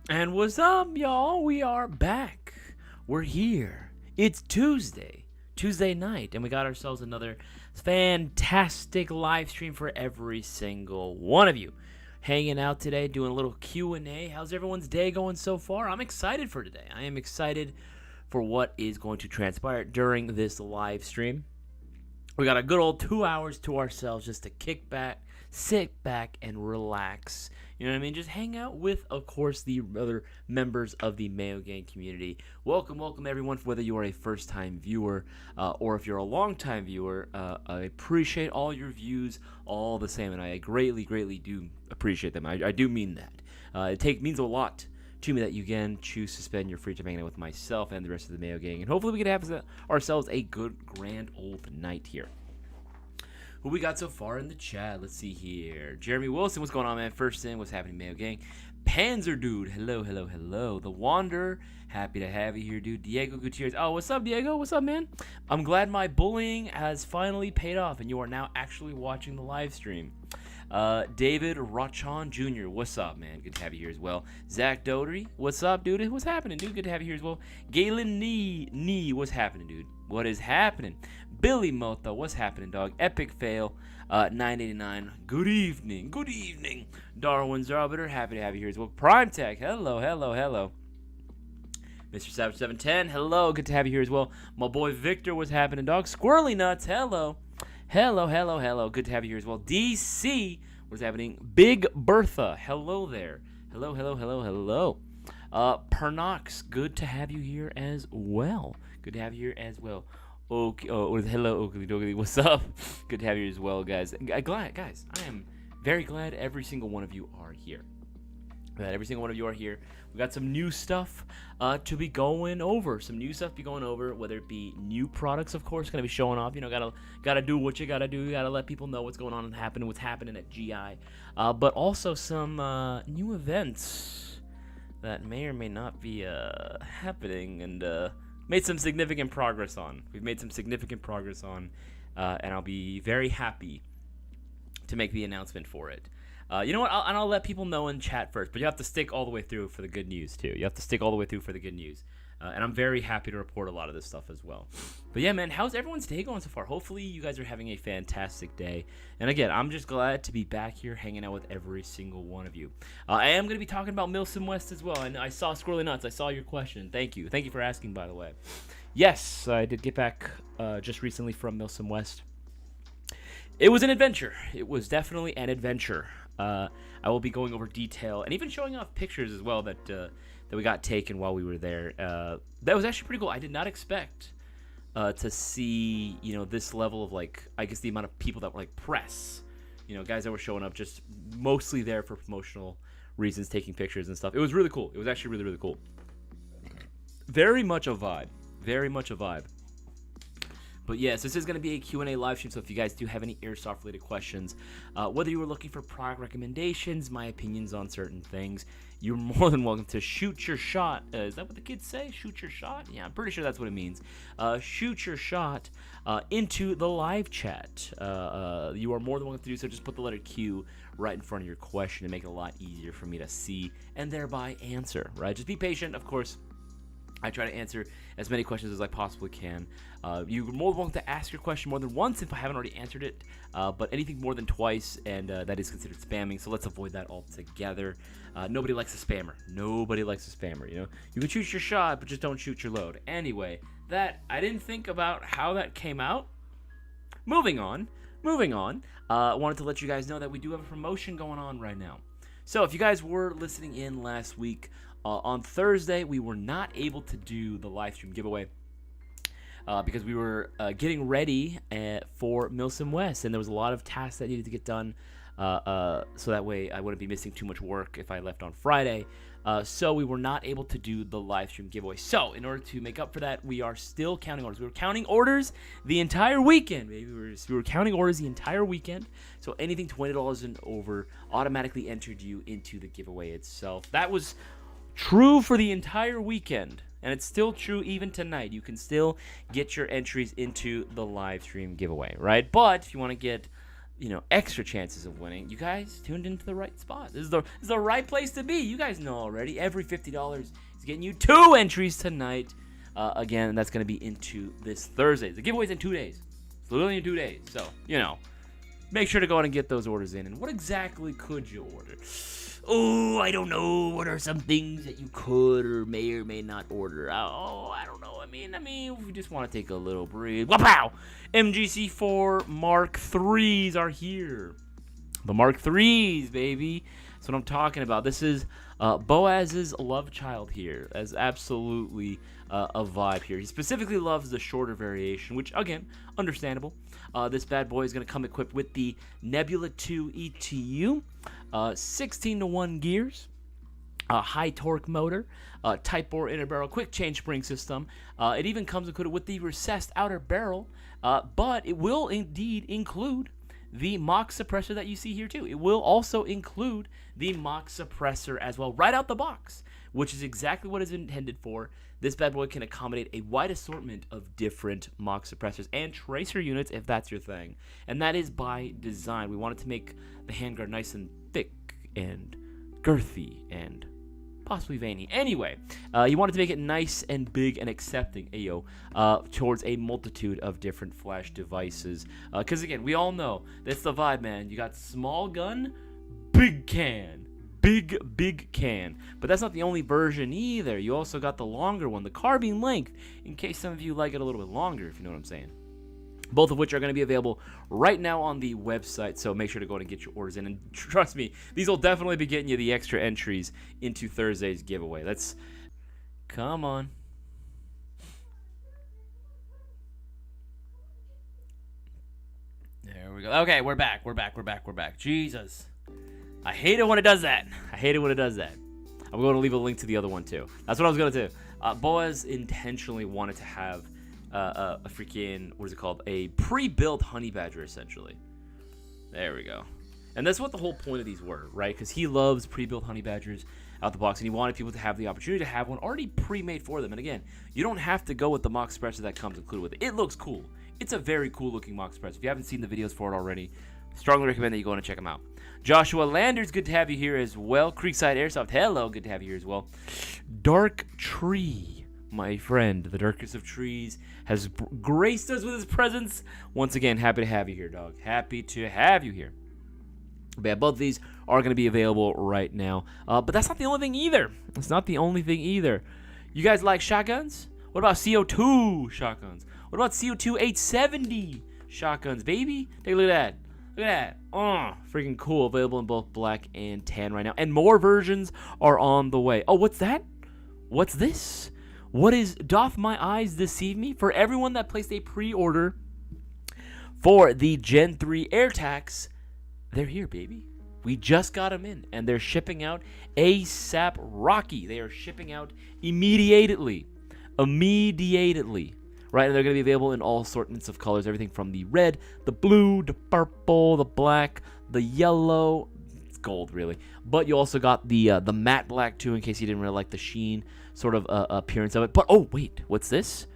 And what's up, y'all? We are back. We're here. It's Tuesday night, and we got ourselves another fantastic live stream for every single one of you. Hanging out today, doing a little Q&A. How's everyone's day going so far? I'm excited for today. I am excited for what is going to transpire during this live stream. We got a good old 2 hours to ourselves just to kick back, sit back, and relax. You know what I mean? Just hang out with, of course, the other members of the Mayo Gang community. Welcome everyone, whether you are a first-time viewer or if you're a long-time viewer. I appreciate all your views all the same, and I greatly do appreciate them. I do mean that. It means a lot to me that you again choose to spend your free time hanging out with myself and the rest of the Mayo Gang, and hopefully we can have ourselves a good, grand old night here. Who we got so far in the chat? Let's see here. Jeremy Wilson, what's going on, man? First in, what's happening, Mayo Gang? Panzer Dude, hello. The Wanderer, happy to have you here, dude. Diego Gutierrez, oh, what's up, Diego? What's up, man? I'm glad my bullying has finally paid off, and you are now actually watching the live stream. David Rachon Jr., what's up, man? Good to have you here as well. Zach Doherty, what's up, dude? What's happening, dude? Good to have you here as well. Galen Nee, what's happening, dude? What is happening? Billy Mota, what's happening, dog? Epic Fail, 989, good evening. Darwin Zarbiter, happy to have you here as well. Prime Tech, hello. Mr. Savage 710, hello, good to have you here as well. My boy Victor, what's happening, dog? Squirrely Nuts, hello, good to have you here as well. DC, what's happening? Big Bertha, hello there. Hello. Pernox, good to have you here as well. Okay, hello, Oakley Dogley. What's up? Good to have you as well, guys. Guys, I am very glad every single one of you are here. We got some new stuff to be going over. Whether it be new products, of course, gonna be showing off. You know, gotta do what you gotta do. You gotta let people know what's going on and what's happening at GI. But also some new events that may or may not be happening and made some significant progress on. And I'll be very happy to make the announcement for it. You know what? I'll let people know in chat first, but you have to stick all the way through for the good news, too. And I'm very happy to report a lot of this stuff as well. But yeah, man, how's everyone's day going so far? Hopefully you guys are having a fantastic day. And again, I'm just glad to be back here hanging out with every single one of you. I am going to be talking about MilSim West as well. And I saw Squirrely Nuts. I saw your question. Thank you for asking, by the way. Yes, I did get back just recently from MilSim West. It was an adventure. It was definitely an adventure. I will be going over detail and even showing off pictures as well that we got taken while we were there. That was actually pretty cool. I did not expect to see, this level of, I guess the amount of people that were, press. Guys that were showing up just mostly there for promotional reasons, taking pictures and stuff. It was really cool. It was actually really, really cool. Very much a vibe. But yes, this is going to be a Q&A live stream, so if you guys do have any Airsoft-related questions, whether you were looking for product recommendations, my opinions on certain things, you're more than welcome to shoot your shot. Is that what the kids say? Shoot your shot? Yeah, I'm pretty sure that's what it means. Shoot your shot into the live chat. You are more than welcome to do so. Just put the letter Q right in front of your question to make it a lot easier for me to see and thereby answer, right? Just be patient, of course. I try to answer as many questions as I possibly can. You're more than welcome to ask your question more than once if I haven't already answered it, but anything more than twice, and that is considered spamming, so let's avoid that altogether. Nobody likes a spammer. You can shoot your shot, but just don't shoot your load. Anyway, I didn't think about how that came out. Moving on. I wanted to let you guys know that we do have a promotion going on right now. So if you guys were listening in last week, on Thursday, we were not able to do the live stream giveaway because we were getting ready for MilSim West, and there was a lot of tasks that needed to get done so that way I wouldn't be missing too much work if I left on Friday. So we were not able to do the live stream giveaway. So in order to make up for that, we are still counting orders. We were counting orders the entire weekend. We were counting orders the entire weekend. So anything $20 and over automatically entered you into the giveaway itself. That was true for the entire weekend, and it's still true even tonight. You can still get your entries into the live stream giveaway, right? But if you want to get extra chances of winning, you guys tuned into the right spot. This is the right place to be. You guys know already. Every $50 is getting you 2 entries tonight. Again, that's going to be into this Thursday. The giveaway's in 2 days. It's literally in 2 days. So, make sure to go out and get those orders in. And what exactly could you order? Oh, I don't know. What are some things that you could or may not order? Oh, I don't know. I mean, if you just want to take a little breathe. Wow! MGC4 Mark IIIs are here. The Mark IIIs, baby. That's what I'm talking about. This is Boaz's love child here. As absolutely a vibe here. He specifically loves the shorter variation, which, again, understandable. This bad boy is going to come equipped with the Nebula 2 ETU, 16-to-1 gears, a high torque motor, Type 4 inner barrel, quick change spring system. It even comes equipped with the recessed outer barrel, but it will indeed include the Mach suppressor that you see here too. It will also include the Mach suppressor as well, right out the box, which is exactly what it's intended for. This bad boy can accommodate a wide assortment of different Mach suppressors and tracer units if that's your thing. And that is by design. We wanted to make the handguard nice and thick and girthy and possibly veiny. Anyway, you wanted to make it nice and big and accepting, towards a multitude of different flash devices. Because again, we all know that's the vibe, man. You got small gun, big can. Big can. But that's not the only version either. You also got the longer one, the carbine length, in case some of you like it a little bit longer, if you know what I'm saying. Both of which are going to be available right now on the website, so make sure to go and get your orders in. And trust me, these will definitely be getting you the extra entries into Thursday's giveaway. Come on. There we go. Okay, we're back. Jesus. I hate it when it does that. I'm going to leave a link to the other one, too. That's what I was going to do. Boaz intentionally wanted to have a freaking, what is it called? A pre-built honey badger, essentially. There we go. And that's what the whole point of these were, right? Because he loves pre-built honey badgers out the box, and he wanted people to have the opportunity to have one already pre-made for them. And again, you don't have to go with the Mach suppressor that comes included with it. It looks cool. It's a very cool looking Mach suppressor. If you haven't seen the videos for it already, strongly recommend that you go and check them out. Joshua Landers, good to have you here as well. Creekside Airsoft, hello, good to have you here as well. Dark Tree, my friend, the darkest of trees, has graced us with his presence. Once again, happy to have you here, dog. Happy to have you here. But yeah, both of these are going to be available right now. But that's not the only thing either. It's not the only thing either. You guys like shotguns? What about CO2 shotguns? What about CO2 870 shotguns, baby? Take a look at that. Look at that. Freaking cool. Available in both black and tan right now. And more versions are on the way. Oh, what's that? What's this? What is Doth My Eyes Deceive Me? For everyone that placed a pre-order for the Gen 3 AirTags, they're here, baby. We just got them in, and they're shipping out ASAP Rocky. They are shipping out immediately. Right, and they're going to be available in all assortments of colors, everything from the red, the blue, the purple, the black, the yellow. It's gold, really. But you also got the matte black, too, in case you didn't really like the sheen sort of appearance of it. But, oh, wait, what's this?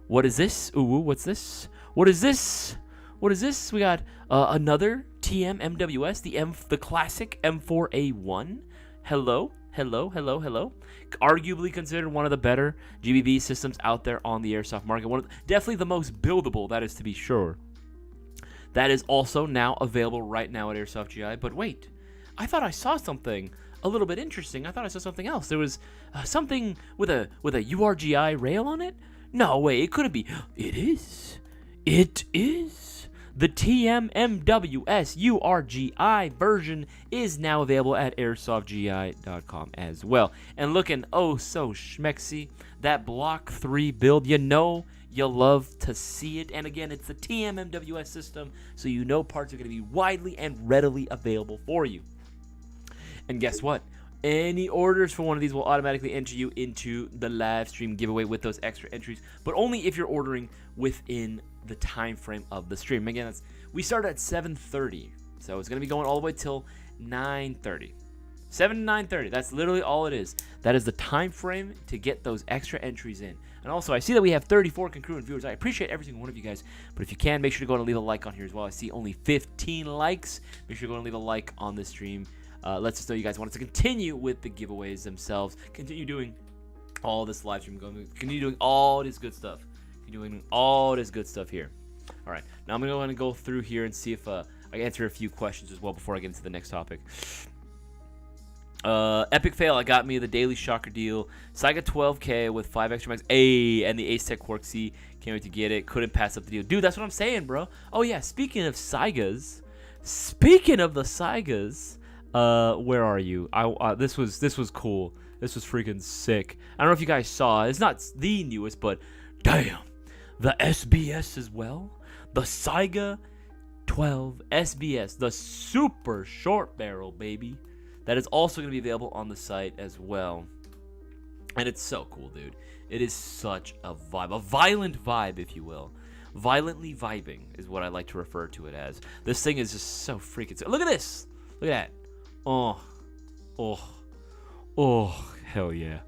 What is this? Ooh, what's this? What is this? What is this? We got another TM MWS, the classic M4A1. Hello. Arguably considered one of the better GBB systems out there on the airsoft market. Definitely the most buildable, that is to be sure. That is also now available right now at Airsoft GI. But wait, I thought I saw something a little bit interesting. I thought I saw something else. There was something with a URGI rail on it. No way, it couldn't be. It is. The TMMWS URGI version is now available at airsoftgi.com as well. And looking oh so schmexy, that Block 3 build, you know you love to see it. And again, it's the TMMWS system, so you know parts are going to be widely and readily available for you. And guess what? Any orders for one of these will automatically enter you into the live stream giveaway with those extra entries, but only if you're ordering within the time frame of the stream. Again, we start at 7:30, so it's going to be going all the way till 9:30. 7 to 9:30. That's literally all it is. That is the time frame to get those extra entries in. And also, I see that we have 34 congruent viewers. I appreciate every single one of you guys. But if you can, make sure to go and leave a like on here as well. I see only 15 likes. Make sure to go and leave a like on this stream. Lets us know you guys want us to continue with the giveaways themselves. Continue doing all this live stream. Continue doing all this good stuff. Continue doing all this good stuff here. All right. Now I'm going to go through here and see if I can answer a few questions as well before I get into the next topic. Epic fail. I got me the daily shocker deal. Saiga 12K with 5 extra mags. And the Ace Tech Quark C. Can't wait to get it. Couldn't pass up the deal. Dude, that's what I'm saying, bro. Oh, yeah. Speaking of Saigas. Speaking of the Saigas. Where are you? This was cool. This was freaking sick. I don't know if you guys saw. It's not the newest, but damn. The SBS as well. The Saiga 12 SBS. The super short barrel, baby. That is also going to be available on the site as well. And it's so cool, dude. It is such a vibe. A violent vibe, if you will. Violently vibing is what I like to refer to it as. This thing is just so freaking sick. Look at this. Look at that. Oh. Hell yeah.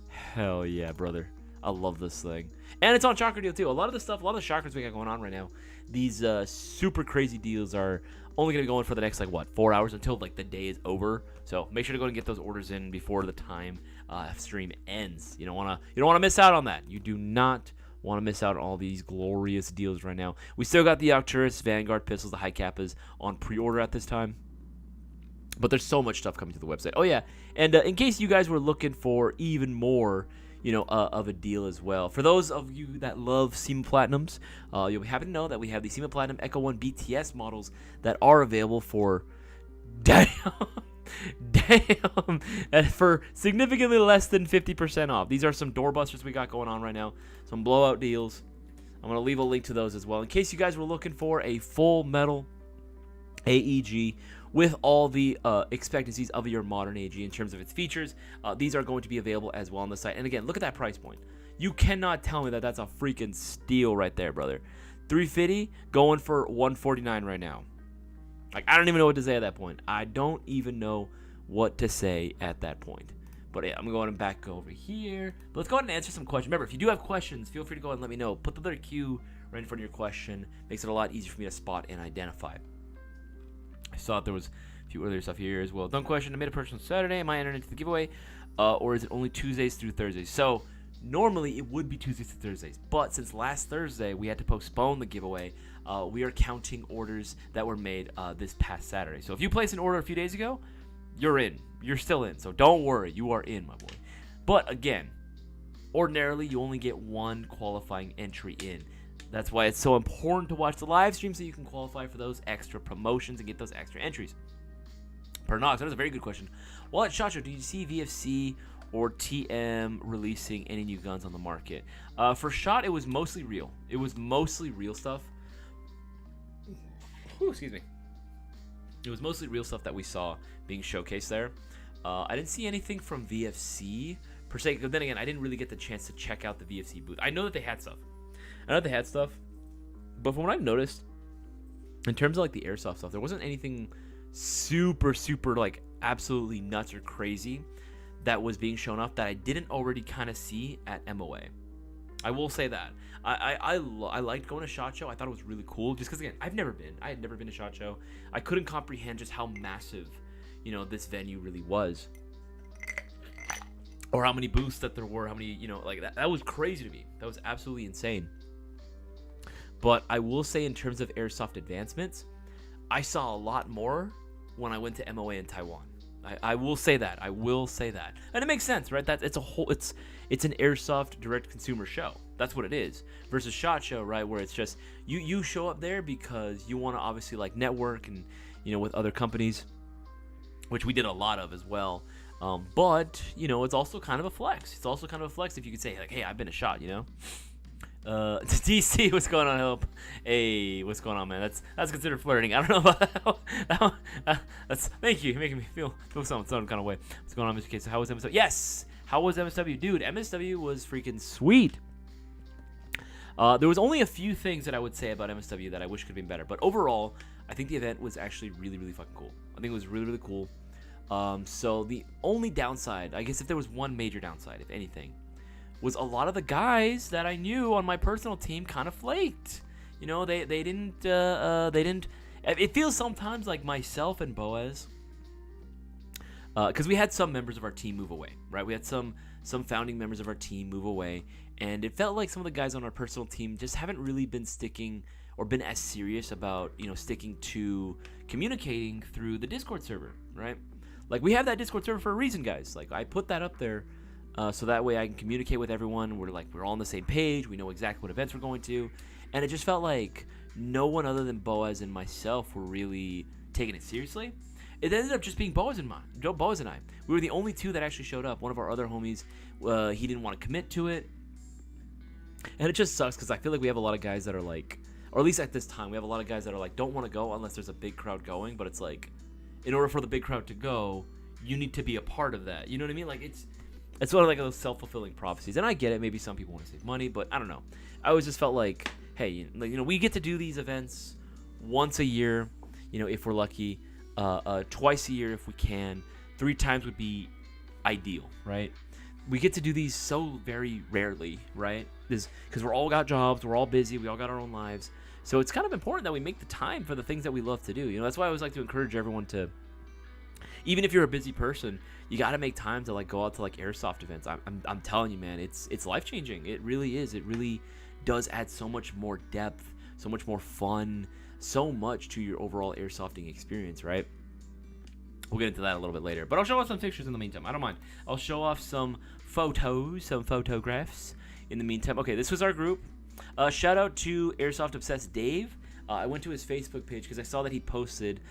Hell yeah, brother. I love this thing. And it's on shocker deal, too. A lot of the shockers we got going on right now, these super crazy deals are only going to be going for the next, 4 hours until, the day is over. So make sure to go and get those orders in before the time stream ends. You don't want to miss out on that. You do not want to miss out on all these glorious deals right now. We still got the Arcturus Vanguard pistols, the high kappas, on pre-order at this time. But there's so much stuff coming to the website. Oh, yeah. And in case you guys were looking for even more, of a deal as well. For those of you that love SEMA Platinums, you'll be happy to know that we have the SEMA Platinum Echo 1 BTS models that are available for, for significantly less than 50% off. These are some doorbusters we got going on right now. Some blowout deals. I'm going to leave a link to those as well. In case you guys were looking for a full metal AEG with all the expectancies of your modern AG in terms of its features, these are going to be available as well on the site. And again, look at that price point. You cannot tell me that that's a freaking steal right there, brother. $350 going for $149 right now. I don't even know what to say at that point. I don't even know what to say at that point. But yeah, I'm going back over here. But let's go ahead and answer some questions. Remember, if you do have questions, feel free to go ahead and let me know. Put the letter Q right in front of your question. Makes it a lot easier for me to spot and identify. I saw there was a few earlier stuff here as well. Dumb question. I made a purchase on Saturday. Am I entered into the giveaway? Or is it only Tuesdays through Thursdays? So normally it would be Tuesdays through Thursdays. But since last Thursday we had to postpone the giveaway, we are counting orders that were made this past Saturday. So if you placed an order a few days ago, you're in. You're still in. So don't worry. You are in, my boy. But again, ordinarily you only get one qualifying entry in. That's why it's so important to watch the live stream so you can qualify for those extra promotions and get those extra entries. Pernox, that is a very good question. Well, at SHOT Show, do you see VFC or TM releasing any new guns on the market? For SHOT, it was mostly real. It was mostly real stuff. Ooh, excuse me. It was mostly real stuff that we saw being showcased there. I didn't see anything from VFC per se. But then again, I didn't really get the chance to check out the VFC booth. I know that they had stuff. But from what I've noticed, in terms of the airsoft stuff, there wasn't anything super absolutely nuts or crazy that was being shown off that I didn't already kind of see at MOA. I will say that I liked going to SHOT Show. I thought it was really cool just because, again, I had never been to SHOT Show. I couldn't comprehend just how massive this venue really was, or how many booths that there were, how many that was crazy to me. That was absolutely insane. But I will say, in terms of airsoft advancements, I saw a lot more when I went to MOA in Taiwan. I will say that. And it makes sense, right? It's an airsoft direct consumer show. That's what it is. Versus SHOT Show, right, where it's just you show up there because you want to obviously network and with other companies, which we did a lot of as well. But it's also kind of a flex. It's also kind of a flex if you could say hey, I've been to SHOT, DC, what's going on, Hope? Hey, what's going on, man? That's considered flirting. I don't know about that's. Thank you. You're making me feel some kind of way. What's going on, Mr. K? So how was MSW? Yes. How was MSW, dude? MSW was freaking sweet. There was only a few things that I would say about MSW that I wish could have been better, but overall, I think the event was actually really, really fucking cool. I think it was really, really cool. So the only downside, I guess if there was one major downside, if anything, was a lot of the guys that I knew on my personal team kind of flaked. You know, they didn't. It feels sometimes like myself and Boaz, because we had some members of our team move away, right? We had some founding members of our team move away, and it felt like some of the guys on our personal team just haven't really been sticking or been as serious about, you know, sticking to communicating through the Discord server, right? Like, we have that Discord server for a reason, guys. Like, I put that up there so that way I can communicate with everyone. We're all on the same page. We know exactly what events we're going to. And it just felt like no one other than Boaz and myself were really taking it seriously. It ended up just being Boaz and I. We were the only two that actually showed up. One of our other homies, he didn't want to commit to it. And it just sucks because I feel like we have a lot of guys that are like, or at least at this time, we have a lot of guys that are like, don't want to go unless there's a big crowd going. But it's like, in order for the big crowd to go, you need to be a part of that. You know what I mean? Like, it's sort of like those self-fulfilling prophecies. And I get it. Maybe some people want to save money, but I don't know. I always just felt like, hey, you know, we get to do these events once a year, you know, if we're lucky, twice a year if we can. 3 times would be ideal, right? We get to do these so very rarely, right? Because we're all got jobs, we're all busy, we all got our own lives. So it's kind of important that we make the time for the things that we love to do. You know, that's why I always like to encourage everyone to, even if you're a busy person, you got to make time to like go out to like airsoft events. I'm telling you, man, it's life-changing. It really is. It really does add so much more depth, so much more fun, so much to your overall airsofting experience, right? We'll get into that a little bit later. But I'll show off some pictures in the meantime. I don't mind. I'll show off some photos, some photographs in the meantime. Okay, this was our group. Shout out to Airsoft Obsessed Dave. I went to his Facebook page because I saw that he posted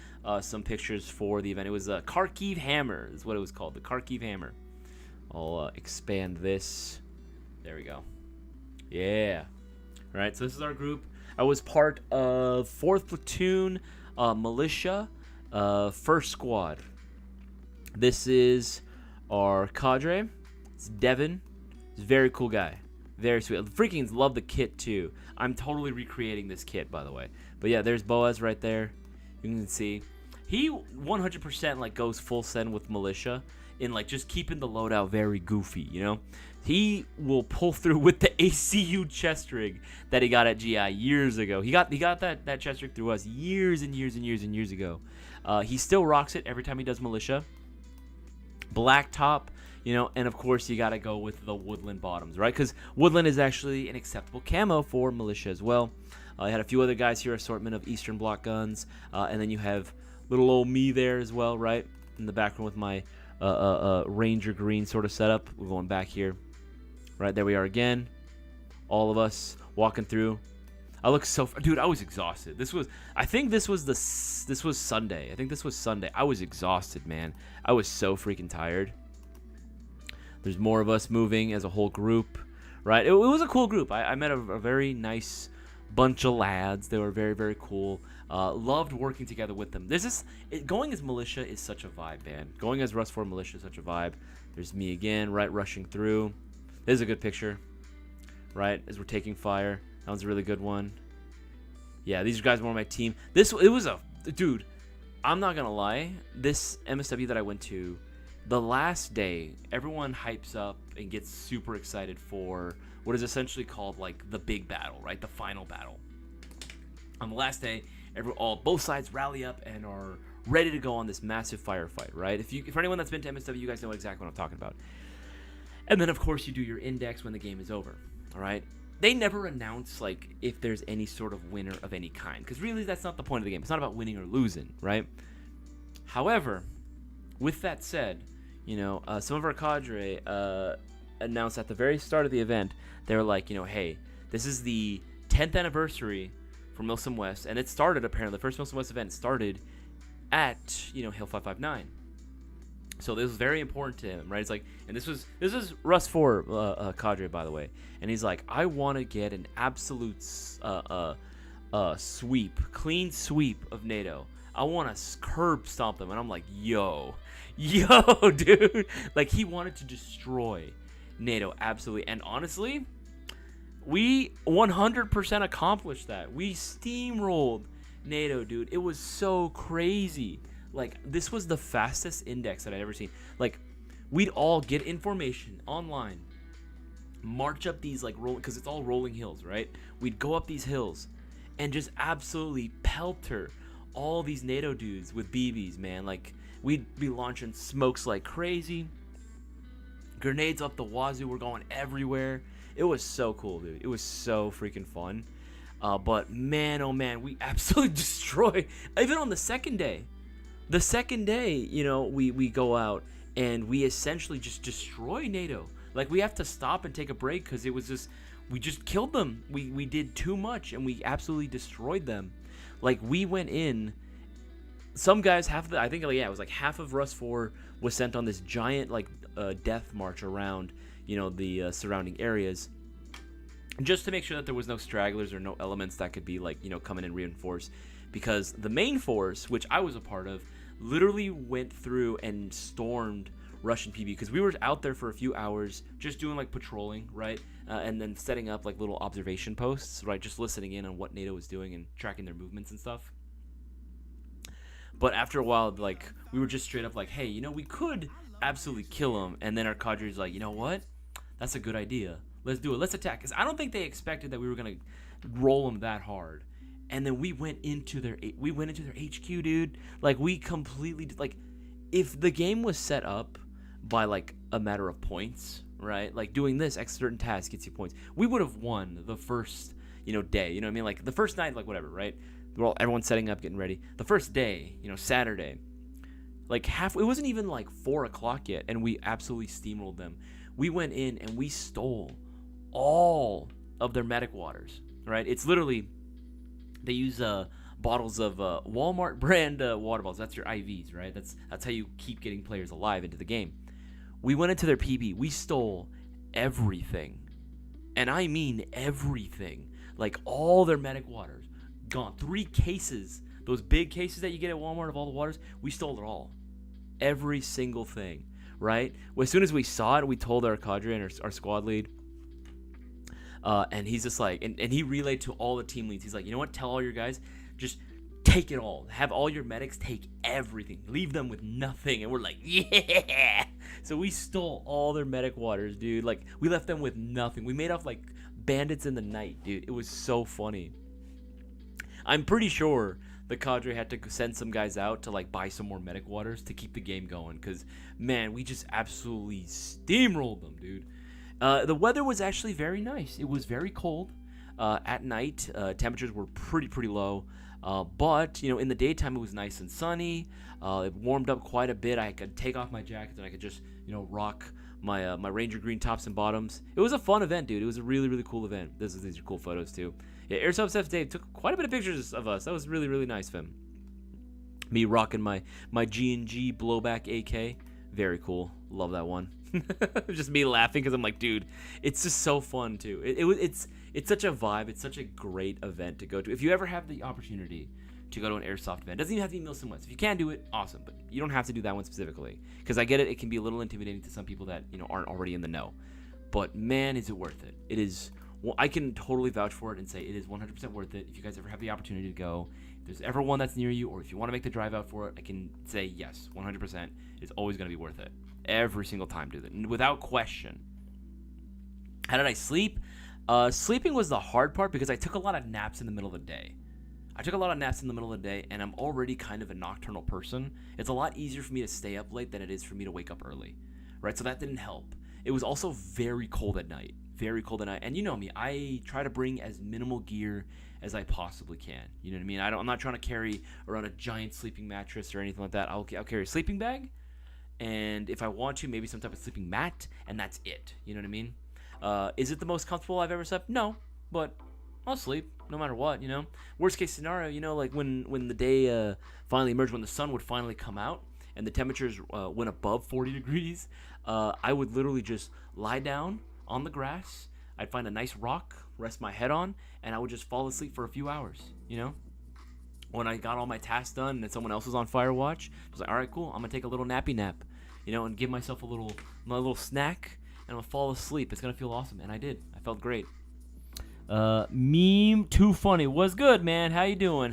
some pictures for the event. It was a Kharkiv Hammer is what it was called, the Kharkiv Hammer. I'll expand this. There we go. Yeah. All right, so this is our group. I was part of 4th Platoon Militia, 1st Squad. This is our cadre. It's Devin. He's a very cool guy. Very sweet. Freaking love the kit, too. I'm totally recreating this kit, by the way. But yeah, there's Boaz right there. You can see. He 100% like goes full send with Militia in like just keeping the loadout very goofy, you know? He will pull through with the ACU chest rig that he got at GI years ago. He got that chest rig through us years and years and years and years ago. He still rocks it every time he does Militia. Black top, you know, and of course you got to go with the woodland bottoms, right? Because woodland is actually an acceptable camo for Militia as well. I had a few other guys here, assortment of Eastern Bloc guns, and then you have little old me there as well, right? In the background with my Ranger green sort of setup. We're going back here. Right, there we are again. All of us walking through. I look so... Dude, I was exhausted. This was Sunday. I think this was Sunday. I was exhausted, man. I was so freaking tired. There's more of us moving as a whole group. Right, it was a cool group. I met a very nice bunch of lads. They were very, very cool. Loved working together with them. Going as Militia is such a vibe, man. Going as Rust 4 Militia is such a vibe. There's me again, right, rushing through. This is a good picture, right, as we're taking fire. That was a really good one. Yeah, these guys were on my team. Dude, I'm not going to lie. This MSW that I went to, the last day, everyone hypes up and gets super excited for what is essentially called, like, the big battle, right, the final battle. On the last day, both sides rally up and are ready to go on this massive firefight, right? For anyone that's been to MSW, you guys know exactly what I'm talking about. And then, of course, you do your index when the game is over, all right? They never announce, like, if there's any sort of winner of any kind, because really that's not the point of the game. It's not about winning or losing, right? However, with that said, you know, some of our cadre announced at the very start of the event, they were like, you know, hey, this is the 10th anniversary for MilSim West, and it started, apparently, the first MilSim West event started at, you know, Hill 559. So this was very important to him, right? It's like, and this is Rust 4 cadre, by the way, and he's like, I want to get an absolute clean sweep of NATO. I want to curb stomp them, and I'm like, yo, dude, like he wanted to destroy NATO, absolutely, and honestly, we 100% accomplished that. We steamrolled NATO, dude. It was so crazy. Like, this was the fastest index that I'd ever seen. Like, we'd all get information online, march up these, like, because it's all rolling hills, right? We'd go up these hills and just absolutely pelter all these NATO dudes with BBs, man. Like, we'd be launching smokes like crazy. Grenades up the wazoo were going everywhere. It was so cool, dude. It was so freaking fun. But man, oh man, we absolutely destroyed. Even on the second day, you know, we go out and we essentially just destroy NATO. Like, we have to stop and take a break because it was just, we just killed them. We did too much and we absolutely destroyed them. Like, we went in. Some guys, I think, yeah, it was like half of Rust 4 was sent on this giant, like, death march around, you know, the surrounding areas, just to make sure that there was no stragglers or no elements that could be, like, you know, come in and reinforce. Because the main force, which I was a part of, literally went through and stormed Russian PB, because we were out there for a few hours just doing, like, patrolling, right? And then setting up, like, little observation posts, right? Just listening in on what NATO was doing and tracking their movements and stuff. But after a while, like, we were just straight up like, hey, you know, we could absolutely kill them. And then our cadre's like, you know what? That's a good idea. Let's do it. Let's attack. Because I don't think they expected that we were going to roll them that hard. And then we went into their HQ, dude. Like, we completely, like, if the game was set up by, like, a matter of points, right? Like, doing this X certain task gets you points. We would have won the first, you know, day. You know what I mean? Like, the first night, like, whatever, right? Everyone's setting up, getting ready. The first day, you know, Saturday, like, it wasn't even like 4 o'clock yet, and we absolutely steamrolled them. We went in and we stole all of their medic waters, right? It's literally, they use bottles of Walmart brand water bottles. That's your IVs, right? That's how you keep getting players alive into the game. We went into their PB. We stole everything, and I mean everything. Like, all their medic waters. Gone. 3 cases, those big cases that you get at Walmart of all the waters, we stole it all. Every single thing, right? Well, as soon as we saw it, we told our cadre and our squad lead, and he's just like, and he relayed to all the team leads. He's like, you know what? Tell all your guys, just take it all. Have all your medics take everything. Leave them with nothing. And we're like, yeah! So we stole all their medic waters, dude. Like, we left them with nothing. We made off like bandits in the night, dude. It was so funny. I'm pretty sure the cadre had to send some guys out to, like, buy some more medic waters to keep the game going, because, man, we just absolutely steamrolled them, dude. The weather was actually very nice. It was very cold at night. Temperatures were pretty low, but, you know, in the daytime it was nice and sunny. It warmed up quite a bit. I could take off my jacket and I could just, you know, rock my my Ranger green tops and bottoms. It was a fun event, dude. It was a really cool event. These are cool photos too. Yeah, Airsoft Chef Dave took quite a bit of pictures of us. That was really nice of him. Me rocking my G&G blowback AK. Very cool. Love that one. Just me laughing because I'm like, dude, it's just so fun too. It's such a vibe. It's such a great event to go to. If you ever have the opportunity to go to an Airsoft event, it doesn't even have to be MilSim West. If you can do it, awesome. But you don't have to do that one specifically, because I get it. It can be a little intimidating to some people that, you know, aren't already in the know. But man, is it worth it. It is. Well, I can totally vouch for it and say it is 100% worth it. If you guys ever have the opportunity to go, if there's ever one that's near you, or if you want to make the drive out for it, I can say yes, 100%. It's always going to be worth it. Every single time, dude, without question. How did I sleep? Sleeping was the hard part because I took a lot of naps in the middle of the day. And I'm already kind of a nocturnal person. It's a lot easier for me to stay up late than it is for me to wake up early, right? So that didn't help. It was also very cold at night. And you know me, I try to bring as minimal gear as I possibly can. You know what I mean? I'm not trying to carry around a giant sleeping mattress or anything like that. I'll carry a sleeping bag, and if I want to, maybe some type of sleeping mat, and that's it. You know what I mean? Is it the most comfortable I've ever slept? No, but I'll sleep no matter what, you know? Worst case scenario, you know, like when the day finally emerged, when the sun would finally come out and the temperatures went above 40 degrees, I would literally just lie down on the grass. I'd find a nice rock, rest my head on, and I would just fall asleep for a few hours, you know? When I got all my tasks done and then someone else was on fire watch, I was like, all right, cool, I'm gonna take a little nappy nap, you know, and give myself a little snack, and I'm gonna fall asleep. It's gonna feel awesome. And I did. I felt great. Meme too funny. What's good, man? How you doing?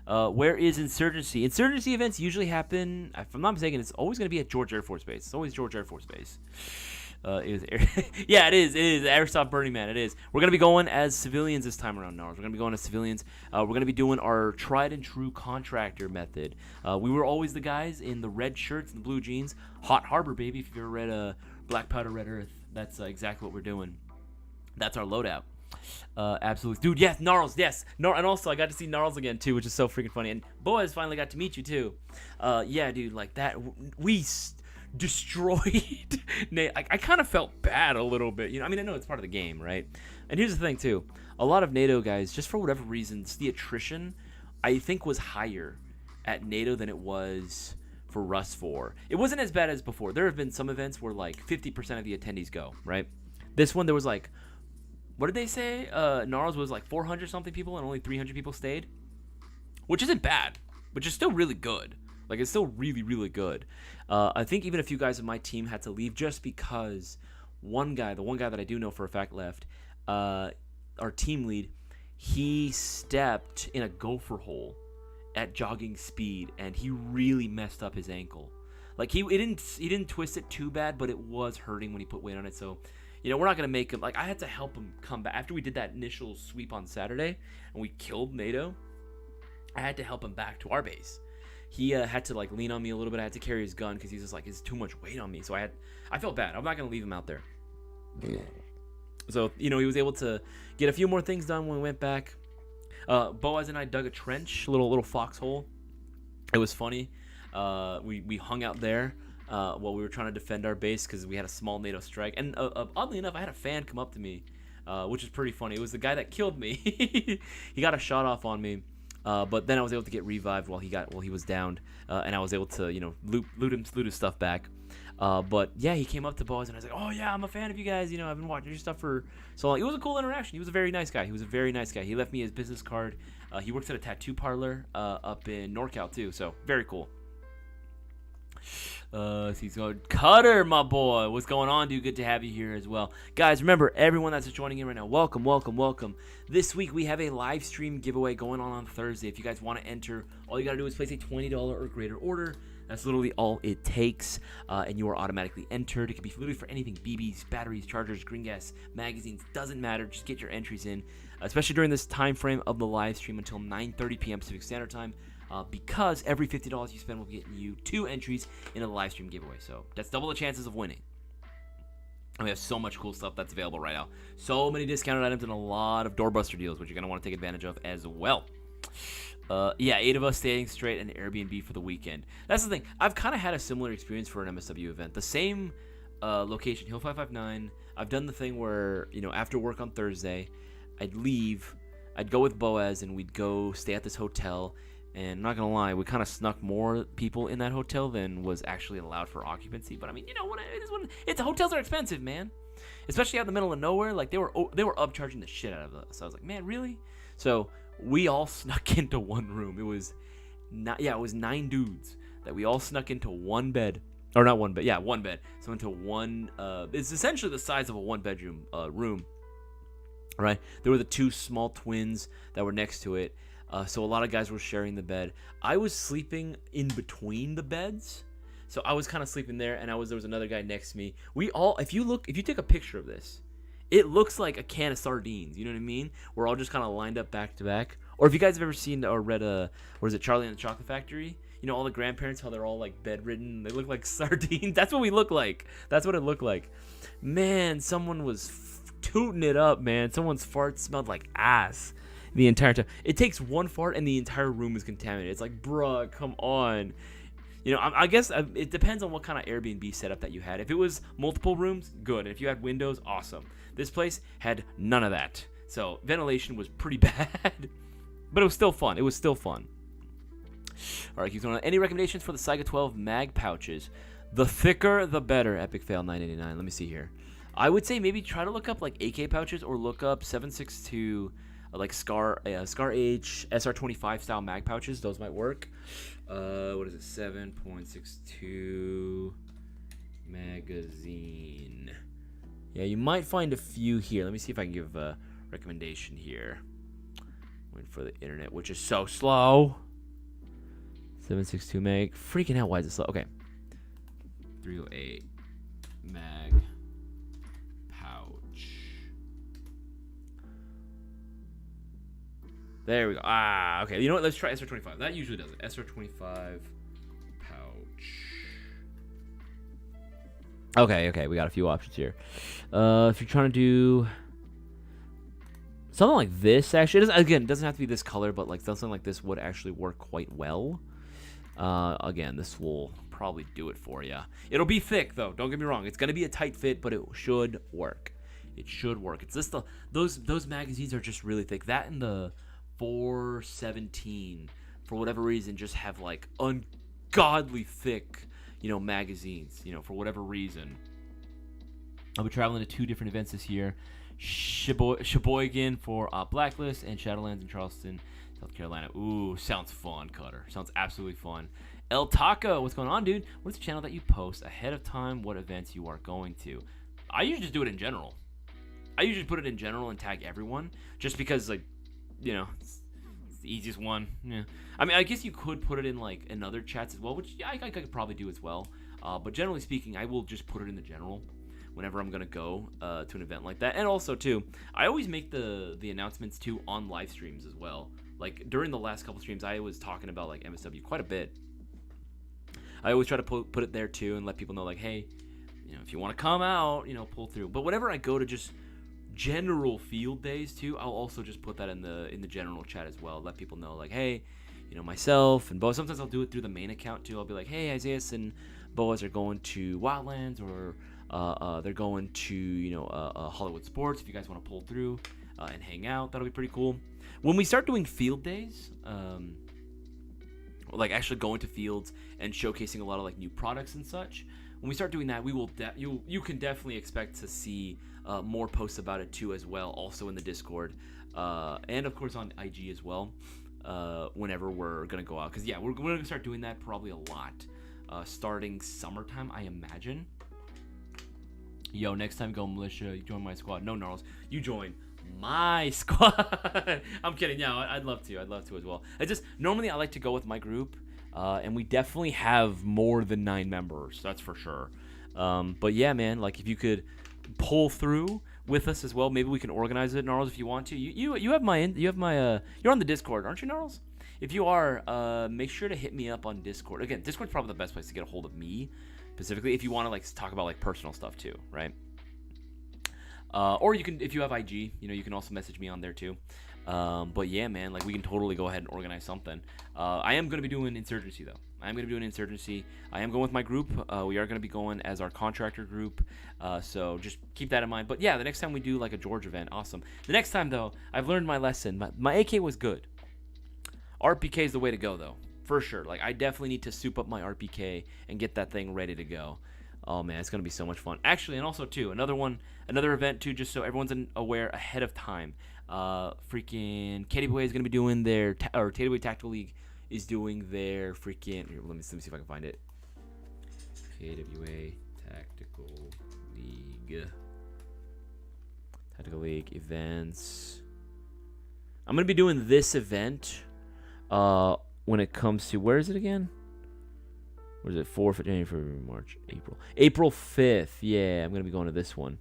Where is Insurgency? Insurgency events usually happen, if I'm not mistaken, it's always going to be at George Air Force Base. It's always George Air Force Base. Yeah, it is. It is Airsoft Burning Man. It is. We're gonna be going as civilians this time around, Nars. We're gonna be going as civilians. We're gonna be doing our tried and true contractor method. We were always the guys in the red shirts and the blue jeans. Hot Harbor, baby. If you ever read Black Powder Red Earth, that's exactly what we're doing. That's our loadout. Absolutely, dude. Yes, Gnarls. Yes, and also I got to see Gnarls again too, which is so freaking funny. And Boaz finally got to meet you too. Yeah, dude. Like that. We destroyed Nate. I kind of felt bad a little bit, I mean, I know it's part of the game, right? And here's the thing too, a lot of NATO guys, just for whatever reasons, the attrition I think was higher at NATO than it was for Rust 4. It wasn't as bad as before. There have been some events where like 50% of the attendees go, right? This one there was like, what did they say? Gnarls was like 400 something people and only 300 people stayed, which isn't bad, which is still really good. Like, it's still really, really good. I think even a few guys on my team had to leave just because the one guy that I do know for a fact left, our team lead, he stepped in a gopher hole at jogging speed, and he really messed up his ankle. Like, he didn't twist it too bad, but it was hurting when he put weight on it. So, we're not going to make him, like, I had to help him come back. After we did that initial sweep on Saturday, and we killed NATO, I had to help him back to our base. He had to like lean on me a little bit. I had to carry his gun because he's just like, it's too much weight on me. So I felt bad. I'm not gonna leave him out there. So he was able to get a few more things done when we went back. Boaz and I dug a trench, little foxhole. It was funny. We hung out there while we were trying to defend our base because we had a small NATO strike. And oddly enough, I had a fan come up to me, which is pretty funny. It was the guy that killed me. He got a shot off on me. But then I was able to get revived while he was downed, and I was able to loot his stuff back. But yeah, he came up to Boaz and I was like, oh yeah, I'm a fan of you guys. I've been watching your stuff for so long. It was a cool interaction. He was a very nice guy. He left me his business card. He works at a tattoo parlor up in NorCal too. So very cool. He's going, Cutter, my boy. What's going on, dude? Good to have you here as well. Guys, remember, everyone that's joining in right now, welcome. This week, we have a live stream giveaway going on Thursday. If you guys want to enter, all you got to do is place a $20 or greater order. That's literally all it takes, and you are automatically entered. It can be literally for anything, BBs, batteries, chargers, green gas, magazines, doesn't matter. Just get your entries in, especially during this time frame of the live stream until 9:30 p.m. Pacific Standard Time. Because every $50 you spend will get you 2 entries in a live stream giveaway. So that's double the chances of winning. And we have so much cool stuff that's available right now. So many discounted items and a lot of doorbuster deals, which you're going to want to take advantage of as well. Yeah, 8 of us staying straight in Airbnb for the weekend. That's the thing. I've kind of had a similar experience for an MSW event. The same location, Hill 559. I've done the thing where, after work on Thursday, I'd leave. I'd go with Boaz, and we'd go stay at this hotel. And I'm not going to lie, we kind of snuck more people in that hotel than was actually allowed for occupancy. But I mean, hotels are expensive, man. Especially out in the middle of nowhere. Like, they were upcharging the shit out of us. So I was like, man, really? So we all snuck into one room. It was 9 dudes that we all snuck into one bed. Or not one bed. Yeah, one bed. So into one, it's essentially the size of a 1-bedroom room. Right? There were the 2 small twins that were next to it. So a lot of guys were sharing the bed. I was sleeping in between the beds. So I was kind of sleeping there, and there was another guy next to me. We all, if you take a picture of this, it looks like a can of sardines. You know what I mean? We're all just kind of lined up back to back. Or if you guys have ever seen or read Charlie and the Chocolate Factory? All the grandparents, how they're all like bedridden. They look like sardines. That's what we look like. That's what it looked like. Man, someone was tooting it up, man. Someone's fart smelled like ass the entire time. It takes one fart and the entire room is contaminated. It's like, bruh, come on. I guess it depends on what kind of Airbnb setup that you had. If it was multiple rooms, good. If you had windows, awesome. This place had none of that. So ventilation was pretty bad. But it was still fun. All right, keep going on. Any recommendations for the Saiga 12 mag pouches? The thicker, the better. Epic fail 989. Let me see here. I would say maybe try to look up like AK pouches or look up 7.62 like Scar H SR25 style mag pouches. Those might work. What is it? 7.62 magazine. Yeah, you might find a few here. Let me see if I can give a recommendation here. Wait for the internet, which is so slow. 7.62 mag. Freaking hell, why is it slow? Okay. 308 mag pouch. There we go. Ah, okay. You know what? Let's try SR25. That usually does it. SR25 pouch. Okay. We got a few options here. If you're trying to do something like this, actually, it doesn't have to be this color, but like something like this would actually work quite well. Again, this will probably do it for you. It'll be thick, though. Don't get me wrong. It's gonna be a tight fit, but it should work. It should work. It's just those magazines are just really thick. That and the 417, for whatever reason, just have like ungodly thick, magazines. For whatever reason. I'll be traveling to 2 different events this year. Sheboygan for Blacklist and Shadowlands in Charleston, South Carolina. Ooh, sounds fun, Cutter. Sounds absolutely fun. El Taco, what's going on, dude? What's the channel that you post ahead of time what events you are going to? I usually just do it in general. I usually put it in general and tag everyone, just because, like, it's the easiest one. Yeah. I mean, I guess you could put it in, like, in other chats as well, which I could probably do as well. But generally speaking, I will just put it in the general whenever I'm going to go to an event like that. And also, too, I always make the announcements, too, on live streams as well. Like, during the last couple streams, I was talking about, like, MSW quite a bit. I always try to put it there, too, and let people know, like, hey, if you want to come out, pull through. But whenever I go to just general field days, too, I'll also just put that in the general chat as well. Let people know, like, hey, myself and Boaz. Sometimes I'll do it through the main account, too. I'll be like, hey, Isaias and Boaz are going to Wildlands, or they're going to, Hollywood Sports. If you guys want to pull through and hang out, that'll be pretty cool. When we start doing field days, like actually going to fields and showcasing a lot of like new products and such, when we start doing that, we will you can definitely expect to see more posts about it too as well, also in the Discord, and of course on IG as well, whenever we're gonna go out, because yeah, we're gonna start doing that probably a lot, starting summertime, I imagine. Yo, next time go militia, you join my squad. No, Gnarls, you join my squad. I'm kidding. Yeah, I'd love to as well. Normally I like to go with my group, and we definitely have more than 9 members, that's for sure. But yeah, man, like if you could pull through with us as well, maybe we can organize it, Gnarls, if you want to. You have my you're on the Discord, aren't you, Gnarls? If you are, make sure to hit me up on Discord. Again, Discord's probably the best place to get a hold of me specifically, if you want to like talk about like personal stuff too, right? Or you can, if you have IG, you can also message me on there too. But yeah, man, like we can totally go ahead and organize something. I am going to be doing Insurgency though. I am going with my group. We are going to be going as our contractor group. So just keep that in mind. But yeah, the next time we do like a George event, awesome. The next time though, I've learned my lesson. My AK was good. RPK is the way to go though, for sure. Like I definitely need to soup up my RPK and get that thing ready to go. Oh man, it's gonna be so much fun. Actually, and also too, another event too, just so everyone's aware ahead of time. Freaking KWA is gonna be doing their or KWA Tactical League is doing their freaking. Here, let me see if I can find it. KWA Tactical League events. I'm gonna be doing this event. When it comes to, where is it again? Where is it? 4th, January, February, March, April 5th. Yeah, I'm going to be going to this one.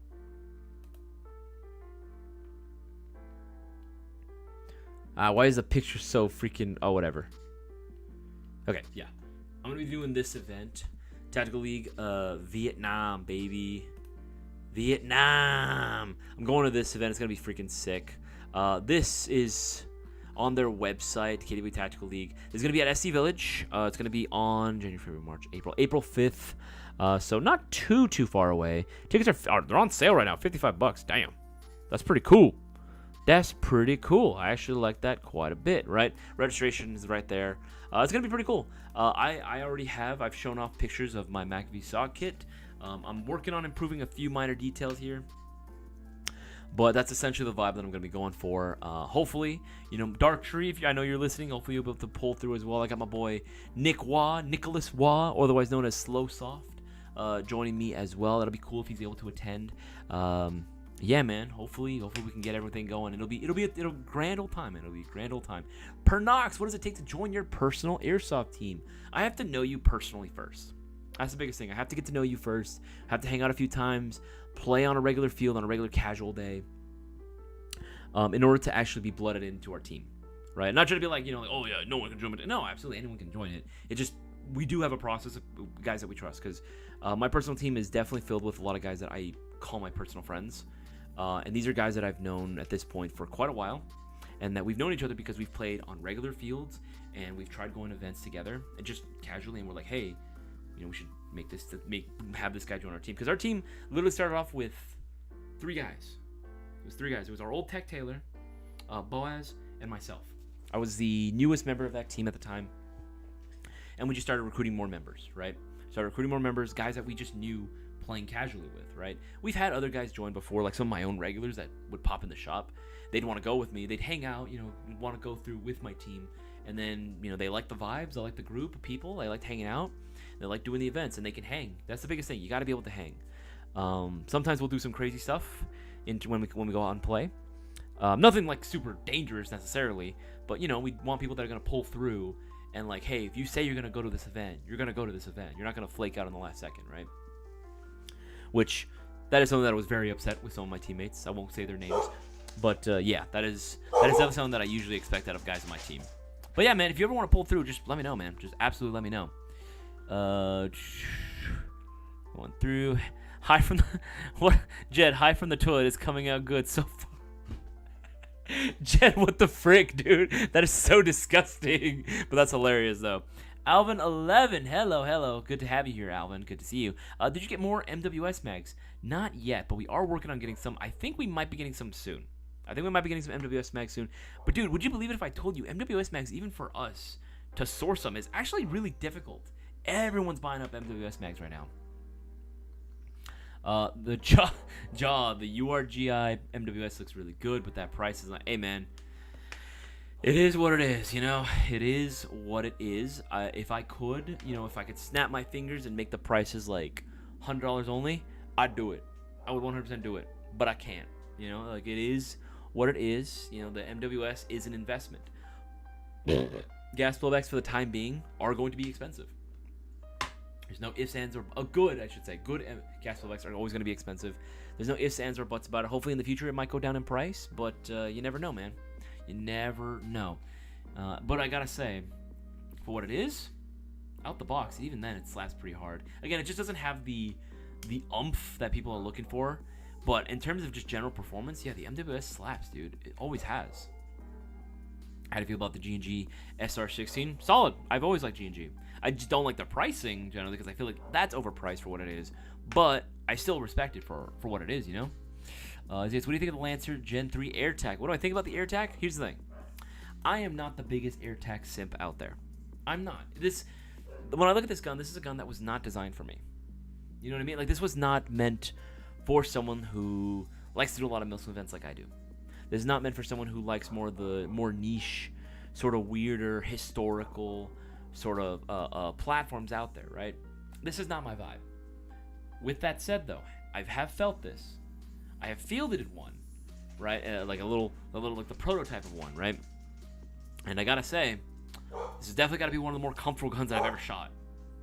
Why is the picture so freaking... Oh, whatever. Okay, yeah. I'm going to be doing this event. Tactical League, Vietnam, baby. Vietnam. I'm going to this event. It's going to be freaking sick. This is on their website, KW Tactical League. It's going to be at SC Village. It's going to be on January, February, March, April 5th. So not too far away. Tickets they're on sale right now, $55. Damn. That's pretty cool. That's pretty cool. I actually like that quite a bit, right? Registration is right there. It's going to be pretty cool. I've shown off pictures of my MacV SOG kit. I'm working on improving a few minor details here. But that's essentially the vibe that I'm going to be going for. Hopefully, Dark Tree, I know you're listening, hopefully you'll be able to pull through as well. I got my boy Nicholas Wah, otherwise known as Slow Soft, joining me as well. That'll be cool if he's able to attend. yeah, man. Hopefully we can get everything going. It'll a grand old time. Man. It'll be a grand old time. Pernox, what does it take to join your personal airsoft team? I have to know you personally first. That's the biggest thing. I have to get to know you first. I have to hang out a few times, play on a regular field on a regular casual day, in order to actually be blooded into our team, right? Not trying to be like, like, oh yeah, no one can join it. No, absolutely, anyone can join it. It just, we do have a process of guys that we trust, because my personal team is definitely filled with a lot of guys that I call my personal friends. And these are guys that I've known at this point for quite a while, and that we've known each other because we've played on regular fields and we've tried going to events together and just casually, and we're like, hey, we should have this guy join our team, because our team literally started off with 3 guys. It was 3 guys. It was our old Tech Taylor, Boaz, and myself. I was the newest member of that team at the time, and we just started recruiting more members, right? Guys that we just knew playing casually with, right? We've had other guys join before, like some of my own regulars that would pop in the shop. They'd want to go with me. They'd hang out, want to go through with my team. And then, they like the vibes. They like the group of people. They like hanging out. They like doing the events, and they can hang. That's the biggest thing. You got to be able to hang. Sometimes we'll do some crazy stuff when we go out and play. Nothing like super dangerous necessarily, but we want people that are going to pull through and like, hey, if you say you're going to go to this event, you're going to go to this event. You're not going to flake out in the last second, right? Which, that is something that I was very upset with some of my teammates. I won't say their names, but yeah, that is definitely something that I usually expect out of guys on my team. But yeah, man, if you ever want to pull through, just let me know, man. Just absolutely let me know. Going through. Hi from the what? Jed, hi from the toilet is coming out good so far. Jed, what the frick, dude? That is so disgusting. But that's hilarious, though. Alvin11, hello. Good to have you here, Alvin. Good to see you. Did you get more MWS mags? Not yet, but we are working on getting some. I think we might be getting some soon. But dude, would you believe it if I told you MWS mags, even for us to source them, is actually really difficult. Everyone's buying up MWS mags right now. The URGI MWS looks really good, but that price is like, hey man, it is what it is, It is what it is. If I could, if I could snap my fingers and make the prices like $100 only, I'd do it. I would 100% do it, but I can't. Like, it is what it is. The MWS is an investment. Gas blowbacks for the time being are going to be expensive. There's no ifs, ands, or good gas blowbacks are always going to be expensive. There's no ifs, ands, or buts about it. Hopefully in the future it might go down in price, but you never know, man. You never know. But I gotta say, for what it is, out the box, even then it slaps pretty hard. Again, it just doesn't have the oomph that people are looking for. But in terms of just general performance, yeah, the MWS slaps, dude. It always has. How do you feel about the G&G SR16? Solid. I've always liked G&G. I just don't like the pricing generally because I feel like that's overpriced for what it is. But I still respect it for what it is, Isaias, what do you think of the Lancer Gen 3 AirTac? What do I think about the AirTac? Here's the thing. I am not the biggest AirTac simp out there. I'm not. When I look at this gun, this is a gun that was not designed for me. You know what I mean? Like, this was not meant for someone who likes to do a lot of MilSim events like I do. This is not meant for someone who likes the more niche, sort of weirder, historical sort of platforms out there, right? This is not my vibe. With that said, though, I have felt this. I have fielded one, right? Like a little like the prototype of one, right? And I gotta say, this has definitely got to be one of the more comfortable guns I've ever shot.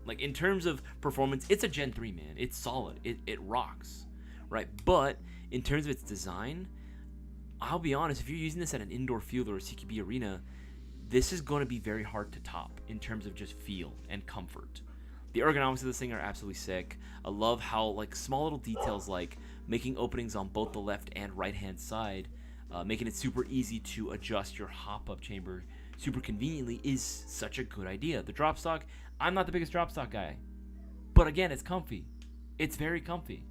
Like, in terms of performance, it's a Gen 3, man. It's solid. It rocks, right? But in terms of its design, I'll be honest, if you're using this at an indoor field or a CQB arena, this is going to be very hard to top in terms of just feel and comfort. The ergonomics of this thing are absolutely sick. I love how, like, small little details like making openings on both the left and right hand side, making it super easy to adjust your hop-up chamber super conveniently is such a good idea. The drop stock, I'm not the biggest drop stock guy, but again, it's comfy. It's very comfy,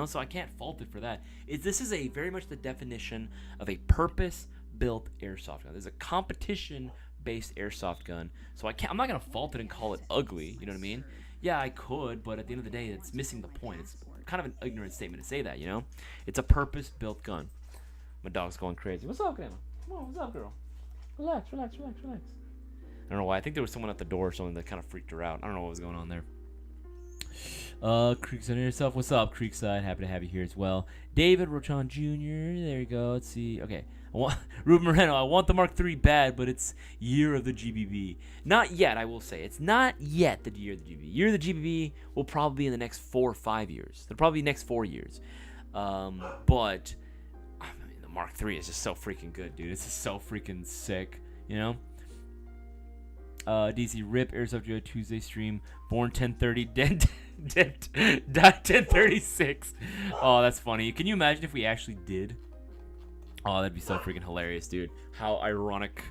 so I can't fault it for that. This is very much the definition of a purpose-built airsoft gun. There's a competition-based airsoft gun, so I'm not gonna fault it and call it ugly. You know what I mean? Yeah, I could, but at the end of the day, it's missing the point. It's kind of an ignorant statement to say that, It's a purpose-built gun. My dog's going crazy. What's up, Grandma? Come on, what's up, girl? Relax. I don't know why. I think there was someone at the door or something that kind of freaked her out. I don't know what was going on there. Creekside Airsoft. What's up, Creekside? Happy to have you here as well. David Rochon Jr. There you go. Let's see. Okay. Ruben Moreno, I want the Mark III bad, but it's year of the GBB. Not yet, I will say. It's not yet the year of the GBB. Year of the GBB will probably be in the next 4 or 5 years. It'll probably be next 4 years. But I mean, the Mark III is just so freaking good, dude. It's just so freaking sick, you know? DC Rip Airsoft Joe Tuesday stream. Born 1030, died 1036. Oh, that's funny. Can you imagine if we actually did? Oh, that'd be so freaking hilarious, dude. How ironic.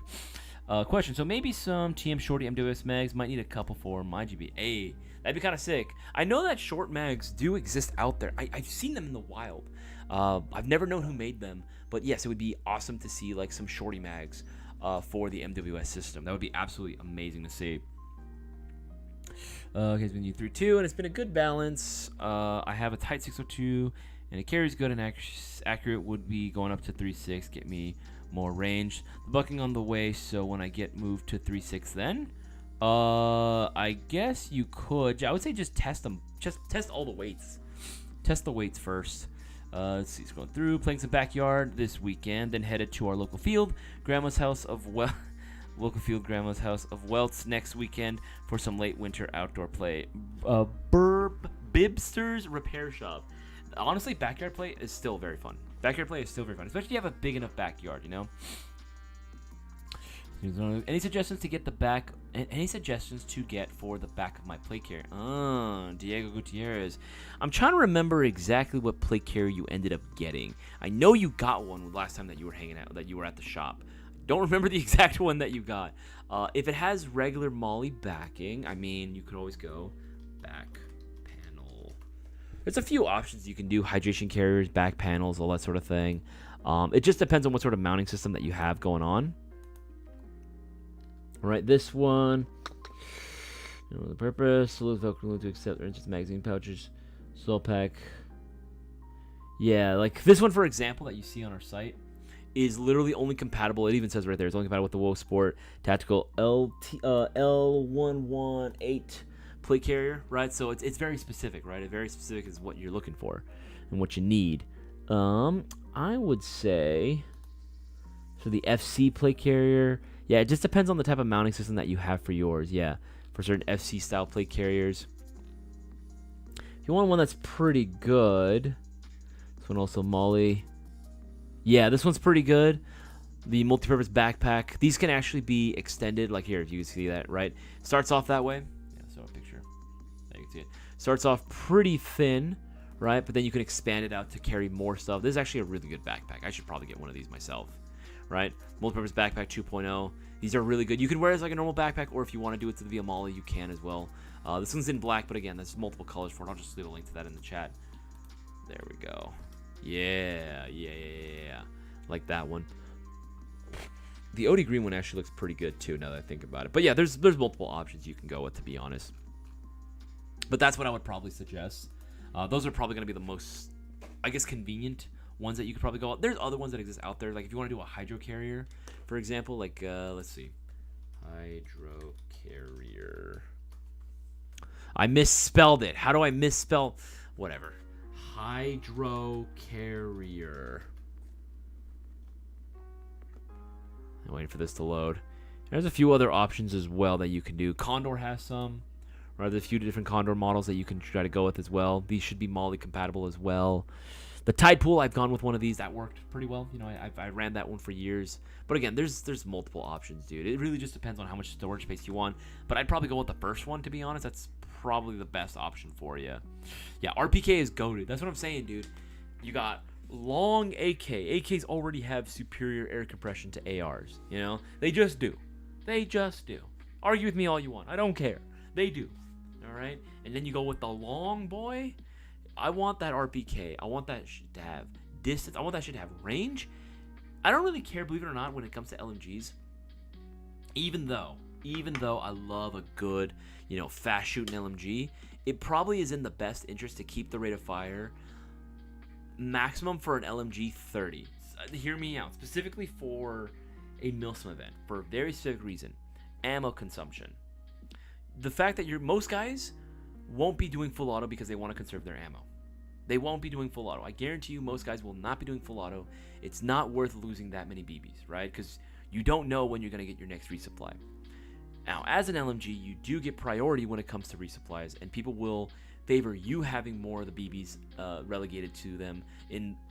Question. So maybe some TM Shorty MWS mags might need a couple for my GB. Hey, that'd be kind of sick. I know that short mags do exist out there. I've seen them in the wild. I've never known who made them, but yes, it would be awesome to see like some shorty mags for the MWS system. That would be absolutely amazing to see. Okay, it's been U32, and it's been a good balance. I have a tight 602, and it carries good and accurate. Would be going up to 3.6, get me more range. The bucking on the way, so when I get moved to 3.6 then, I guess you could. I would say just test them. Just test all the weights. Test the weights first. Let's see, scrolling through, playing some backyard this weekend, then headed to our local field, Grandma's House of Grandma's House of Welts next weekend for some late winter outdoor play. Bibster's Repair Shop. Honestly, backyard play is still very fun. Backyard play is still very fun, especially if you have a big enough backyard, you know? Any suggestions to get the back? Any suggestions to get for the back of my plate carrier? Diego Gutierrez. I'm trying to remember exactly what plate carrier you ended up getting. I know you got one last time that you were hanging out, that you were at the shop. Don't remember the exact one that you got. If it has regular Molly backing, I mean, you could always go back panel. There's a few options you can do: hydration carriers, back panels, all that sort of thing. It just depends on what sort of mounting system that you have going on. All right, this one. The purpose. Salute Velcro to accept or magazine pouches. Soul pack. Yeah, like this one, for example, that you see on our site is literally only compatible. It even says right there, it's only compatible with the WoW Sport Tactical L118 plate carrier, right? So it's very specific, right? It very specific is what you're looking for and what you need. I would say for the FC plate carrier. Yeah, it just depends on the type of mounting system that you have for yours. Yeah, for certain FC style plate carriers. If you want one that's pretty good, this one also Molly. Yeah, this one's pretty good. The multi-purpose backpack. These can actually be extended. Like here, if you can see that, right? Starts off that way. Yeah, so a picture. There you can see it. Starts off pretty thin, right? But then you can expand it out to carry more stuff. This is actually a really good backpack. I should probably get one of these myself. Right? Multi-purpose backpack 2.0. These are really good. You can wear it as like a normal backpack, or if you want to do it to the via Molly, you can as well. This one's in black, but again, there's multiple colors for it. I'll just leave a link to that in the chat. There we go. Yeah. Like that one. The OD green one actually looks pretty good too, now that I think about it. But yeah, there's multiple options you can go with, to be honest. But that's what I would probably suggest. Those are probably going to be the most, I guess, convenient ones that you could probably go out. There's other ones that exist out there. Like if you want to do a hydro carrier, for example, like let's see. Hydro carrier. I misspelled it. How do I misspell? Whatever. Hydro carrier. I'm waiting for this to load. There's a few other options as well that you can do. Condor has some. Right, there's a few different Condor models that you can try to go with as well. These should be Molly compatible as well. The Tide Pool, I've gone with one of these. That worked pretty well. You know, I ran that one for years. But again, there's multiple options, dude. It really just depends on how much storage space you want. But I'd probably go with the first one, to be honest. That's probably the best option for you. Yeah, RPK is goated. That's what I'm saying, dude. You got long AK. AKs already have superior air compression to ARs. You know? They just do. They just do. Argue with me all you want. I don't care. They do. All right? And then you go with the long boy. I want that RPK. I want that shit to have distance. I want that shit to have range. I don't really care, believe it or not, when it comes to LMGs. Even though I love a good, fast shooting LMG, it probably is in the best interest to keep the rate of fire maximum for an LMG 30. Hear me out. Specifically for a MilSim event, for a very specific reason. Ammo consumption. The fact that most guys won't be doing full auto because they want to conserve their ammo. They won't be doing full auto. I guarantee you most guys will not be doing full auto. It's not worth losing that many BBs, right? Because you don't know when you're going to get your next resupply. Now, as an LMG, you do get priority when it comes to resupplies, and people will favor you having more of the BBs relegated to them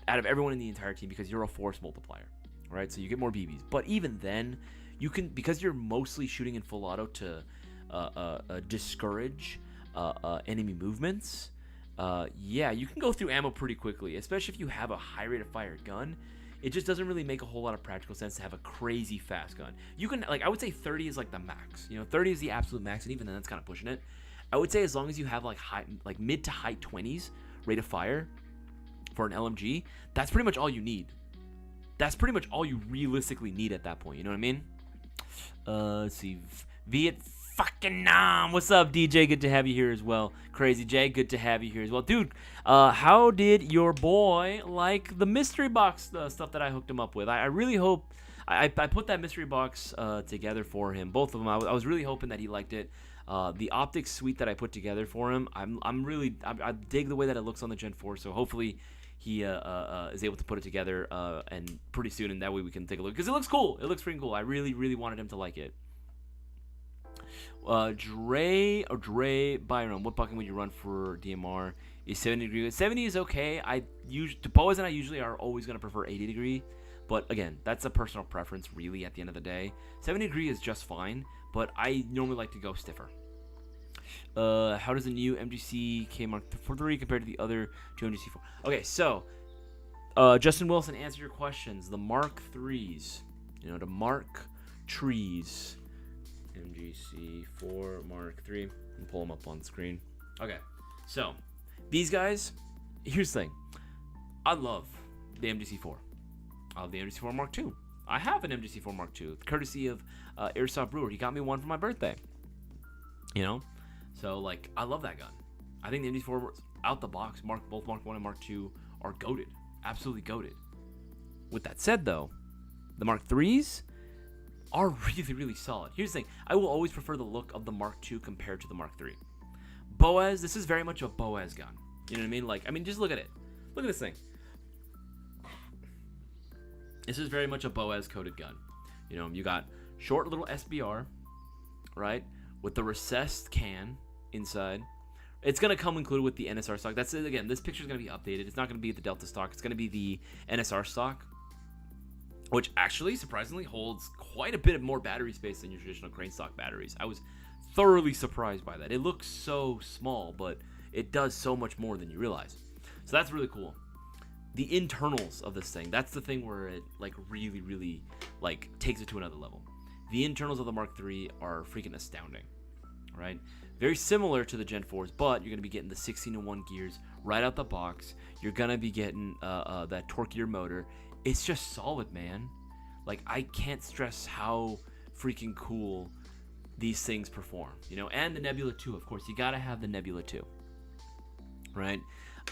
out of everyone in the entire team because you're a force multiplier, right? So you get more BBs. But even then, you can, because you're mostly shooting in full auto to discourage enemy movements. Yeah, you can go through ammo pretty quickly, especially if you have a high rate of fire gun. It just doesn't really make a whole lot of practical sense to have a crazy fast gun. You can, like, I would say 30 is like the max. 30 is the absolute max, and even then that's kind of pushing it. I would say as long as you have like mid to high 20s rate of fire for an LMG, that's pretty much all you need. That's pretty much all you realistically need at that point. You know what I mean? Let's see. Viet fucking Nam. What's up, DJ? Good to have you here as well. Crazy J, good to have you here as well. Dude, how did your boy like the mystery box stuff that I hooked him up with? I really hope... I put that mystery box together for him. Both of them. I was really hoping that he liked it. The optics suite that I put together for him, I dig the way that it looks on the Gen 4, so hopefully he is able to put it together and pretty soon, and that way we can take a look. Because it looks cool. It looks freaking cool. I really, really wanted him to like it. Dre Byron, what bucket would you run for DMR? Is 70 degree? 70 is okay. Boas and I usually are always going to prefer 80 degree, but again, that's a personal preference really at the end of the day. 70 degree is just fine, but I normally like to go stiffer. How does the new MGC K Mark III compare to the other two MGC 4? Okay, so Justin Wilson, answer your questions. The Mark IIIs, the Mark trees. MGC 4 Mark III. I'll pull them up on the screen. Okay, so these guys, here's the thing. I love the MGC 4. I love the MGC 4 Mark II. I have an MGC 4 Mark II, courtesy of Airsoft Brewer. He got me one for my birthday. So like I love that gun. I think the MGC 4 out the box, both Mark 1 and Mark II are goated, absolutely goated. With that said, though, the Mark IIIs are really, really solid. Here's the thing. I will always prefer the look of the Mark II compared to the Mark III. Boas, this is very much a Boas gun. You know what I mean? Just look at it. Look at this thing. This is very much a Boas coated gun. You got short little SBR, right? With the recessed can inside. It's going to come included with the NSR stock. That's it. Again, this picture is going to be updated. It's not going to be the Delta stock. It's going to be the NSR stock, which actually, surprisingly, holds quite a bit more battery space than your traditional crane stock batteries. I was thoroughly surprised by that. It looks so small, but it does so much more than you realize. So that's really cool. The internals of this thing, that's the thing where it really, really takes it to another level. The internals of the Mark III are freaking astounding, right? Very similar to the Gen 4s, but you're going to be getting the 16-to-1 gears right out the box. You're going to be getting that torquier motor. It's just solid, man. I can't stress how freaking cool these things perform, and the Nebula 2, of course. You got to have the Nebula 2, right?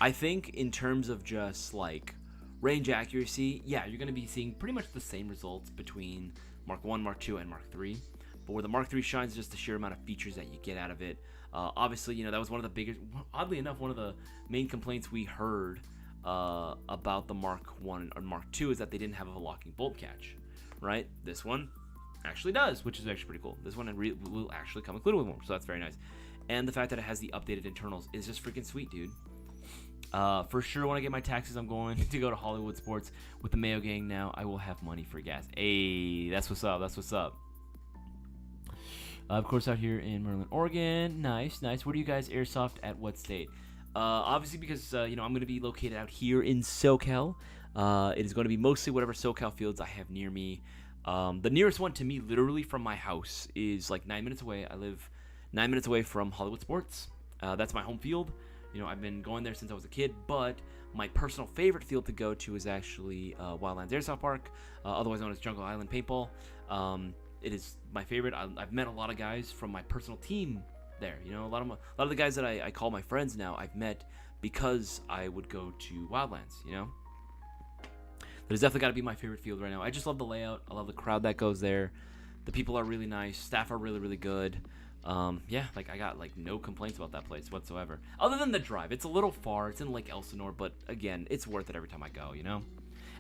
I think in terms of just range accuracy, yeah, you're going to be seeing pretty much the same results between Mark 1, Mark 2, and Mark 3. But where the Mark 3 shines is just the sheer amount of features that you get out of it. Obviously, that was one of the biggest, oddly enough, one of the main complaints we heard about the Mark 1 or Mark 2 is that they didn't have a locking bolt catch, right? This one actually does, which is actually pretty cool. This one will actually come included with more, so that's very nice. And the fact that it has the updated internals is just freaking sweet, dude. For sure, when I get my taxes, I'm going to go to Hollywood Sports with the Mayo Gang now. I will have money for gas. Hey, that's what's up. That's what's up. Of course, out here in Merlin, Oregon. Nice, nice. Where do you guys airsoft at what state? Obviously, because, I'm going to be located out here in SoCal. It is going to be mostly whatever SoCal fields I have near me. The nearest one to me, literally from my house, is 9 minutes away. I live 9 minutes away from Hollywood Sports. That's my home field. I've been going there since I was a kid, but my personal favorite field to go to is actually Wildlands Airsoft Park, otherwise known as Jungle Island Paintball. It is my favorite. I've met a lot of guys from my personal team there. A lot of the guys that I call my friends now, I've met because I would go to Wildlands. That has definitely got to be my favorite field right now. I just love the layout. I love the crowd that goes there. The people are really nice. Staff are really, really good. Yeah, like I got like no complaints about that place whatsoever, other than the drive. It's a little far. It's in Lake Elsinore, but again, it's worth it every time I go, you know.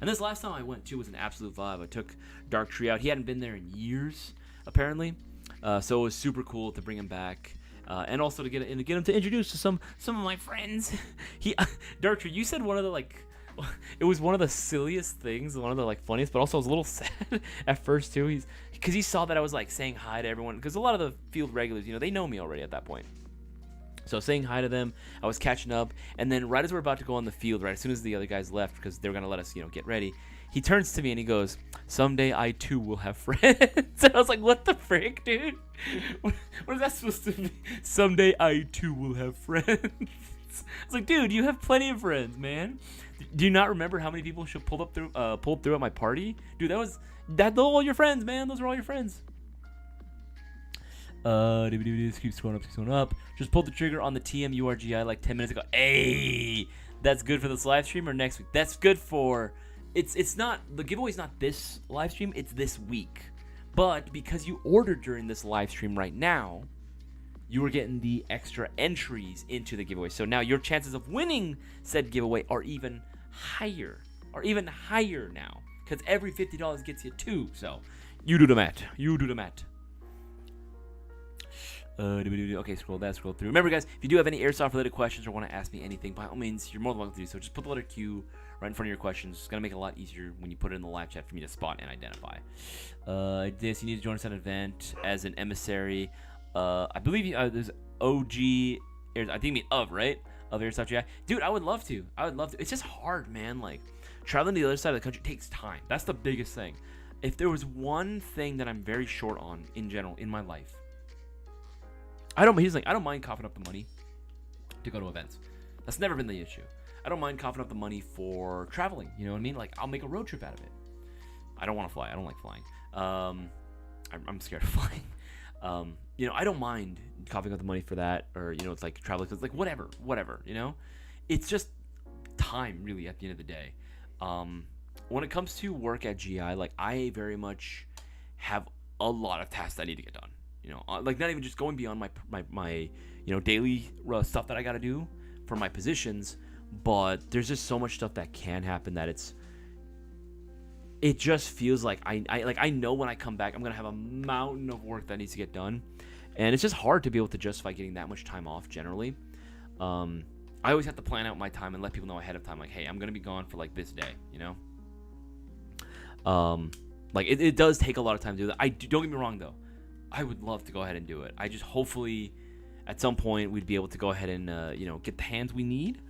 And this last time I went to was an absolute vibe. I took Dark Tree out. He hadn't been there in years, apparently, so it was super cool to bring him back. And also to get him to introduce to some of my friends. Dark Tree, you said one of the it was one of the silliest things, one of the like funniest, but also I was a little sad at first too. Because he saw that I was like saying hi to everyone, because a lot of the field regulars, you know, they know me already at that point. So saying hi to them, I was catching up, and then right as we're about to go on the field, right as soon as the other guys left, because they were gonna let us, you know, get ready, he turns to me and he goes, "Someday I too will have friends." And I was like, "What the frick, dude? What is that supposed to be? Someday I too will have friends." I was like, "Dude, you have plenty of friends, man. Do you not remember how many people pulled up through at my party, dude? Those are all your friends, man. Those are all your friends." This keeps going up. Just pulled the trigger on the TMURGI like 10 minutes ago. Hey, that's good for this live stream or next week? That's good for. It's not, the giveaway's not this live stream. It's this week. But because you ordered during this live stream right now, you are getting the extra entries into the giveaway. So now your chances of winning said giveaway are even higher. Now. Because every $50 gets you 2. So you do the math. Okay, scroll through. Remember, guys, if you do have any airsoft related questions or want to ask me anything, by all means, you're more than welcome to do so. Just put the letter Q right in front of your questions. It's going to make it a lot easier when you put it in the live chat for me to spot and identify. You need to join us at an event as an emissary. I believe there's OG, I think you mean right? Of Airsoft GI. Dude, I would love to. It's just hard, man. Like, traveling to the other side of the country takes time. That's the biggest thing. If there was one thing that I'm very short on in general in my life, I don't mind coughing up the money to go to events. That's never been the issue. I don't mind coughing up the money for traveling. You know what I mean? Like, I'll make a road trip out of it. I don't want to fly. I don't like flying. I'm scared of flying. You know, I don't mind coughing up the money for that, or, you know, it's like traveling. It's like whatever. You know, it's just time, really, at the end of the day. When it comes to work at GI, like, I very much have a lot of tasks I need to get done. You know, like, not even just going beyond my you know, daily stuff that I got to do for my positions, but there's just so much stuff that can happen that it just feels like I know when I come back I'm gonna have a mountain of work that needs to get done, and it's just hard to be able to justify getting that much time off generally. I always have to plan out my time and let people know ahead of time, like, hey, I'm gonna be gone for like this day, you know. Like, it does take a lot of time to do that. Don't get me wrong though, I would love to go ahead and do it. I just, hopefully at some point we'd be able to go ahead and you know, get the hands we need,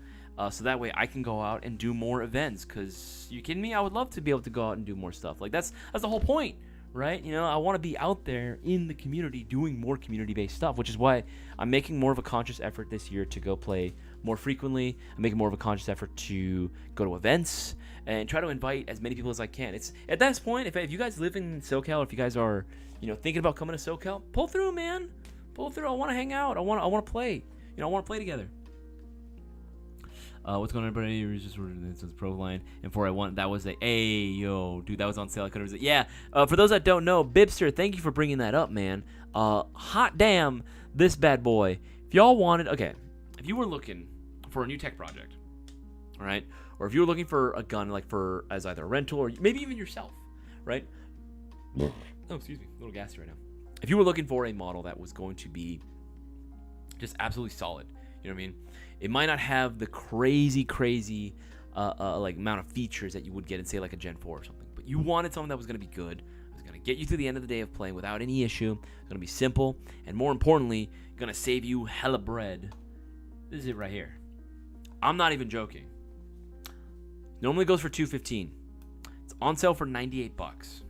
so that way I can go out and do more events. Cause you kidding me? I would love to be able to go out and do more stuff. Like, that's the whole point, right? You know, I want to be out there in the community doing more community-based stuff, which is why I'm making more of a conscious effort this year to go play more frequently. I'm making more of a conscious effort to go to events and try to invite as many people as I can. It's at this point, if you guys live in SoCal, or if you guys are, you know, thinking about coming to SoCal, pull through, man. Pull through. I want to hang out. I want to play. You know, I want to play together. What's going on, everybody? It was just the pro line, and 4I1. That was yo, dude. That was on sale. I couldn't resist. Yeah. For those that don't know, Bibster, thank you for bringing that up, man. Hot damn, this bad boy. If y'all wanted, if you were looking for a new tech project, all right, or if you were looking for a gun, like as either a rental or maybe even yourself, right? Oh, excuse me, a little gassy right now. If you were looking for a model that was going to be just absolutely solid, you know what I mean? It might not have the crazy like amount of features that you would get in, say, like a Gen 4 or something, but you wanted something that was going to be good, was going to get you through the end of the day of playing without any issue, going to be simple, and more importantly, going to save you hella bread. This is it right here. I'm not even joking. Normally goes for $215. It's on sale for $98.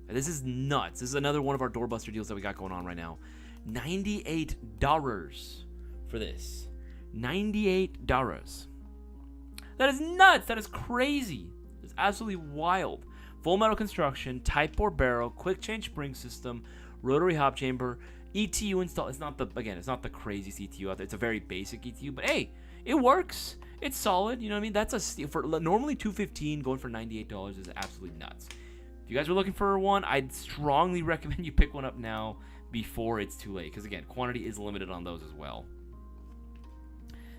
And this is nuts. This is another one of our doorbuster deals that we got going on right now. $98 for this. $98. That is nuts. That is crazy. It's absolutely wild. Full metal construction, Type 4 barrel, quick change spring system, rotary hop chamber, ETU install. It's not the craziest ETU out there. It's a very basic ETU, but hey, it works. It's solid. You know what I mean? That's a steal. For normally $215, going for $98 is absolutely nuts. If you guys are looking for one, I'd strongly recommend you pick one up now before it's too late. Because again, quantity is limited on those as well.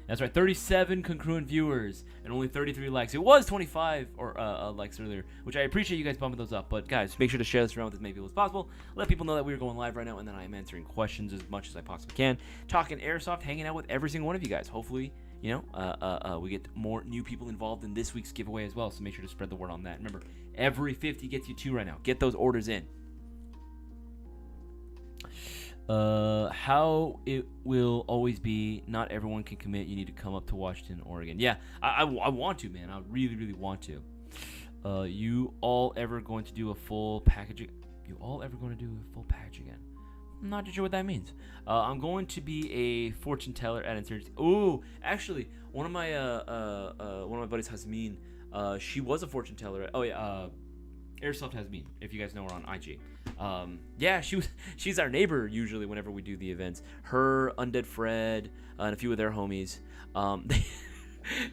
That's right, 37 congruent viewers and only 33 likes. It was 25 likes earlier, which I appreciate you guys bumping those up. But guys, make sure to share this around with as many people as possible. Let people know that we're going live right now, and then I am answering questions as much as I possibly can. Talking Airsoft, hanging out with every single one of you guys. Hopefully, we get more new people involved in this week's giveaway as well. So make sure to spread the word on that. Remember, every 50 gets you 2 right now. Get those orders in. How it will always be, not everyone can commit. You need to come up to Washington, Oregon. Yeah, I want to, man. I really, really want to. You all ever going to do a full package? You all ever going to do a full package again? I'm not too sure what that means. I'm going to be a fortune teller at Insurgency. Ooh, actually, one of my buddies, Hasmin, she was a fortune teller. Airsoft Hasmin, if you guys know her on IG. Yeah, she's our neighbor usually whenever we do the events. Her, Undead Fred, and a few of their homies.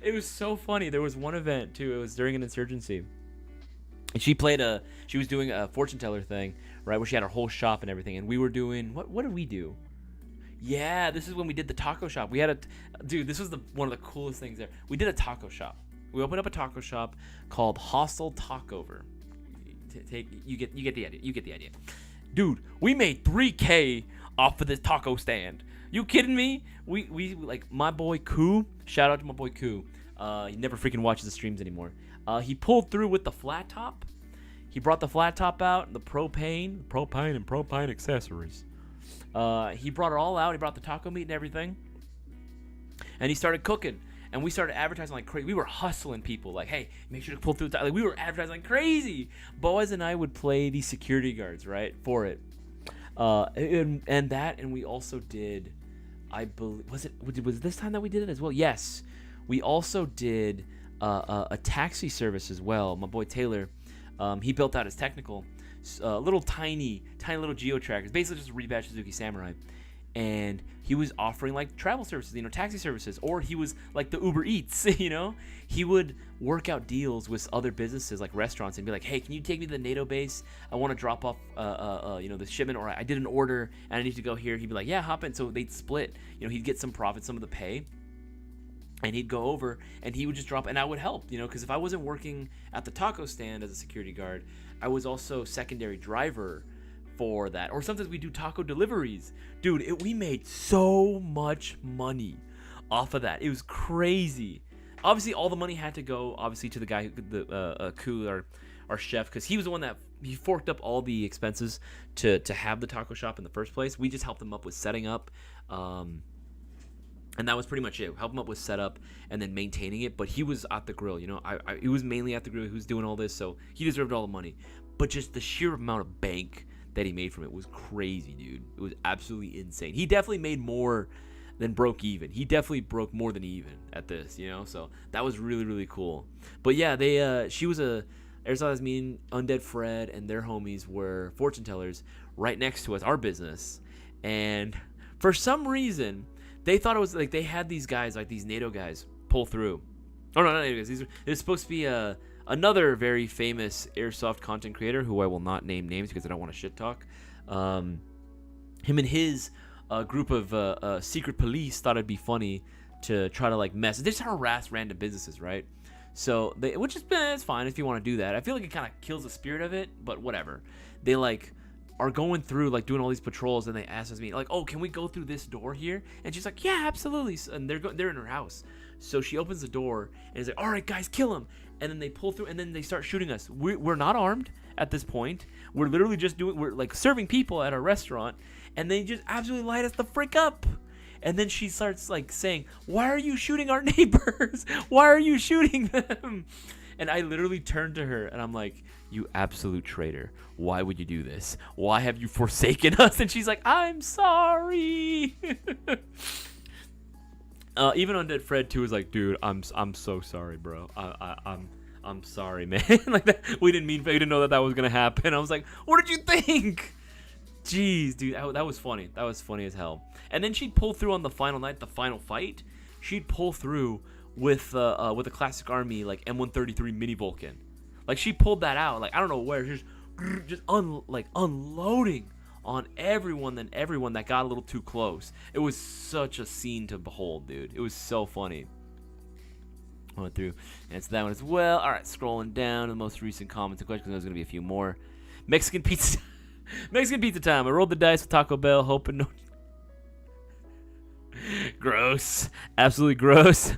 It was so funny. There was one event too. It was during an Insurgency. And she was doing a fortune teller thing, right, where she had her whole shop and everything. And we were doing, what did we do? Yeah, this is when we did the taco shop. We had dude, this was one of the coolest things there. We did a taco shop. We opened up a taco shop called Hostile Talkover. You get the idea. You get the idea, dude. We made $3K off of this taco stand. You kidding me? We like my boy Koo. Shout out to my boy Koo. He never freaking watches the streams anymore. He pulled through with the flat top. He brought the flat top out, the propane and propane accessories. He brought it all out. He brought the taco meat and everything, and he started cooking. And we started advertising like crazy. We were hustling people like, hey, make sure to pull through. Like, we were advertising like crazy. Boaz and I would play the security guards, right, for it. And we also did, I believe, was this time that we did it as well? Yes. We also did a taxi service as well. My boy Taylor, he built out his technical, little tiny little geo trackers, basically just a rebadged Suzuki Samurai. And he was offering like travel services, taxi services, or he was like the Uber Eats, he would work out deals with other businesses like restaurants and be like, hey, can you take me to the NATO base? I want to drop off, the shipment, or I did an order and I need to go here. He'd be like, yeah, hop in. So they'd split, he'd get some profit, some of the pay, and he'd go over and he would just drop, and I would help, because if I wasn't working at the taco stand as a security guard, I was also secondary driver for that. Or sometimes we do taco deliveries. Dude, we made so much money off of that. It was crazy. Obviously, all the money had to go, obviously, to the guy, Koo, our chef, because he was the one that he forked up all the expenses to have the taco shop in the first place. We just helped him up with setting up, and that was pretty much it. Help him up with setup and then maintaining it. But he was at the grill, he was mainly at the grill. He was doing all this, so he deserved all the money. But just the sheer amount of bank that he made from it was crazy, dude. It was absolutely insane. He definitely made more than broke even. He definitely broke more than even at this, so that was really, really cool. But yeah, she was Airsoft Hasmin, Undead Fred, and their homies were fortune tellers right next to us, our business. And for some reason, they thought it was like they had these guys, like these NATO guys, pull through. Oh, no, not NATO guys. They're supposed to be another very famous Airsoft content creator who I will not name names because I don't want to shit talk. Him and his group of secret police thought it'd be funny to try to like mess. They just harass random businesses, right? So which is it's fine if you want to do that. I feel like it kind of kills the spirit of it, but whatever. They like are going through like doing all these patrols, and they ask me like, "Oh, can we go through this door here?" And she's like, "Yeah, absolutely." And they're in her house, so she opens the door and is like, "All right, guys, kill him." And then they pull through, and then they start shooting us. We're not armed at this point. We're literally just we're like serving people at our restaurant, and they just absolutely light us the frick up. And then she starts like saying, "Why are you shooting our neighbors? Why are you shooting them?" And I literally turned to her, and I'm like, "You absolute traitor. Why would you do this? Why have you forsaken us?" And she's like, "I'm sorry." Even Undead Fred too was like, "Dude, I'm so sorry, bro. I'm sorry, man." Like that, we didn't know that was gonna happen. I was like, "What did you think?" Jeez, dude, that was funny. That was funny as hell. And then she'd pull through on the final night, the final fight. She'd pull through with a classic army like M133 mini Vulcan. Like she pulled that out. Like I don't know where. Just unloading on everyone that got a little too close. It was such a scene to behold, dude. It was so funny. I went through and it's that one as well. All right, scrolling down to the most recent comments and questions. There's going to be a few more. Mexican pizza. Mexican pizza time. I rolled the dice with Taco Bell, hoping no. Gross. Absolutely gross.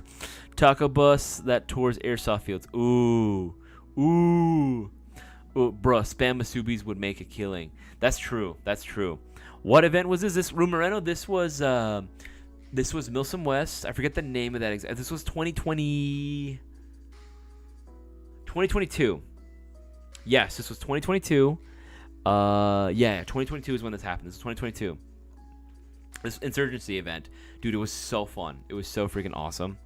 Taco bus that tours airsoft fields. Ooh. Ooh. Ooh, bruh, spam Masubis would make a killing. That's true. That's true. What event was this? This Rumereno? This was MilSim West. I forget the name of that. This was 2022. Yes, this was 2022. Yeah, 2022 is when this happened. This is 2022. This insurgency event. Dude, it was so fun. It was so freaking awesome.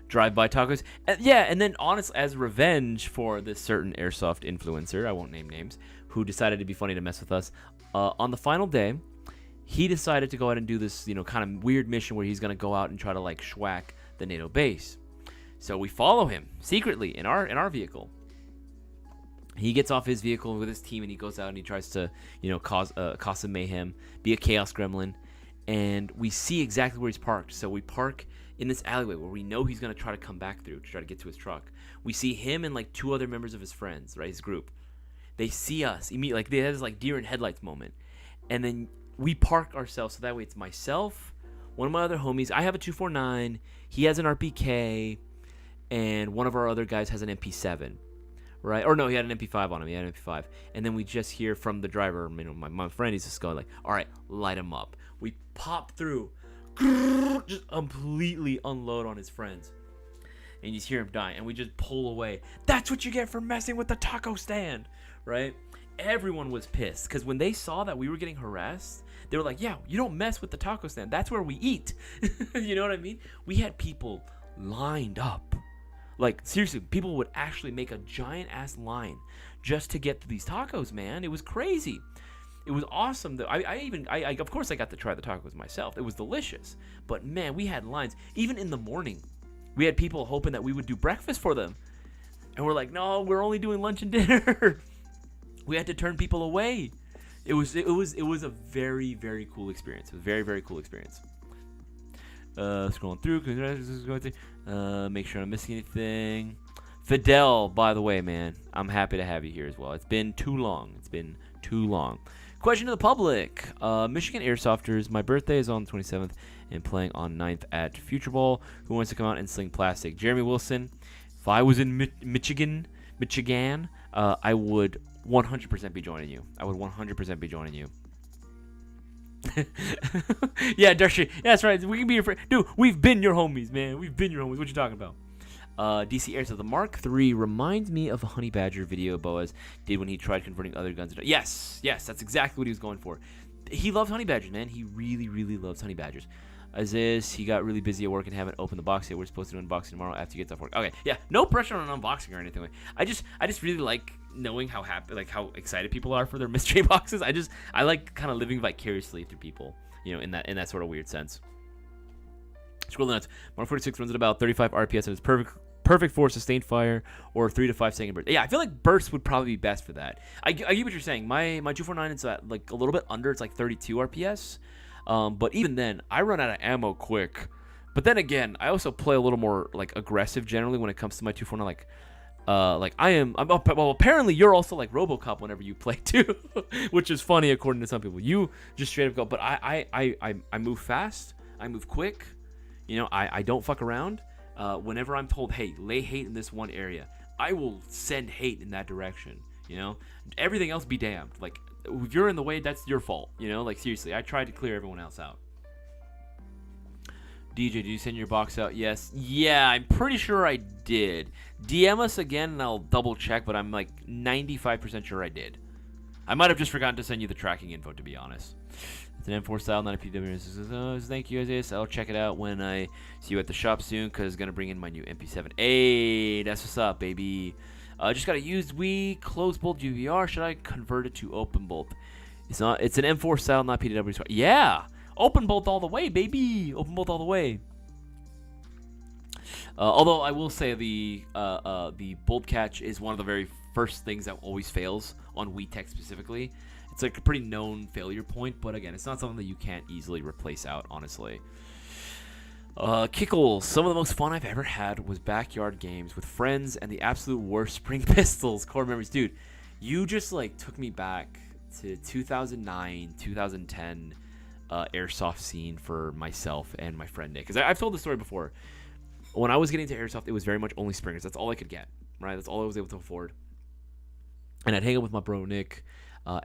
Drive-by tacos. And then honestly, as revenge for this certain airsoft influencer, I won't name names, who decided to be funny to mess with us, on the final day, he decided to go out and do this, kind of weird mission where he's going to go out and try to, schwack the NATO base. So we follow him secretly in our vehicle. He gets off his vehicle with his team and he goes out and he tries to, cause some mayhem, be a chaos gremlin. And we see exactly where he's parked. So we park in this alleyway where we know he's going to try to come back through to try to get to his truck. We see him and 2 other members of his friends, right? His group. They see us immediately. They have this deer in headlights moment. And then we park ourselves. So that way it's myself, one of my other homies. I have a 249. He has an RPK. And one of our other guys has an MP7. Right? Or no, he had an MP5 on him. He had an MP5. And then we just hear from the driver, my friend, he's just going all right, light him up. We pop through, just completely unload on his friends. And you just hear him die, and we just pull away. That's what you get for messing with the taco stand, right? Everyone was pissed, because when they saw that we were getting harassed, they were like, yeah, you don't mess with the taco stand. That's where we eat. You know what I mean? We had people lined up. Seriously, people would actually make a giant-ass line just to get to these tacos, man. It was crazy. It was awesome. I of course I got to try the tacos myself. It was delicious. But man, we had lines. Even in the morning, we had people hoping that we would do breakfast for them. And we're like, no, we're only doing lunch and dinner. We had to turn people away. It was a very, very cool experience. It was a very, very cool experience. Scrolling through. Make sure I'm missing anything. Fidel, by the way, man, I'm happy to have you here as well. It's been too long. Question to the public. Michigan Airsofters, my birthday is on the 27th and playing on 9th at Future Ball. Who wants to come out and sling plastic? Jeremy Wilson. If I was in Michigan, I would 100% be joining you. Yeah, Darcy. Yeah, that's right. We can be your friend. Dude, we've been your homies, man. What you talking about? DC Airsoft. The Mark III reminds me of a Honey Badger video Boaz did when he tried converting other guns into... Yes, that's exactly what he was going for. He loves Honey Badgers, man. He really, really loves Honey Badgers. Isaias, he got really busy at work and haven't opened the box yet. We're supposed to do unboxing tomorrow after he gets off work. Okay, yeah, no pressure on unboxing or anything. I just really like knowing how happy, how excited people are for their mystery boxes. I like kind of living vicariously through people, in that sort of weird sense. Scroll the nuts. Mark 46 runs at about 35 RPS and is perfect for sustained fire or 3 to 5 second burst. Yeah, I feel like bursts would probably be best for that. I get what you're saying. My 249 is at a little bit under. It's 32 RPS. But even then, I run out of ammo quick. But then again, I also play a little more aggressive generally when it comes to my 249. Well, apparently you're also like RoboCop whenever you play too, which is funny according to some people. You just straight up go, but I move fast, I move quick, I don't fuck around. Whenever I'm told, hey, lay hate in this one area, I will send hate in that direction. Everything else be damned. If you're in the way, that's your fault. Seriously, I tried to clear everyone else out. DJ, did you send your box out? Yes. Yeah, I'm pretty sure I did. DM us again and I'll double check, but I'm 95% sure I did. I might have just forgotten to send you the tracking info, to be honest. It's an M4 style, not a PW. Thank you, Isaias. I'll check it out when I see you at the shop soon, because it's going to bring in my new MP7. Hey, that's what's up, baby. Just got a used Wii closed bolt UVR. Should I convert it to open bolt? It's not. It's an M4 style, not PW. Yeah. Open bolt all the way, baby. Open bolt all the way. Although I will say the bolt catch is one of the very first things that always fails on Wii Tech specifically. It's like a pretty known failure point, but again, it's not something that you can't easily replace out, honestly. Kickles. Some of the most fun I've ever had was backyard games with friends and the absolute worst spring pistols. Core memories. Dude, you just like took me back to 2009, 2010 airsoft scene for myself and my friend Nick. Because I've told the story before. When I was getting to airsoft, it was very much only springers. That's all I could get, right? That's all I was able to afford. And I'd hang out with my bro Nick.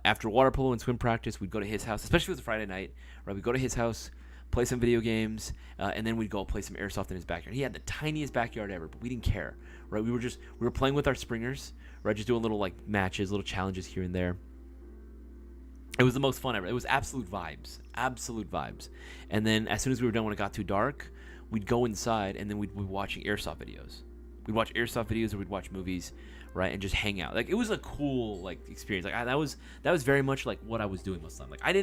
After water polo and swim practice, we'd go to his house, especially if it was a Friday night, right? We'd go to his house, play some video games, and then we'd go play some airsoft in his backyard. He had the tiniest backyard ever, but we didn't care, right? We were playing with our springers, right? Just doing little like matches, little challenges here and there. It was the most fun ever. It was absolute vibes. And then as soon as we were done, when it got too dark, we'd go inside and then we'd be watching airsoft videos. We'd watch airsoft videos or we'd watch movies, right, and just hang out. Like, it was a cool like experience. Like that was very much like what I was doing most of the time.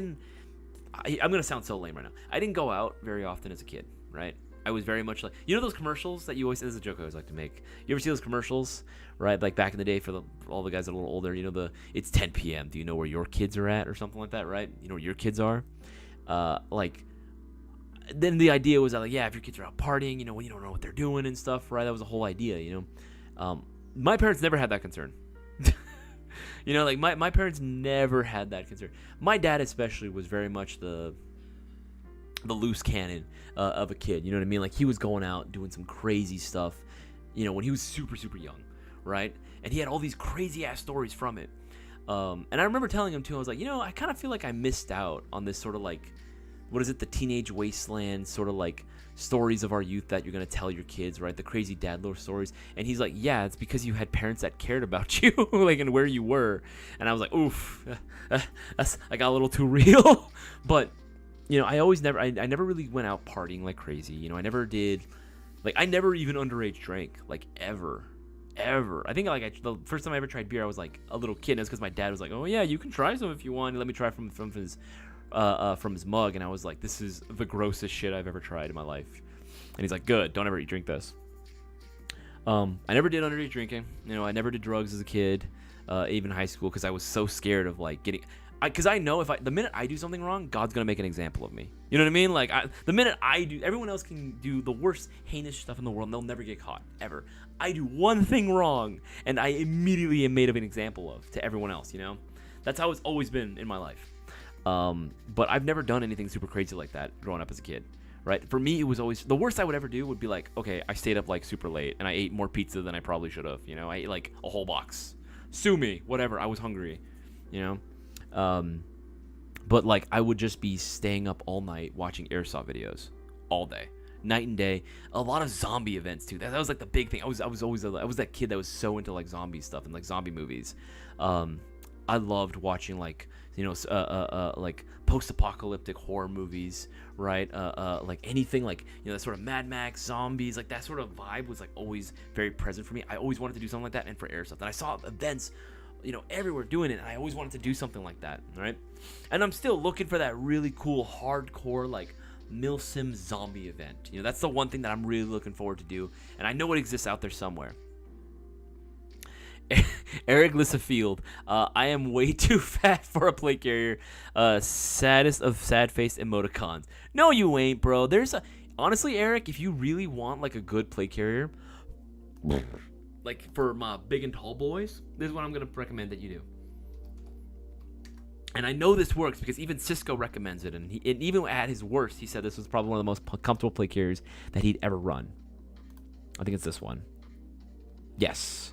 Like I'm gonna sound so lame right now. I didn't go out very often as a kid, right? I was very much like, you know those commercials that you always, this is a joke I always like to make. You ever see those commercials, right? Like back in the day for all the guys that are a little older, you know, it's 10 p.m. Do you know where your kids are at or something like that, right? You know where your kids are? Then the idea was that, like, yeah, if your kids are out partying, you know, when you don't know what they're doing and stuff, right? That was the whole idea, you know? My parents never had that concern. You know, like, my parents never had that concern. My dad especially was very much the loose cannon of a kid, you know what I mean? Like, he was going out doing some crazy stuff, you know, when he was super, super young, right? And he had all these crazy-ass stories from it. And I remember telling him, too, I was like, you know, I kind of feel like I missed out on this sort of, like, what is it, the teenage wasteland sort of, like, stories of our youth that you're going to tell your kids, right? The crazy dad lore stories. And he's like, yeah, it's because you had parents that cared about you, like, and where you were. And I was like, oof, I got a little too real. But, you know, I never really went out partying like crazy. You know, I never did, like, I never even underage drank, like, ever. I think, like, the first time I ever tried beer, I was, like, a little kid. And it's because my dad was like, oh, yeah, you can try some if you want. Let me try from his mug, and I was like, this is the grossest shit I've ever tried in my life. And he's like, good, don't ever drink this. I never did underage drinking. You know, I never did drugs as a kid, even in high school, because I was so scared of, like, because I know the minute I do something wrong, God's gonna make an example of me. You know what I mean? Like, the minute I do, everyone else can do the worst heinous stuff in the world, and they'll never get caught, ever. I do one thing wrong, and I immediately am made of an example of to everyone else, you know? That's how it's always been in my life. But I've never done anything super crazy like that growing up as a kid, right? For me, it was always, the worst I would ever do would be like, okay, I stayed up like super late and I ate more pizza than I probably should have, you know? I ate like a whole box. Sue me, whatever. I was hungry, you know? But like, I would just be staying up all night watching airsoft videos all day, night and day. A lot of zombie events too. That was like the big thing. I was that kid that was so into like zombie stuff and like zombie movies. I loved watching like, you know, like post-apocalyptic horror movies, right? Like anything like, you know, that sort of Mad Max, zombies, like that sort of vibe was like always very present for me. I always wanted to do something like that, and for airsoft. And I saw events, you know, everywhere doing it, and I always wanted to do something like that, right? And I'm still looking for that really cool, hardcore, like MilSim zombie event. You know, that's the one thing that I'm really looking forward to do, and I know it exists out there somewhere. Eric Lissafield, I am way too fat for a plate carrier. Saddest of sad-faced emoticons. No, you ain't, bro. Honestly, Eric, if you really want like a good plate carrier, like for my big and tall boys, this is what I'm gonna recommend that you do. And I know this works because even Cisco recommends it, and even at his worst, he said this was probably one of the most comfortable plate carriers that he'd ever run. I think it's this one. Yes.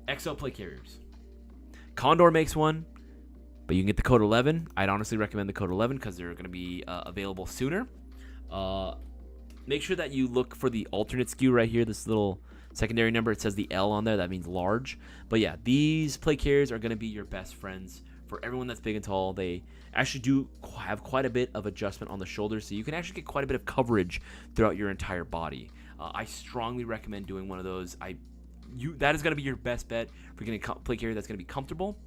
XO plate carriers. Condor makes one, but you can get the Code 11. I'd honestly recommend the Code 11 because they're going to be available sooner. Make sure that you look for the alternate SKU right here, this little secondary number. It says the L on there. That means large. But yeah, these plate carriers are going to be your best friends for everyone that's big and tall. They actually do have quite a bit of adjustment on the shoulders, so you can actually get quite a bit of coverage throughout your entire body. I strongly recommend doing one of those. That is going to be your best bet for getting a plate carrier that's going to be comfortable,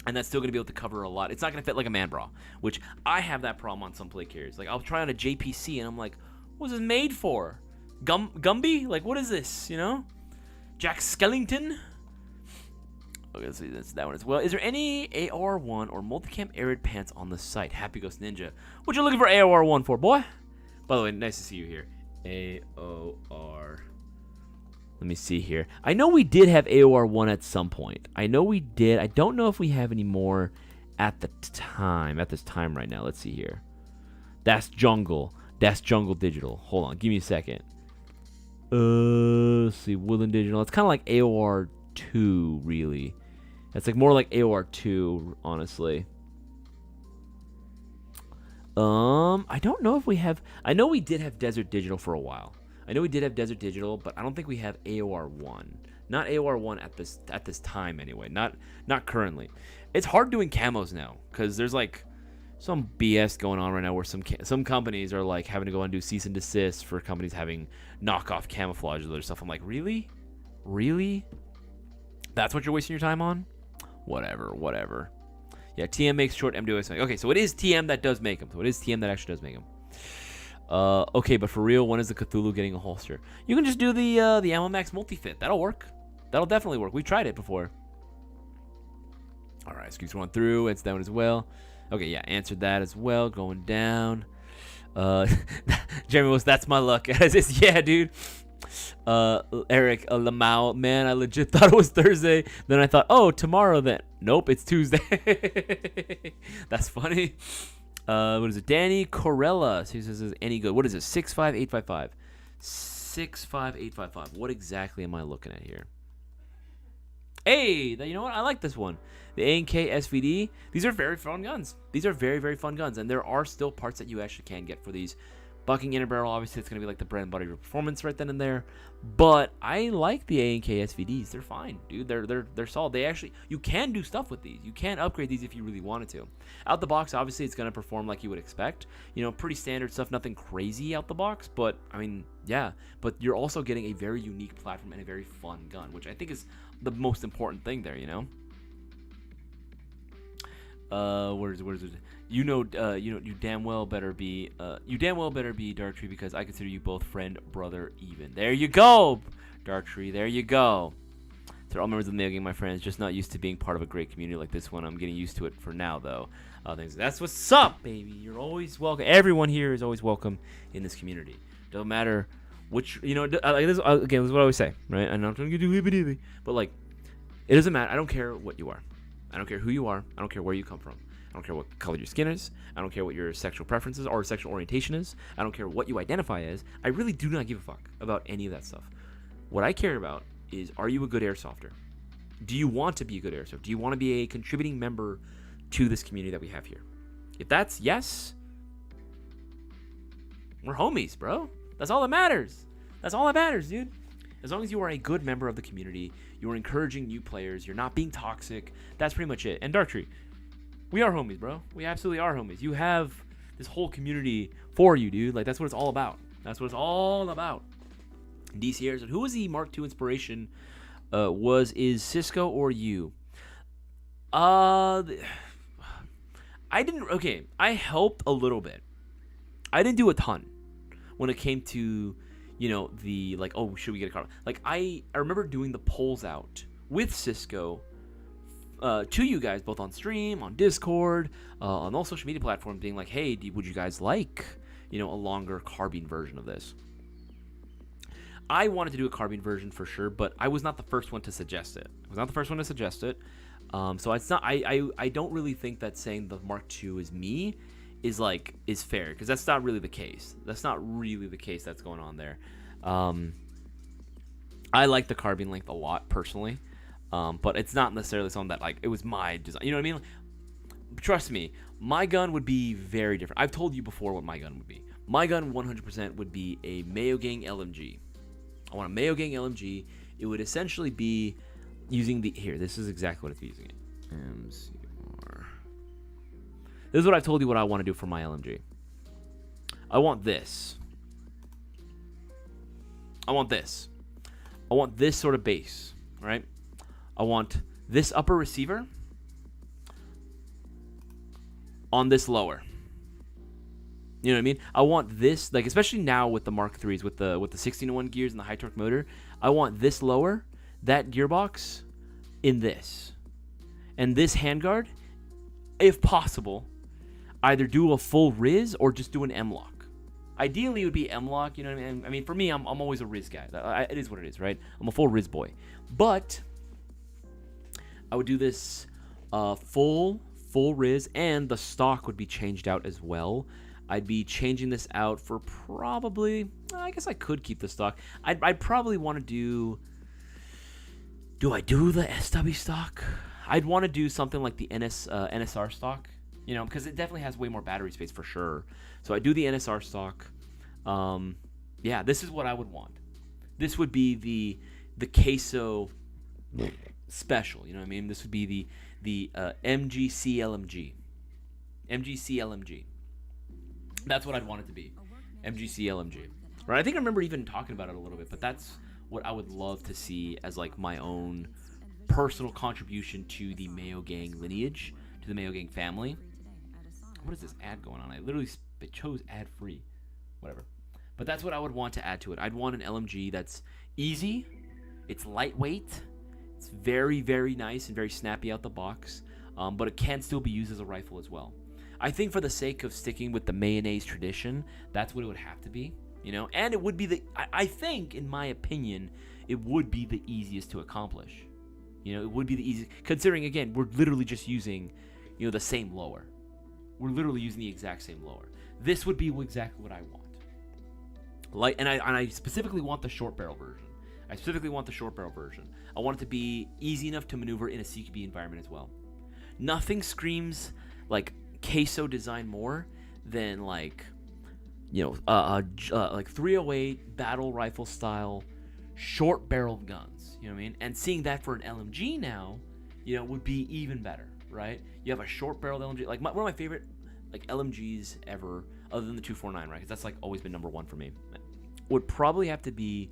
and that's still going to be able to cover a lot. It's not going to fit like a man bra, which I have that problem on some plate carriers. Like, I'll try on a JPC, and I'm like, what's this made for? Gumby? Like, what is this, you know? Jack Skellington? Okay, let's see that one as well. Is there any AR1 or multicam arid pants on the site? Happy Ghost Ninja. What you looking for AR1 for, boy? By the way, nice to see you here. AOR. Let me see here. I know we did have AOR1 at some point. I know we did. I don't know if we have any more at the time. At this time right now. Let's see here. That's Jungle. That's Jungle Digital. Hold on. Give me a second. Let's see. Woodland Digital. It's kind of like AOR2, really. It's like more like AOR2, honestly. I don't know if we have. I know we did have Desert Digital for a while. I know we did have Desert Digital, but I don't think we have AOR1. Not AOR1 at this time anyway. Not currently. It's hard doing camos now because there's like some BS going on right now where some companies are like having to go and do cease and desist for companies having knockoff camouflage or stuff. I'm like, really? That's what you're wasting your time on? Whatever. Yeah, TM makes short MDOS. Okay, so it is TM that does make them. So it is TM that actually does make them. Okay, but for real, when is the Cthulhu getting a holster? You can just do the Ammo Max multi-fit. That'll work. That'll definitely work. We tried it before. All right, Scoops going through. It's that one as well. Okay, yeah, answered that as well. Going down. Jeremy was, that's my luck. Yeah, dude. Eric Lamau, man, I legit thought it was Thursday. Then I thought, oh, tomorrow then. Nope, it's Tuesday. That's funny. What is it? Danny Corella. So he says, any good? What is it? 65855. 65855. What exactly am I looking at here? Hey, you know what? I like this one. The A&K SVD. These are very fun guns. These are very, very fun guns. And there are still parts that you actually can get for these. Bucking inner barrel, obviously, it's going to be like the bread and butter of your performance right then and there. But I like the A&K SVDs. They're fine, dude. They're solid. They actually, you can do stuff with these. You can upgrade these if you really wanted to. Out the box, obviously, it's going to perform like you would expect. You know, pretty standard stuff, nothing crazy out the box. But, I mean, yeah. But you're also getting a very unique platform and a very fun gun, which I think is the most important thing there, you know? Where is it? You damn well better be Darktree, because I consider you both friend, brother, even. There you go, Darktree. There you go. They're all members of the Mayo Gang, my friends. Just not used to being part of a great community like this one. I'm getting used to it for now, though. That's what's up, baby. You're always welcome. Everyone here is always welcome in this community. Don't matter which, again, this is what I always say, right? I'm not trying to do hippy-dippy, but like, it doesn't matter. I don't care what you are. I don't care who you are. I don't care where you come from. I don't care what color your skin is. I don't care what your sexual preferences or sexual orientation is. I don't care what you identify as. I really do not give a fuck about any of that stuff. What I care about is, are you a good airsofter? Do you want to be a good airsoft? Do you want to be a contributing member to this community that we have here? If that's yes, we're homies, bro. That's all that matters. That's all that matters, dude. As long as you are a good member of the community, you are encouraging new players, you're not being toxic, that's pretty much it. And Darktree, we are homies, bro. We absolutely are homies. You have this whole community for you, dude. Like, that's what it's all about. That's what it's all about. DC Airs, who was the Mark II inspiration? Is Cisco or you? I helped a little bit. I didn't do a ton when it came to, the, like, oh, should we get a car? Like, I remember doing the polls out with Cisco to you guys, both on stream, on Discord, on all social media platforms, being like, hey, would you guys like, a longer carbine version of this? I wanted to do a carbine version for sure, but I was not the first one to suggest it. So it's not. I don't really think that saying the Mark II is me is fair, because that's not really the case. That's not really the case that's going on there. I like the carbine length a lot personally, but it's not necessarily something that it was my design. You know what I mean? Trust me, my gun would be very different. I've told you before what my gun would be. My gun 100% would be a Mayo Gang LMG. I want a Mayo Gang LMG. It would essentially be using this is exactly what it's using it. MCR. This is what I've told you what I want to do for my LMG. I want this. I want this sort of base, right? I want this upper receiver on this lower. You know what I mean? I want this, especially now with the Mark IIIs, with the 16-to-1 gears and the high torque motor. I want this lower, that gearbox, in this. And this handguard, if possible, either do a full Riz or just do an M-lock. Ideally, it would be M-lock, you know what I mean? I mean, for me, I'm always a Riz guy. It is what it is, right? I'm a full Riz boy. But I would do this full Riz, and the stock would be changed out as well. I'd be changing this out for probably, I guess I could keep the stock. I'd probably want to do I do the SW stock? I'd want to do something like the NSR stock, you know, because it definitely has way more battery space for sure. So I do the NSR stock. Yeah, this is what I would want. This would be the queso special, you know what I mean? This would be the MGC LMG. MGC LMG. That's what I'd want it to be. MGC LMG. Right? I think I remember even talking about it a little bit, but that's what I would love to see as like my own personal contribution to the Mayo Gang lineage, to the Mayo Gang family. What is this ad going on? I literally chose ad free. Whatever. But that's what I would want to add to it. I'd want an LMG that's easy, it's lightweight, it's very, very nice and very snappy out the box, but it can still be used as a rifle as well. I think for the sake of sticking with the mayonnaise tradition, that's what it would have to be, you know? And it would be I think, in my opinion, it would be the easiest to accomplish. You know, it would be the easiest, considering, again, we're literally just using, you know, the same lower. We're literally using the exact same lower. This would be exactly what I want. And I specifically want the short barrel version. I want it to be easy enough to maneuver in a CQB environment as well. Nothing screams like queso design more than like, you know, like 308 battle rifle style short barreled guns. You know what I mean? And seeing that for an LMG now, you know, would be even better, right? You have a short barreled LMG, like one of my favorite like LMGs ever, other than the 249, right? Because that's like always been number one for me. Would probably have to be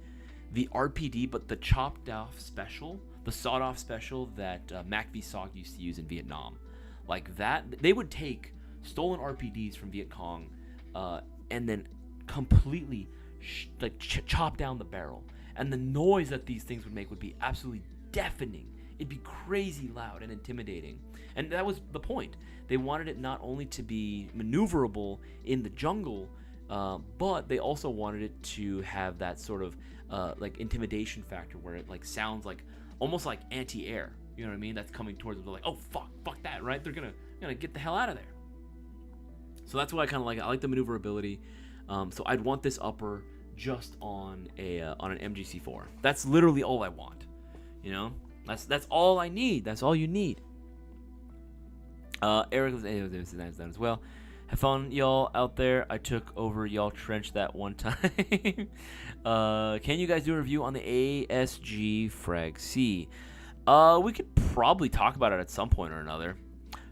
the RPD, but the chopped off special, the sawed off special that MACV-SOC used to use in Vietnam. Like that, they would take stolen RPDs from Viet Cong and then completely chop down the barrel. And the noise that these things would make would be absolutely deafening. It'd be crazy loud and intimidating. And that was the point. They wanted it not only to be maneuverable in the jungle, but they also wanted it to have that sort of like intimidation factor where it like sounds like almost like anti-air. You know what I mean? That's coming towards them. They're like, oh fuck that, right? They're gonna get the hell out of there. So that's what I kind of like. I like the maneuverability. So I'd want this upper just on an MGC4. That's literally all I want. You know, that's all I need. That's all you need. Eric was that as well. Have fun, y'all out there. I took over y'all trench that one time. Can you guys do a review on the ASG Frag C? We could probably talk about it at some point or another.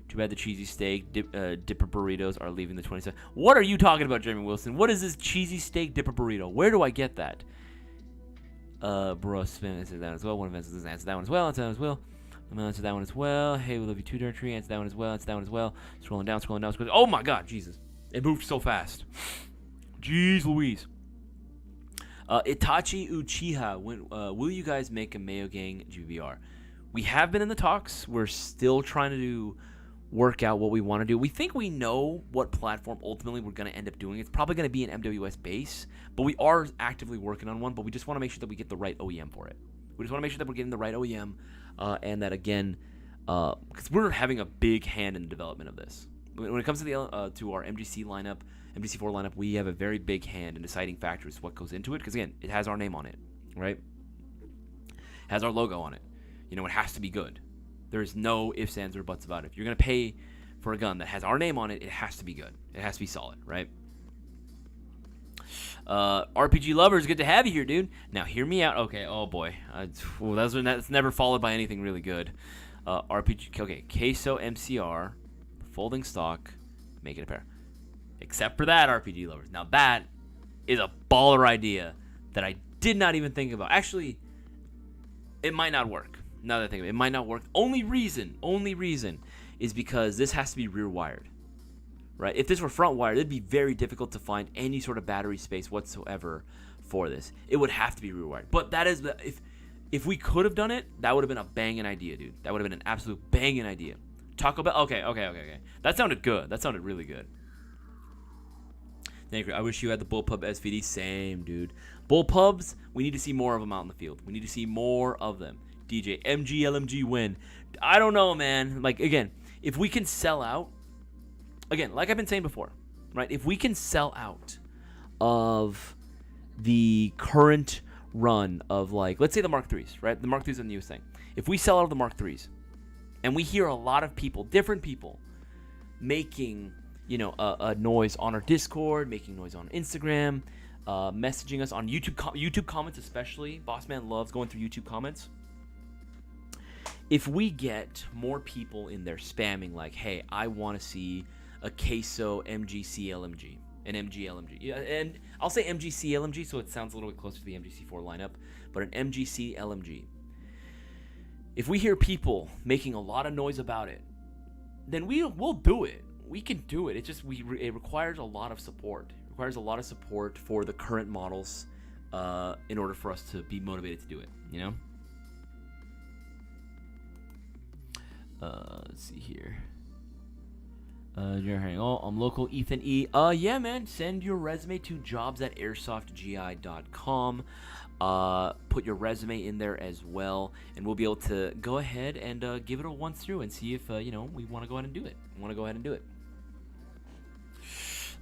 Too bad the cheesy steak dipper burritos are leaving the 27th. What are you talking about, Jeremy Wilson? What is this cheesy steak dipper burrito? Where do I get that? Bro, Spin answered that as well. One of us answered that one as well. Answer that as well. I'm gonna answer that one as well. Hey, we love you too, Darn Tree. Answer that one as well. Answer that one as well. Scrolling down. Oh my God, Jesus! It moved so fast. Jeez Louise. Itachi Uchiha, will you guys make a Mayo Gang GBR? We have been in the talks. We're still trying to work out what we want to do. We think we know what platform ultimately we're going to end up doing. It's probably going to be an MWS base, but we are actively working on one, but we just want to make sure that we get the right OEM for it. We just want to make sure that we're getting the right OEM, and that, again, because we're having a big hand in the development of this. When it comes to to our MGC lineup, MGC4 lineup, we have a very big hand in deciding factors, what goes into it, because, again, it has our name on it, right? It has our logo on it. You know, it has to be good. There's no ifs, ands, or buts about it. If you're going to pay for a gun that has our name on it, it has to be good. It has to be solid, right? RPG lovers, good to have you here, dude. Now, hear me out. Okay, oh boy. That's never followed by anything really good. RPG, okay, Queso MCR, folding stock, make it a pair. Except for that, RPG lovers. Now, that is a baller idea that I did not even think about. Actually, it might not work. Now that I think of it, it might not work. Only reason is because this has to be rear wired, right? If this were front wired, it'd be very difficult to find any sort of battery space whatsoever for this. It would have to be rear wired. But that is If we could have done it, that would have been a banging idea, dude. That would have been an absolute banging idea. Taco Bell. Okay. That sounded good. That sounded really good. Thank you. I wish you had the bullpup SVD. Same, dude. Bullpubs, we need to see more of them out in the field. We need to see more of them. DJ, MG, LMG win. I don't know, man. Like, again, if we can sell out, again, like I've been saying before, right? If we can sell out of the current run of, like, let's say the Mark 3s, right? The Mark 3s are the newest thing. If we sell out of the Mark 3s, and we hear a lot of people, different people, making, you know, a noise on our Discord, making noise on Instagram, messaging us on YouTube comments especially. Bossman loves going through YouTube comments. If we get more people in there spamming like, hey, I want to see a queso MGC LMG, an MG LMG. Yeah, and I'll say MGC LMG so it sounds a little bit closer to the MGC4 lineup, but an MGC LMG. If we hear people making a lot of noise about it, then we'll do it. We can do it. It just it requires a lot of support. It requires a lot of support for the current models in order for us to be motivated to do it, you know? Let's see here. You're hearing, I'm local Ethan E. Yeah, man. Send your resume to jobs@airsoftgi.com. Put your resume in there as well, and we'll be able to go ahead and give it a once through and see if you know, we want to go ahead and do it.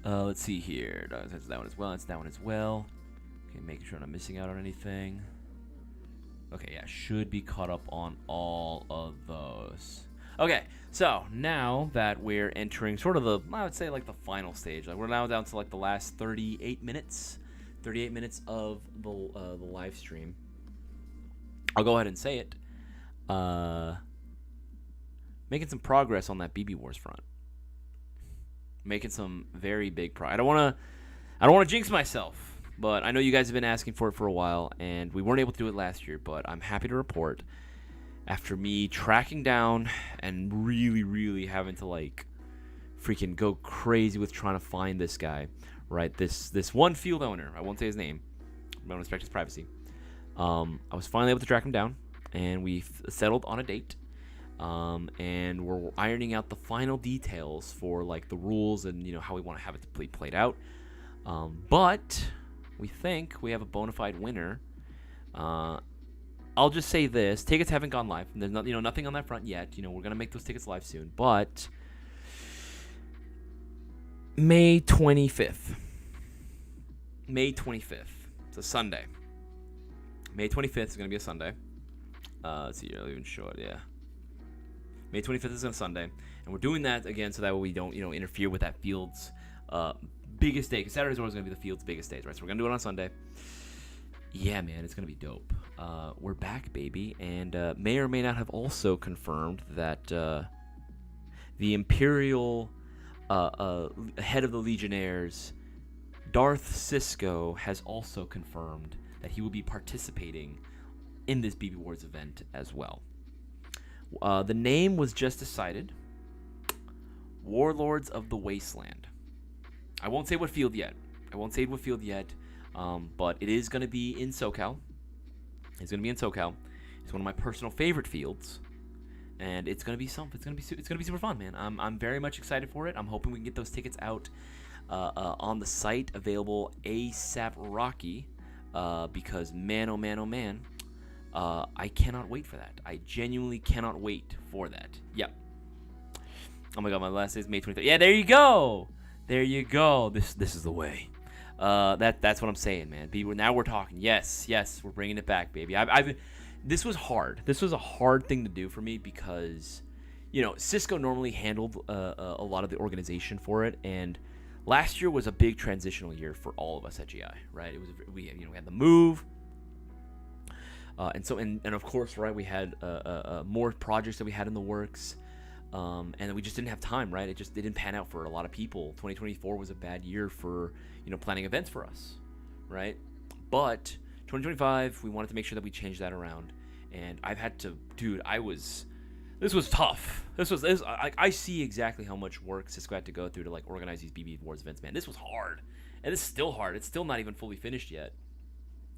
Let's see here. That's that one as well. That's that one as well. Okay, making sure I'm not missing out on anything. Okay, yeah, should be caught up on all of those. Okay, so now that we're entering sort of the, I would say, like the final stage. Like, we're now down to like the last 38 minutes. 38 minutes of the live stream. I'll go ahead and say it. Making some progress on that BB Wars front. Making some very big progress. I don't want to jinx myself, but I know you guys have been asking for it for a while, and we weren't able to do it last year, but I'm happy to report, after me tracking down and really, really having to, like, freaking go crazy with trying to find this guy, right? This one field owner, I won't say his name, I don't respect his privacy. I was finally able to track him down, and we settled on a date. And we're ironing out the final details for, like, the rules and, you know, how we want to have it played out. But we think we have a bona fide winner. I'll just say this: tickets haven't gone live. There's not, you know, nothing on that front yet. You know, we're gonna make those tickets live soon. But May 25th. May 25th. It's a Sunday. May 25th is gonna be a Sunday. Let's see, I'll even show it. Yeah. May 25th is on a Sunday, and we're doing that again so that way we don't, you know, interfere with that field's biggest day. Because Saturday's always going to be the field's biggest days, right? So we're going to do it on Sunday. Yeah, man, it's going to be dope. We're back, baby, and may or may not have also confirmed that the Imperial head of the Legionnaires, Darth Sisko, has also confirmed that he will be participating in this BB Wars event as well. The name was just decided. Warlords of the Wasteland. I won't say what field yet. But it is going to be in SoCal. It's one of my personal favorite fields, and it's going to be something. It's going to be super fun, man. I'm very much excited for it. I'm hoping we can get those tickets out on the site, available ASAP Rocky, because man, oh man, oh man. I cannot wait for that. I genuinely cannot wait for that. Yep. Oh my god, my last day is May 23rd. Yeah, there you go. This is the way. That's what I'm saying, man. Now we're talking. Yes, we're bringing it back, baby. This was hard. This was a hard thing to do for me because, you know, Cisco normally handled a lot of the organization for it, and last year was a big transitional year for all of us at GI, right? It was we had the move. And of course, right, we had more projects that we had in the works, and we just didn't have time, right? It didn't pan out for a lot of people. 2024 was a bad year for, you know, planning events for us, right? But 2025, we wanted to make sure that we changed that around, and I've had to, dude, this was tough. I see exactly how much work Cisco had to go through to, like, organize these BB Wars events, man. This was hard, and it's still hard. It's still not even fully finished yet,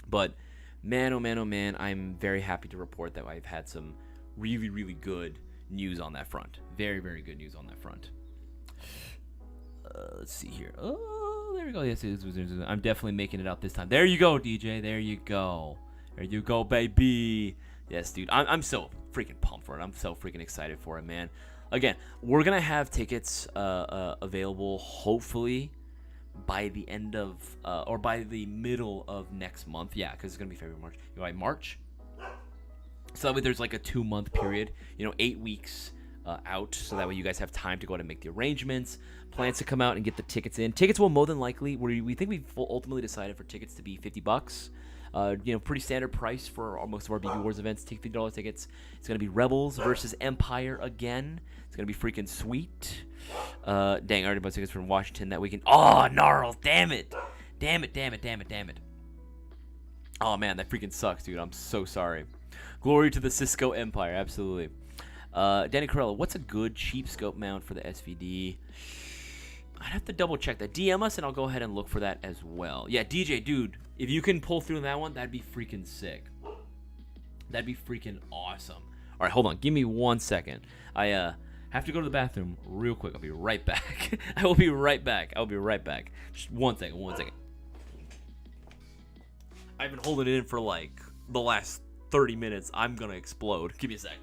but man, oh man, oh man, I'm very happy to report that I've had some really, really good news on that front. Very, very good news on that front. Let's see here. Oh, there we go. Yes, I'm definitely making it out this time. There you go, DJ. There you go. There you go, baby. Yes, dude. I'm so freaking pumped for it. I'm so freaking excited for it, man. Again, we're going to have tickets available, hopefully, by the end of, or by the middle of next month. Yeah, because it's going to be February, March. By March. So that way there's like a 2-month period, 8 weeks out. So that way you guys have time to go out and make the arrangements, plans to come out and get the tickets in. Tickets will more than likely, we think we've ultimately decided for tickets to be $50. Pretty standard price for most of our BB Wars events. Take $50 tickets. It's gonna be Rebels versus Empire again. It's gonna be freaking sweet. Dang, I already bought tickets from Washington that weekend. Oh, gnarls! Damn it! Damn it! Oh man, that freaking sucks, dude. I'm so sorry. Glory to the Cisco Empire, absolutely. Danny Corella, what's a good cheap scope mount for the SVD? I'd have to double check that. DM us and I'll go ahead and look for that as well. Yeah, DJ, dude, if you can pull through that one, that'd be freaking sick. That'd be freaking awesome. All right, hold on. Give me 1 second. I have to go to the bathroom real quick. I'll be right back. I will be right back. Just 1 second. I've been holding it in for like the last 30 minutes. I'm going to explode. Give me a sec.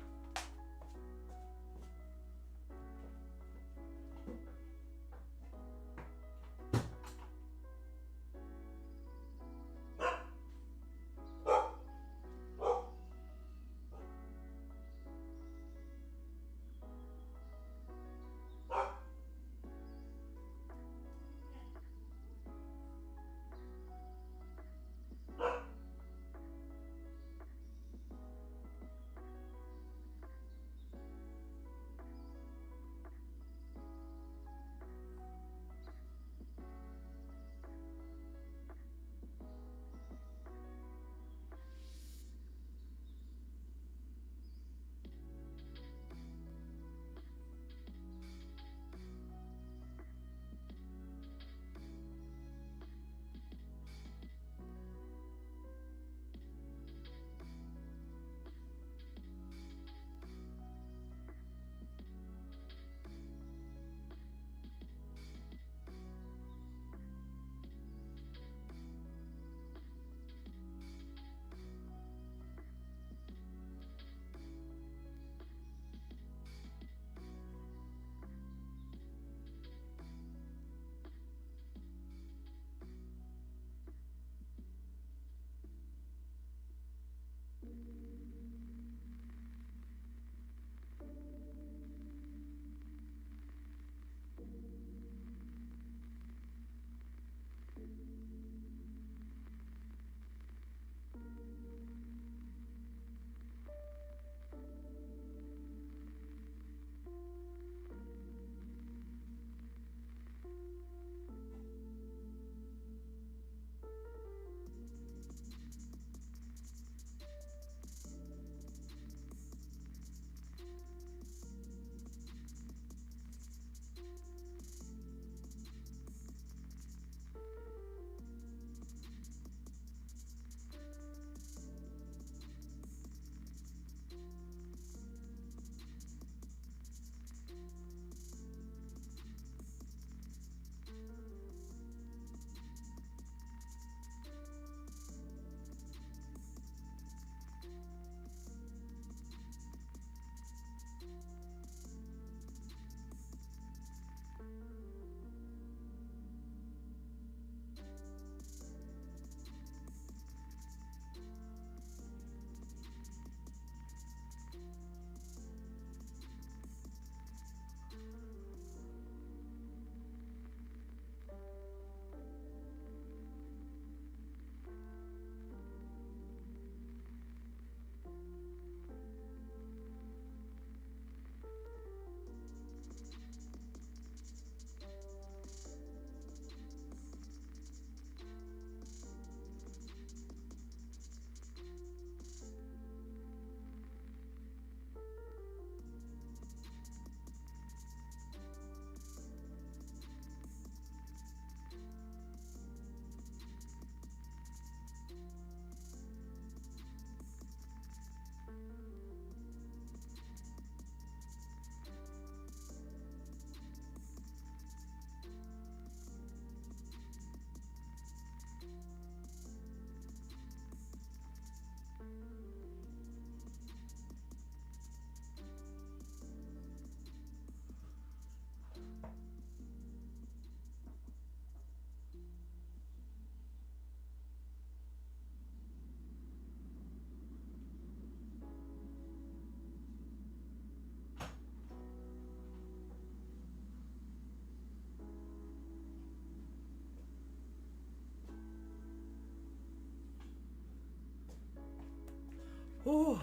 Ooh.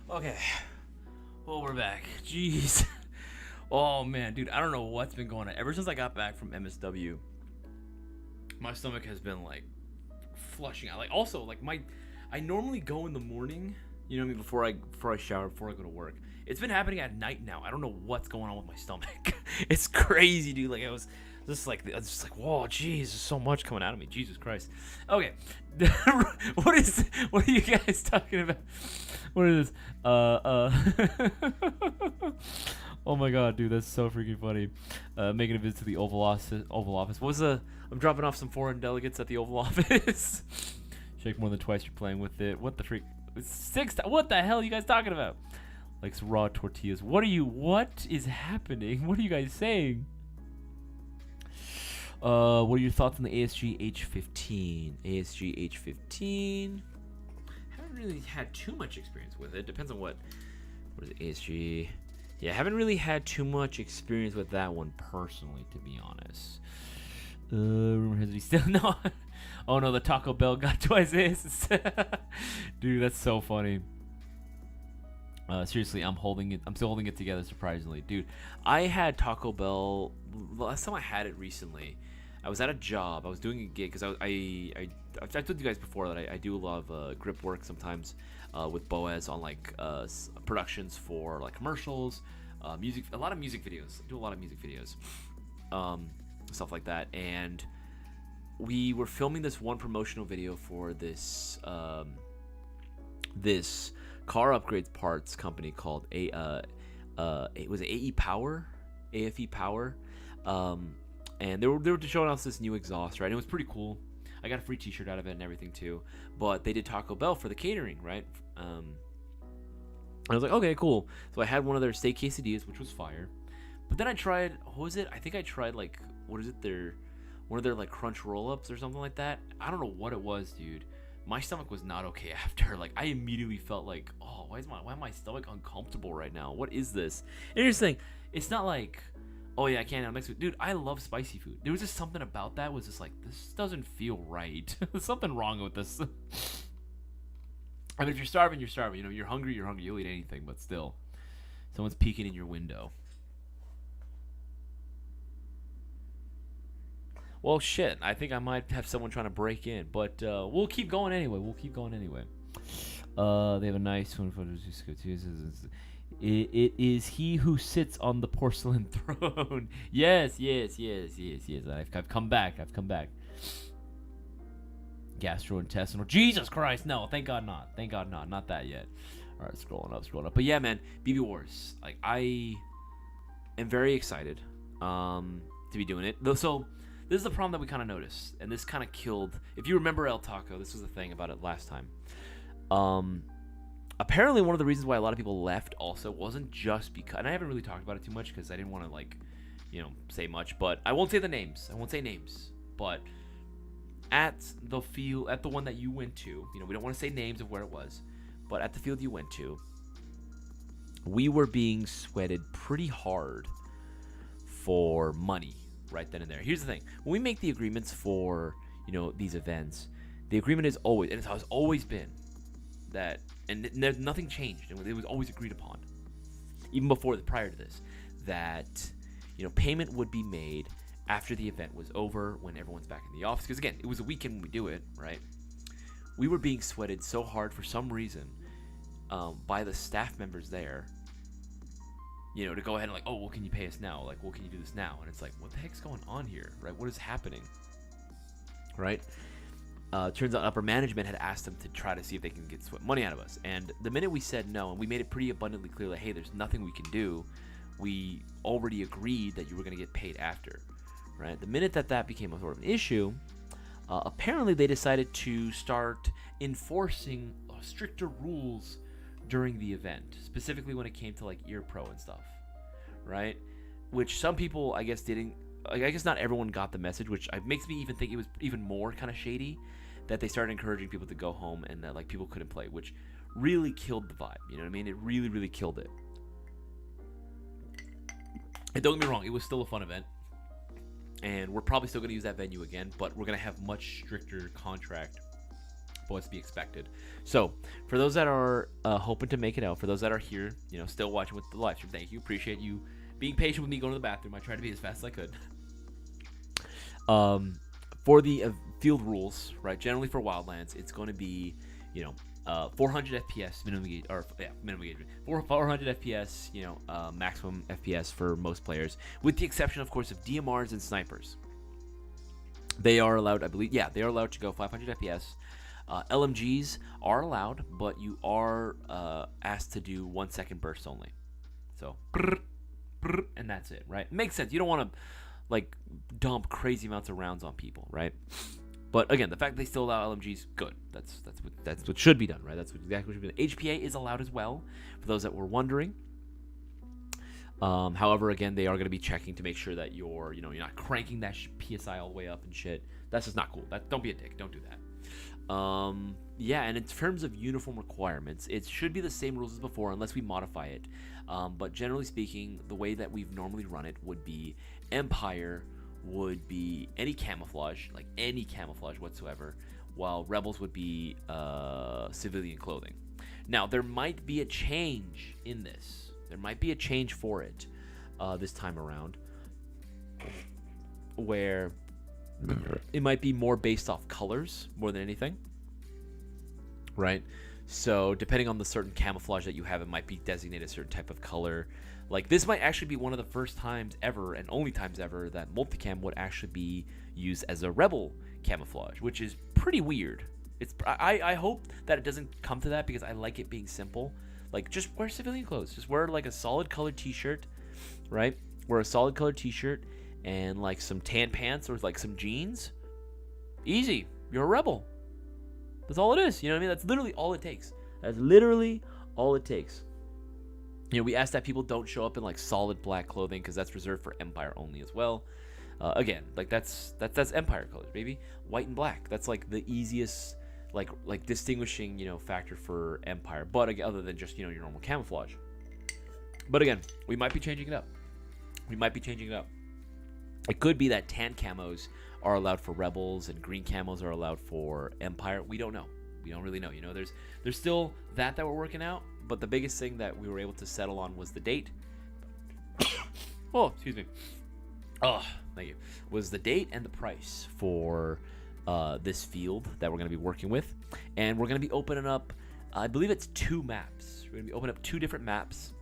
Okay. Well, we're back. Jeez. Oh man, dude, I don't know what's been going on. Ever since I got back from MSW, my stomach has been like flushing out. Like also, like I normally go in the morning, you know what I mean, before I shower, before I go to work. It's been happening at night now. I don't know what's going on with my stomach. It's crazy, dude. Like I was just like whoa, jeez, there's so much coming out of me. Jesus Christ. Okay. What are you guys talking about? What is this? Oh my god, dude, that's so freaking funny. Making a visit to the Oval Office. What was I'm dropping off some foreign delegates at the Oval Office. Shake more than twice, you're playing with it. What the freak? What the hell are you guys talking about? Like raw tortillas. What is happening? What are you guys saying? What are your thoughts on the ASG H15? ASG H15. Haven't really had too much experience with it. Depends on what is it, ASG? Yeah, haven't really had too much experience with that one personally, to be honest. Rumor has he still no. Oh no, the Taco Bell got to Isaias. Dude, that's so funny. Seriously, I'm still holding it together, surprisingly. Dude, I had Taco Bell last time I had it recently. I was at a job. I was doing a gig because I told you guys before that I do a lot of grip work sometimes with Boaz on like productions for like commercials, music, a lot of music videos. I do a lot of music videos, stuff like that. And we were filming this one promotional video for this this car upgrades parts company called it was AE Power, AFE Power. And they were showing us this new exhaust, right? And it was pretty cool. I got a free t-shirt out of it and everything too. But they did Taco Bell for the catering, right? I was like, okay, cool. So I had one of their steak quesadillas, which was fire. But then I tried, what was it? I think I tried like, one of their like crunch roll-ups or something like that. I don't know what it was, dude. My stomach was not okay after. Like I immediately felt like, oh, why is my stomach uncomfortable right now? What is this? And here's the thing, it's not like, oh yeah, I can't have Mexican food. Dude, I love spicy food. There was just something about that was just like, this doesn't feel right. There's something wrong with this. I mean, if you're starving, you're starving. You know, you're hungry, you'll eat anything, but still. Someone's peeking in your window. Well, shit. I think I might have someone trying to break in, but we'll keep going anyway. They have a nice one for it is he who sits on the porcelain throne. Yes. I've come back. Gastrointestinal. Jesus Christ, no. Thank God not. Not that yet. All right, scrolling up. But yeah, man, BB Wars. Like I am very excited to be doing it. So this is the problem that we kind of noticed, and this kind of killed. If you remember El Taco, this was the thing about it last time. Apparently, one of the reasons why a lot of people left also wasn't just because, and I haven't really talked about it too much because I didn't want to like, say much. But I won't say the names. But at the one that you went to, we don't want to say names of where it was, but at the field you went to, we were being sweated pretty hard for money right then and there. Here's the thing: when we make the agreements for these events, the agreement is always, and it's always been that, and nothing changed, and it was always agreed upon, even prior to this, that payment would be made after the event was over, when everyone's back in the office. Because again, it was a weekend when we do it, right? We were being sweated so hard for some reason by the staff members there, to go ahead and like, oh, well, can you pay us now? Like, well, can you do this now? And it's like, what the heck's going on here, right? What is happening, right? Turns out upper management had asked them to try to see if they can get money out of us. And the minute we said no, and we made it pretty abundantly clear that, hey, there's nothing we can do, we already agreed that you were going to get paid after, right? The minute that became a sort of an issue, apparently they decided to start enforcing stricter rules during the event, specifically when it came to like ear pro and stuff, right? Which some people, I guess, didn't. I guess not everyone got the message, which makes me even think it was even more kind of shady that they started encouraging people to go home and that like people couldn't play, which really killed the vibe. You know what I mean? It really, really killed it. And don't get me wrong, it was still a fun event, and we're probably still going to use that venue again, but we're going to have much stricter contract but what's to be expected. So, for those that are hoping to make it out, for those that are here, still watching with the live stream, thank you. Appreciate you being patient with me going to the bathroom. I tried to be as fast as I could. For the field rules, right? Generally for Wildlands, it's going to be, 400 FPS minimum engagement. 400 FPS, maximum FPS for most players, with the exception, of course, of DMRs and snipers. They are allowed, I believe, they are allowed to go 500 FPS. LMGs are allowed, but you are asked to do 1 second bursts only. So, and that's it, right? Makes sense. You don't want to dump crazy amounts of rounds on people, right? But again, the fact that they still allow LMGs, good. That's what should be done, right? That's exactly what should be done. HPA is allowed as well, for those that were wondering. However, again, they are going to be checking to make sure that you're not cranking that PSI all the way up and shit. That's just not cool. Don't be a dick. Don't do that. And in terms of uniform requirements, it should be the same rules as before unless we modify it. But generally speaking, the way that we've normally run it would be Empire would be any camouflage whatsoever, while Rebels would be civilian clothing. Now, there might be a change in this. There might be a change for it this time around, where it might be more based off colors more than anything, right? So depending on the certain camouflage that you have, it might be designated a certain type of color. Like, this might actually be one of the first times ever and only times ever that multicam would actually be used as a rebel camouflage, which is pretty weird. I hope that it doesn't come to that, because I like it being simple. Like, just wear civilian clothes. Just wear like a solid colored t-shirt, right? Wear a solid colored t-shirt and like some tan pants or like some jeans. Easy. You're a rebel. That's all it is. You know what I mean? That's literally all it takes. That's literally all it takes. We ask that people don't show up in like solid black clothing, because that's reserved for Empire only as well. Again, like that's Empire colors, baby. White and black. That's like the easiest like distinguishing factor for Empire. But again, other than just your normal camouflage. But again, we might be changing it up. It could be that tan camos are allowed for Rebels and green camos are allowed for Empire. We don't know. We don't really know. There's still that we're working out. But the biggest thing that we were able to settle on was the date. Oh, excuse me. Oh, thank you. Was the date and the price for this field that we're going to be working with. And we're going to be opening up, I believe it's 2 maps. We're going to be opening up 2 different maps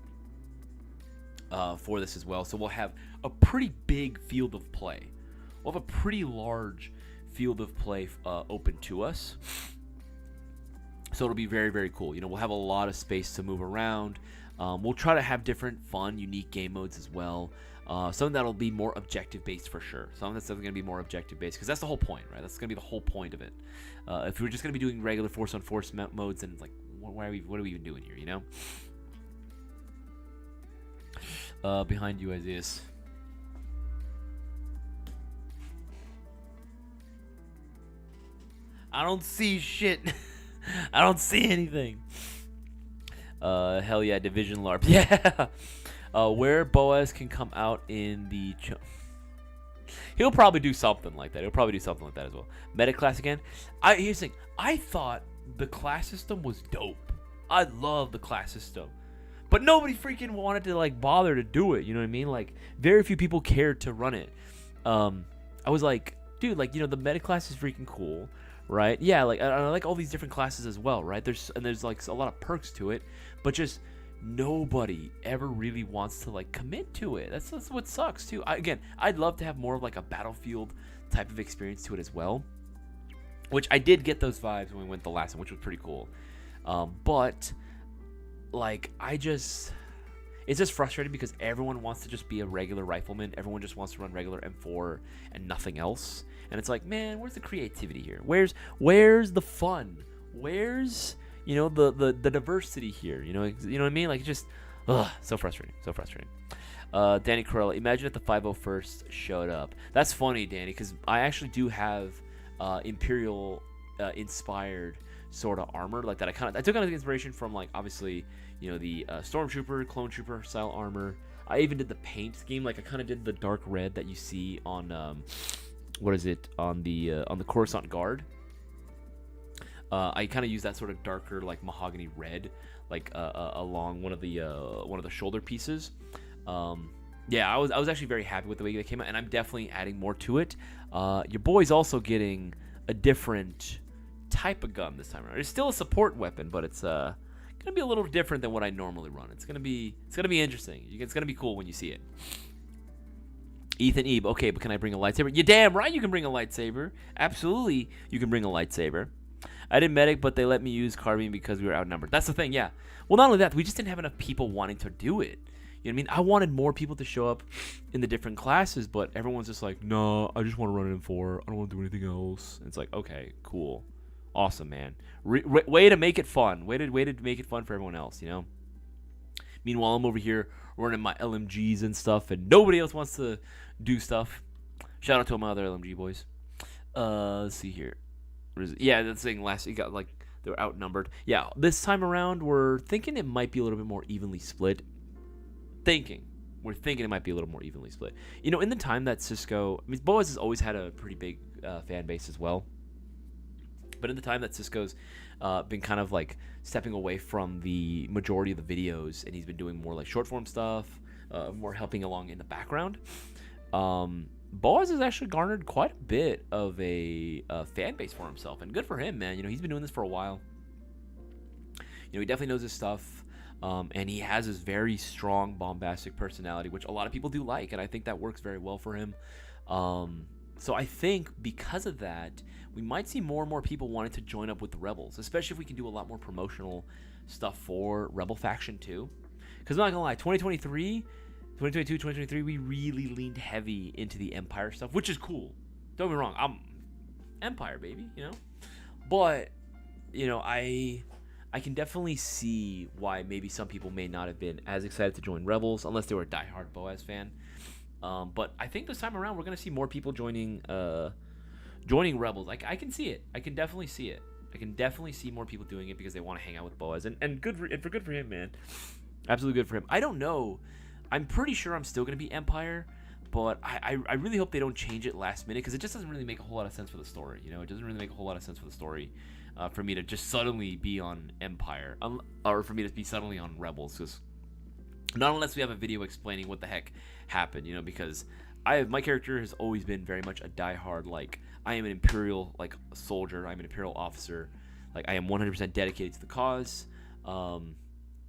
for this as well. So we'll have a pretty big field of play. We'll have a pretty large field of play open to us. So it'll be very, very cool. We'll have a lot of space to move around. We'll try to have different fun, unique game modes as well. Something that'll be more objective-based for sure. Something that's going to be more objective-based, because that's the whole point, right? That's going to be the whole point of it. If we're just going to be doing regular force-on-force modes, then it's like, what are we even doing here, Behind you, Isaias. I don't see shit. I don't see anything. Hell yeah, Division LARP. Yeah. Where Boaz can come out in the... He'll probably do something like that. As well. Meta class again. Here's the thing. I thought the class system was dope. I love the class system. But nobody freaking wanted to bother to do it. You know what I mean? Very few people cared to run it. I was like, dude, the meta class is freaking cool. Right? Yeah, I like all these different classes as well, right? There's a lot of perks to it, but just nobody ever really wants to commit to it. That's what sucks too. I'd love to have more of a Battlefield type of experience to it as well, which I did get those vibes when we went the last one, which was pretty cool. But it's just frustrating because everyone wants to just be a regular rifleman. Everyone just wants to run regular M4 and nothing else. And it's like, man, where's the creativity here? Where's the fun? Where's the diversity here? You know what I mean? Just so frustrating. Danny Corella, imagine if the 501st showed up. That's funny, Danny, because I actually do have Imperial inspired sort of armor like that. I took kind of inspiration from obviously the Stormtrooper, Clone Trooper style armor. I even did the paint scheme. I kind of did the dark red that you see on on the Coruscant Guard. I kind of use that sort of darker, like mahogany red, like along one of the shoulder pieces. Yeah, I was actually very happy with the way they came out, and I'm definitely adding more to it. Your boy's also getting a different type of gun this time around. It's still a support weapon, but it's gonna be a little different than what I normally run. It's gonna be interesting. It's gonna be cool when you see it. Ethan Ebe, okay, but can I bring a lightsaber? You're damn right you can bring a lightsaber. Absolutely, you can bring a lightsaber. I did medic, but they let me use carbine because we were outnumbered. That's the thing, yeah. Well, not only that, we just didn't have enough people wanting to do it. You know what I mean? I wanted more people to show up in the different classes, but everyone's just like, no, I just want to run it in 4. I don't want to do anything else. And it's like, okay, cool. Awesome, man. Way to make it fun. Way to make it fun for everyone else, you know? Meanwhile, I'm over here running my LMGs and stuff, and nobody else wants to do stuff. Shout out to my other LMG boys. Let's see here. Yeah, that's the thing. Last you got like they were outnumbered. Yeah, this time around we're thinking it might be a little bit more evenly split. We're thinking it might be a little more evenly split. You know, in the time that Cisco, I mean, Boaz has always had a pretty big fan base as well. But in the time that Cisco's been kind of like stepping away from the majority of the videos, and he's been doing more like short form stuff, more helping along in the background. Boaz has actually garnered quite a bit of a fan base for himself, and good for him, man. You know, he's been doing this for a while. You know, he definitely knows his stuff, and he has this very strong, bombastic personality, which a lot of people do like, and I think that works very well for him. So I think because of that, we might see more and more people wanting to join up with the Rebels, especially if we can do a lot more promotional stuff for Rebel Faction too. Because I'm not gonna lie, 2022, 2023, we really leaned heavy into the Empire stuff, which is cool. Don't get me wrong, I'm Empire, baby, you know? But, you know, I can definitely see why maybe some people may not have been as excited to join Rebels, unless they were a diehard Boaz fan. But I think this time around, we're going to see more people joining Rebels. I can see it. I can definitely see it. I can definitely see more people doing it because they want to hang out with Boaz. And good for him, man. Absolutely good for him. I don't know. I'm pretty sure I'm still going to be Empire, but I really hope they don't change it last minute because it just doesn't really make a whole lot of sense for the story. You know, it doesn't really make a whole lot of sense for the story for me to just suddenly be on Empire or for me to be suddenly on Rebels. Because not unless we have a video explaining what the heck happened, you know, because my character has always been very much a diehard, like, I am an Imperial, like, soldier, I'm an Imperial officer, like, I am 100% dedicated to the cause.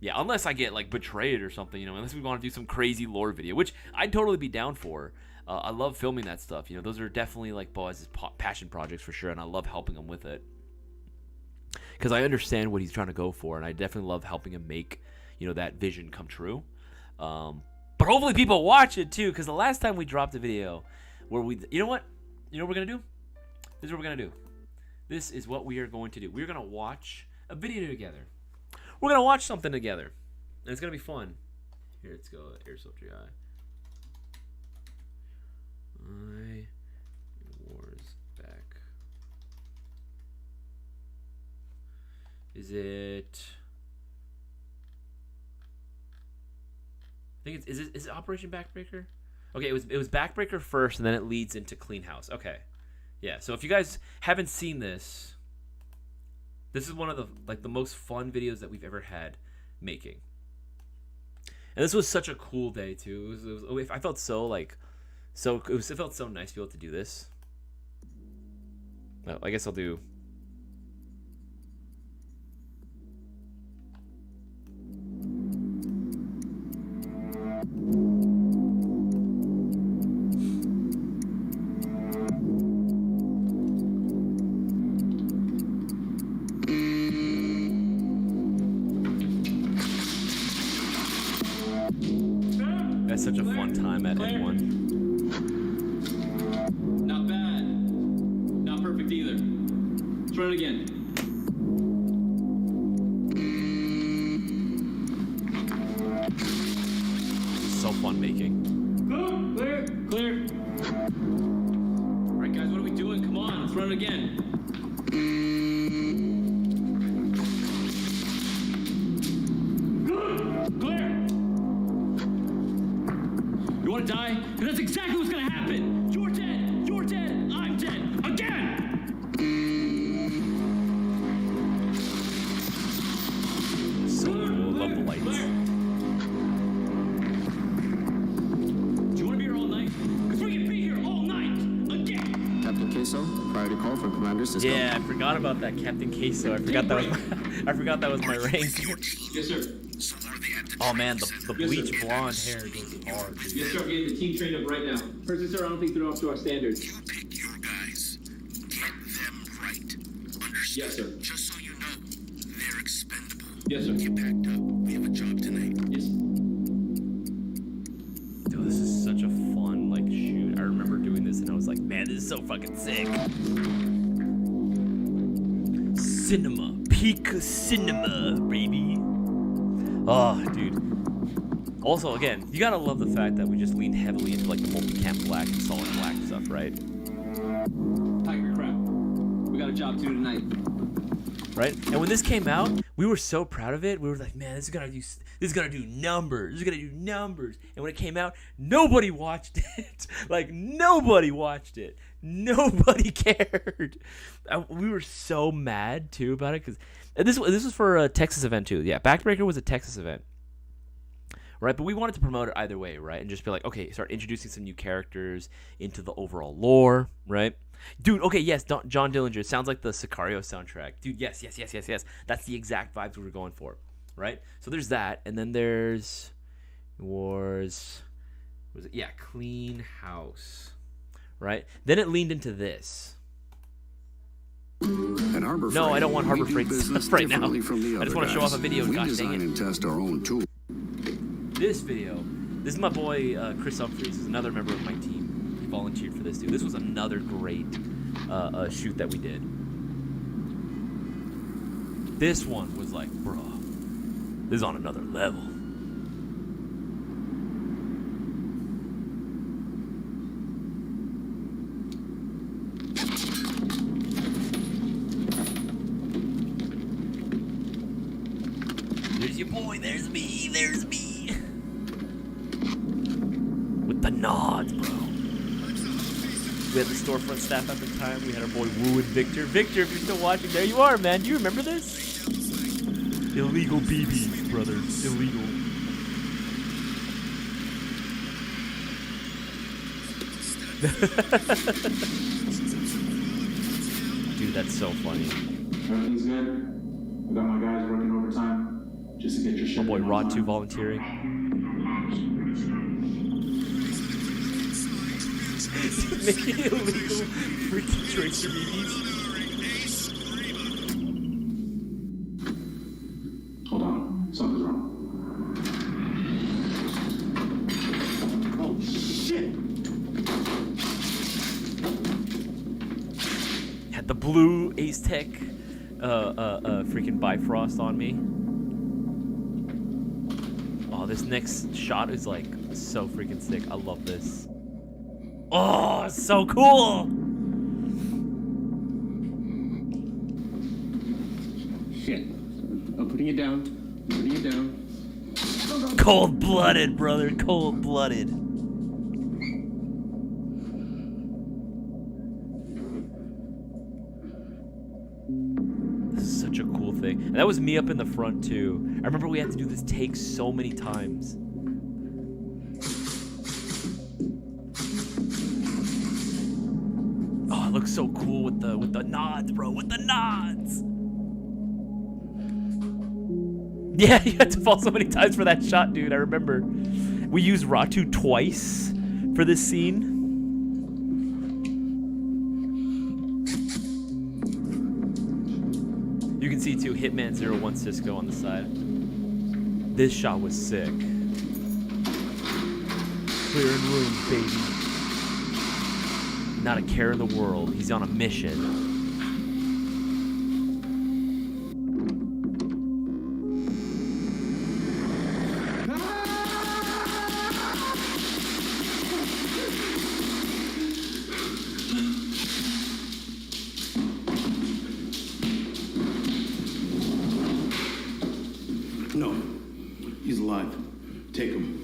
Yeah, unless I get, like, betrayed or something, you know, unless we want to do some crazy lore video, which I'd totally be down for. I love filming that stuff, you know, those are definitely, like, Boaz's passion projects for sure, and I love helping him with it. Because I understand what he's trying to go for, and I definitely love helping him make, you know, that vision come true. But hopefully people watch it too, because the last time we dropped a video where you know what we're going to do? This is what we're going to do. This is what we are going to do. We're going to watch a video together. We're going to watch something together. And it's going to be fun. Here, let's go. Airsoft GI. Wars back. Is it... I think is it Operation Backbreaker? Okay, it was Backbreaker first, and then it leads into Clean House. Okay, yeah. So if you guys haven't seen this, this is one of the most fun videos that we've ever had making. And this was such a cool day too. I felt it felt so nice to be able to do this. Well, I guess I'll do. That's such a fun time at N1. Not bad. Not perfect either. Let's run it again. So fun making. Clear. All right, guys, what are we doing? Come on, let's run it again. Clear. You want to die? Because that's exactly what's going to happen. You're dead. I'm dead. Again. lights. Claire! Do you want to be here all night? Because we can be here all night! Again! Captain Queso, priority call from Commander Cisco. Yeah, I forgot about that, Captain Queso. I forgot that was my rank. Yes, sir. Oh man, the bleach blonde hair goes hard. Yes, sir. I'm getting the team trained up right now. Person, sir, I don't think they're up to our standards. You pick your guys. Get them right. Understood? Yes, sir. Just so you know, they're expendable. Yes, sir. Get backed up. We have a job tonight. Yes. Dude, this is such a fun like shoot. I remember doing this and I was like, man, this is so fucking sick. Cinema, peak cinema, baby. Oh, dude. Also, again, you gotta love the fact that we just leaned heavily into like the multicam black and solid black stuff, right? Tiger crap. We got a job to do tonight. Right? And when this came out, we were so proud of it. We were like, man, this is gonna do numbers. This is gonna do numbers. And when it came out, nobody watched it. Like nobody watched it. Nobody cared. We were so mad too about it because this was for a Texas event too. Yeah, Backbreaker was a Texas event. Right, but we wanted to promote it either way, right? And just be like, okay, start introducing some new characters into the overall lore, right? Dude, okay, yes, John Dillinger. Sounds like the Sicario soundtrack. Dude, yes. That's the exact vibes we were going for, right? So there's that, and then there's Clean House, right? Then it leaned into this. At Harbor No, I don't want Harbor we do Freight business stuff right now. differently from the I just other want to show guys. off a video, We gosh design dang it. and test our own tools. This video, this is my boy Chris Humphreys, who's another member of my team. He volunteered for this, dude. This was another great shoot that we did. This one was like, bro, this is on another level. There's your boy, there's me. With the nods, bro. We had the storefront staff at the time. We had our boy Woo and Victor. Victor, if you're still watching, there you are, man. Do you remember this? Illegal BBs, brother. Illegal. Dude, that's so funny. Everything's good. I got my guys working overtime just to get your shit. My boy done on Rod 2 time. volunteering. Making illegal freaking tracer BBs. Hold on, something's wrong. Oh shit! Had the blue Ace Tech freaking Bifrost on me. Oh, this next shot is like so freaking sick. I love this. Oh, it's so cool! Shit. I'm putting it down. Cold-blooded, brother. Cold-blooded. This is such a cool thing. And that was me up in the front, too. I remember we had to do this take so many times. Oh, it looks so cool with the nods, bro. With the nods. Yeah, you had to fall so many times for that shot, dude. I remember. We used Ratu twice for this scene. You can see, too, Hitman 01 Cisco on the side. This shot was sick. Clearing rooms, baby. Not a care in the world. He's on a mission. No, he's alive. Take him.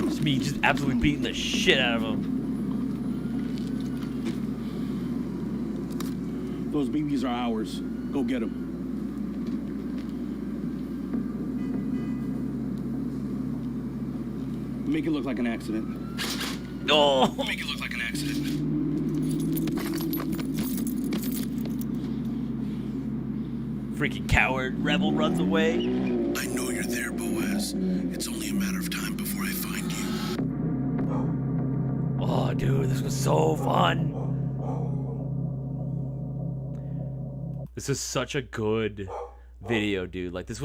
It's me just absolutely beating the shit out of him. Those BBs are ours. Go get them. Make it look like an accident. Oh! Make it look like an accident. Freaking coward. Rebel runs away. I know you're there, Boaz. It's only a matter of time before I find you. Oh, dude, this was so fun. This is such a good video, dude. Like, these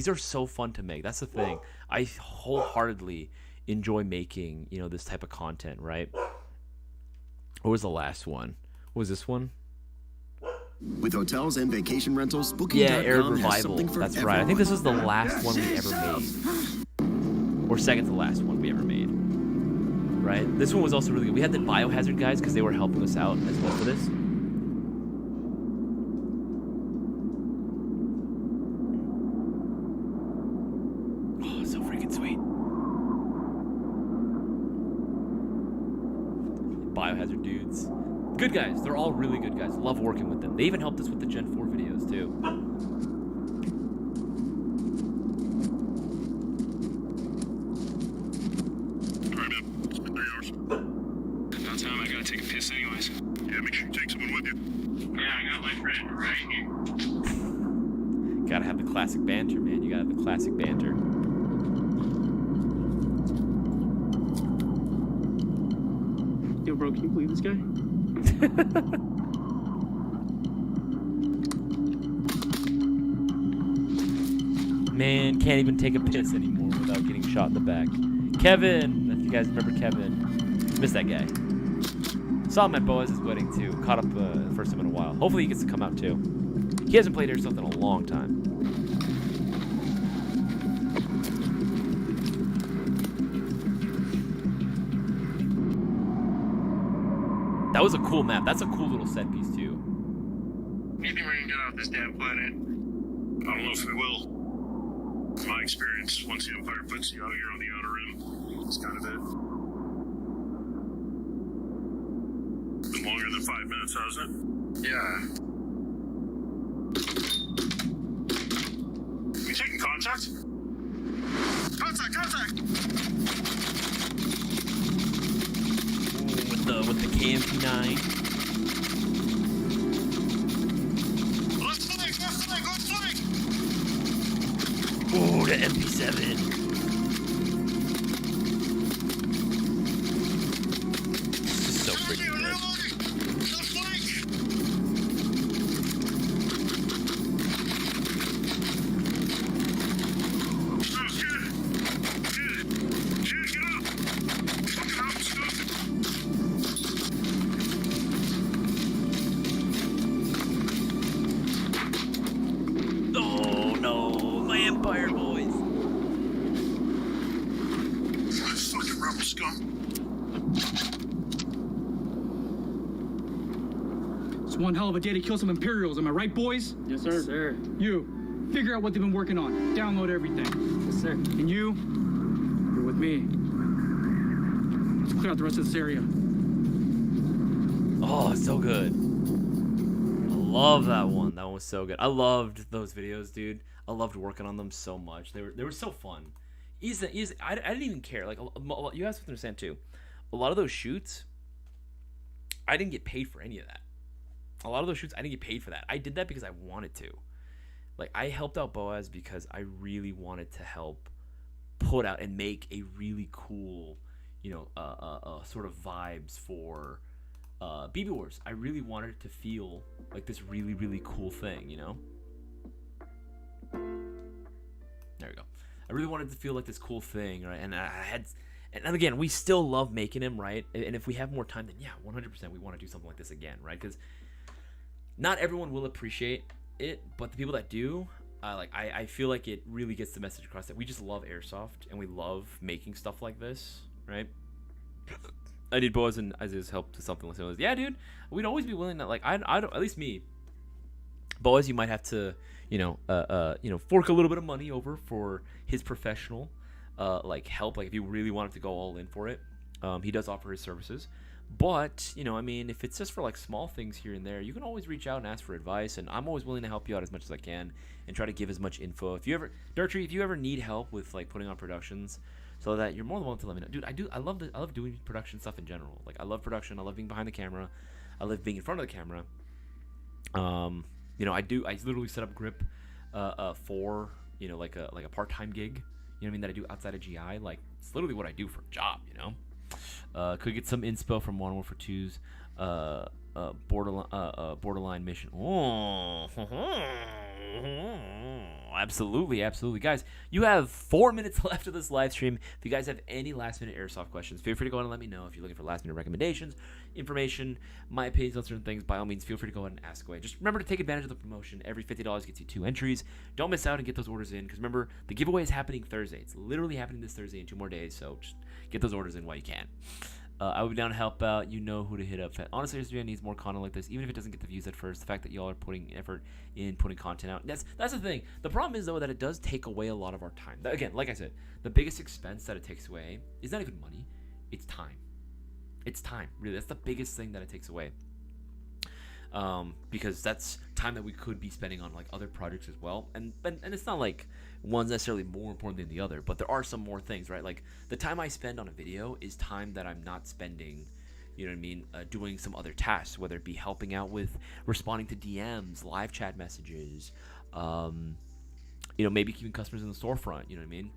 are so fun to make. That's the thing. I wholeheartedly enjoy making, this type of content, right? What was the last one? What was this one? With hotels and vacation rentals, Booking.com Yeah, Air has Revival. something for That's everyone. right. I think this was the last one we ever made. Or second to last one we ever made. Right? This one was also really good. We had the Biohazard guys because they were helping us out as well for this. Oh, so freaking sweet. Biohazard dudes. Good guys. They're all really good guys. Love working with them. They even helped us with the Gen 4 videos too. About time, I gotta take a piss anyways. Yeah, make sure you take someone with you. Yeah, I got my friend right here. Gotta have the classic banter, man. You gotta have the classic banter. Yo, bro, can you believe this guy? Man, can't even take a piss anymore without getting shot in the back. Kevin! If you guys remember Kevin. Missed that guy. Saw him at Boaz's wedding too. Caught up the first time in a while. Hopefully he gets to come out too. He hasn't played Airsoft in a long time. That was a cool map. That's a cool little set piece too. You think we're gonna get off this damn planet? I don't know if we will. In my experience, once the Empire puts you out here on the outer rim, it's kind of it. Been longer than 5 minutes, hasn't it? Yeah. You taking contact? Contact! With the KMP9. Let's flank! Ooh, the MP7. This is so freaking good. Oh no, my Empire boys. Fucking rebel scum. It's one hell of a day to kill some Imperials, am I right, boys? Yes, sir. Sir. You, figure out what they've been working on. Download everything. Yes, sir. And you're with me. Let's clear out the rest of this area. Oh, it's so good. I love that one. That one was so good. I loved those videos, dude. I loved working on them so much. They were so fun. Easy. I didn't even care. Like, you guys have to understand too. A lot of those shoots, I didn't get paid for any of that. A lot of those shoots, I didn't get paid for that. I did that because I wanted to. Like, I helped out Boaz because I really wanted to help put out and make a really cool, sort of vibes for BB Wars. I really wanted it to feel like this really, really cool thing, There we go. I really wanted to feel like this cool thing, right? And and again, we still love making them, right? And if we have more time, then yeah, 100% we want to do something like this again, right? Because not everyone will appreciate it, but the people that do, I feel like it really gets the message across that we just love Airsoft and we love making stuff like this, right? I need Boaz and Isaiah's help to something like this. Yeah, dude, we'd always be willing to, like, I don't, at least me, Boaz, you might have to, fork a little bit of money over for his professional, help. Like, if you really wanted to go all in for it, he does offer his services. But, you know, I mean, if it's just for like small things here and there, you can always reach out and ask for advice, and I'm always willing to help you out as much as I can and try to give as much info. If you ever, Dirtry, if you ever need help with like putting on productions, so that you're more than welcome to let me know. Dude, I love doing production stuff in general. Like, I love production. I love being behind the camera. I love being in front of the camera. You know, I literally set up grip for, you know, like a part-time gig. You know what I mean, that I do outside of GI. Like, it's literally what I do for a job, you know. Could get some inspo from Modern Warfare 2's borderline mission. Oh, absolutely, guys. You have 4 minutes left of this live stream. If you guys have any last-minute airsoft questions, feel free to go ahead and let me know. If you're looking for last-minute recommendations, information, my opinions on certain things, by all means, feel free to go ahead and ask away. Just remember to take advantage of the promotion. Every $50 gets you 2 entries. Don't miss out and get those orders in, because remember, the giveaway is happening Thursday. It's literally happening this Thursday in 2 more days, so just get those orders in while you can. I would be down to help out. You know who to hit up. Honestly, SBN needs more content like this, even if it doesn't get the views at first. The fact that y'all are putting effort in putting content out, that's the thing. The problem is, though, that it does take away a lot of our time. Again, like I said, the biggest expense that it takes away is not even money. It's time. It's time, really. That's the biggest thing that it takes away. Because that's time that we could be spending on like other projects as well, and it's not like one's necessarily more important than the other, but there are some more things, right? Like the time I spend on a video is time that I'm not spending, you know what I mean, doing some other tasks, whether it be helping out with responding to DMs, live chat messages, you know, maybe keeping customers in the storefront, you know what I mean,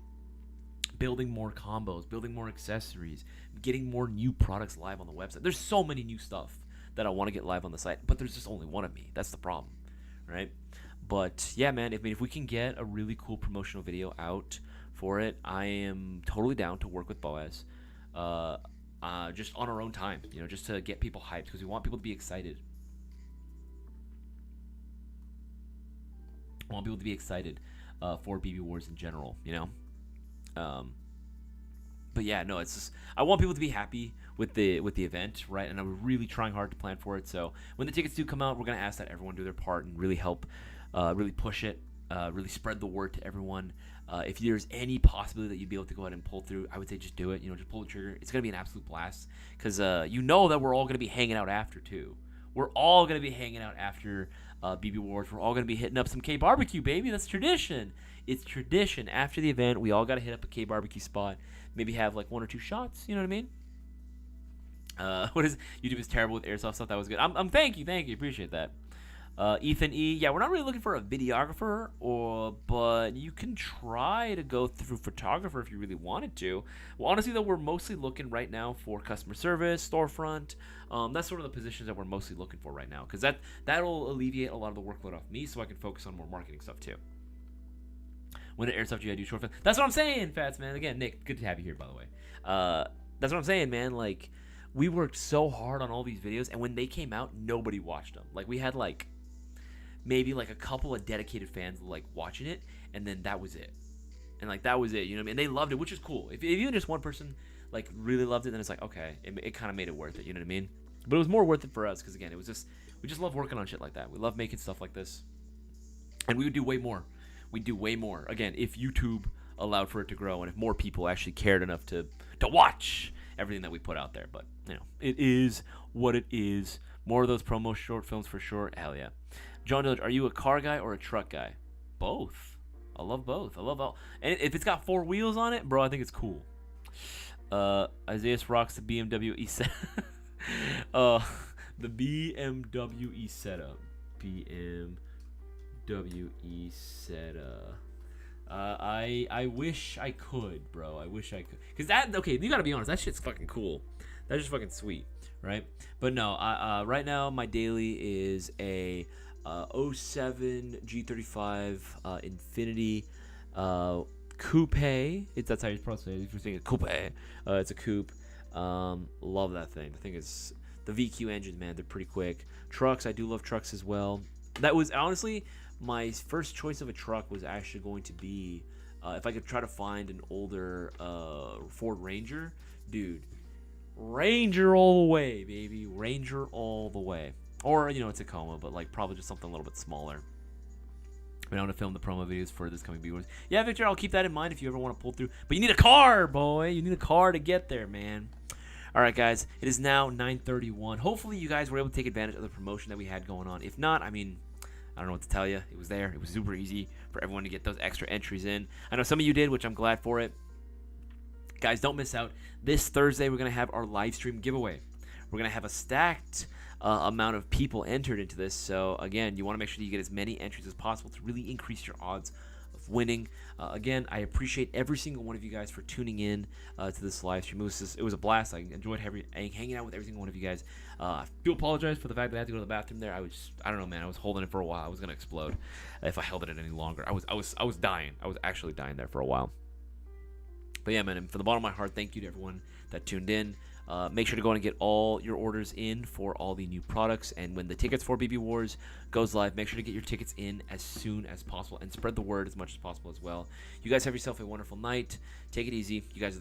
building more combos, building more accessories, getting more new products live on the website. There's so many new stuff that I want to get live on the site, but there's just only one of me. That's the problem, right? But yeah, man, if we can get a really cool promotional video out for it, I am totally down to work with Boaz, just on our own time, you know, just to get people hyped, because we want people to be excited. I want people to be excited for BB Wars in general, you know. But yeah, no, it's just I want people to be happy with the event, right? And I'm really trying hard to plan for it. So when the tickets do come out, we're gonna ask that everyone do their part and really help, really push it, really spread the word to everyone. If there's any possibility that you'd be able to go ahead and pull through, I would say just do it. You know, just pull the trigger. It's gonna be an absolute blast, because you know that we're all gonna be hanging out after too. We're all gonna be hanging out after BB Wars. We're all gonna be hitting up some K barbecue, baby. That's tradition. It's tradition. After the event, we all gotta hit up a K barbecue spot. Maybe have like 1 or 2 shots. You know what I mean? What is YouTube is terrible with airsoft stuff. That was good. Thank you. Appreciate that. Ethan E. Yeah, we're not really looking for a videographer, but you can try to go through photographer if you really wanted to. Well, honestly though, we're mostly looking right now for customer service, storefront. That's sort of the positions that we're mostly looking for right now, because that'll alleviate a lot of the workload off me, so I can focus on more marketing stuff too. When at Airsoft you gotta do short film. That's what I'm saying, Fats, man. Again, Nick, good to have you here, by the way. That's what I'm saying, man. Like, we worked so hard on all these videos, and when they came out, nobody watched them. Like, we had like maybe like a couple of dedicated fans like watching it, and then that was it. And like that was it, you know what I mean? And they loved it, which is cool. If even just one person like really loved it, then it's like, okay, it kind of made it worth it, you know what I mean? But it was more worth it for us, because again, we just love working on shit like that. We love making stuff like this, and we would do way more. We'd do way more, again, if YouTube allowed for it to grow, and if more people actually cared enough to watch everything that we put out there. But you know, it is what it is. More of those promo short films for sure. Hell yeah. John Dillage, are you a car guy or a truck guy? Both. I love both. I love all. And if it's got 4 wheels on it, bro, I think it's cool. Isaias rocks the BMW E set. The BMW E setup. BMW E setup. I wish I could, bro. I wish I could. Cause okay, you gotta be honest. That shit's fucking cool. That's just fucking sweet, right? But no, right now my daily is a 07 G35 Infinity coupe. That's how you pronounce it. If you're thinking coupe, it's a coupe. Love that thing. The thing is, the VQ engines, man, they're pretty quick. Trucks, I do love trucks as well. That was honestly my first choice of a truck. Was actually going to be if I could try to find an older Ford Ranger, dude. Ranger all the way, baby. Ranger all the way. Or, you know, a Tacoma, but like probably just something a little bit smaller. I want to film the promo videos for this coming viewers. Yeah, Victor, I'll keep that in mind if you ever want to pull through. But you need a car, boy. You need a car to get there, man. All right, guys, it is now 9:31. Hopefully, you guys were able to take advantage of the promotion that we had going on. If not, I mean, I don't know what to tell you. It was there. It was super easy for everyone to get those extra entries in. I know some of you did, which I'm glad for it. Guys, don't miss out. This Thursday, we're going to have our live stream giveaway. We're going to have a stacked amount of people entered into this. So, again, you want to make sure that you get as many entries as possible to really increase your odds of winning. Again, I appreciate every single one of you guys for tuning in to this live stream. It was a blast. I enjoyed hanging out with every single one of you guys. I do apologize for the fact that I had to go to the bathroom there. I don't know, man. I was holding it for a while. I was gonna explode if I held it any longer. I was dying. I was actually dying there for a while. But yeah, man, and from the bottom of my heart, thank you to everyone that tuned in. Make sure to go and get all your orders in for all the new products. And when the tickets for BB Wars goes live, make sure to get your tickets in as soon as possible and spread the word as much as possible as well. You guys have yourself a wonderful night. Take it easy. You guys are the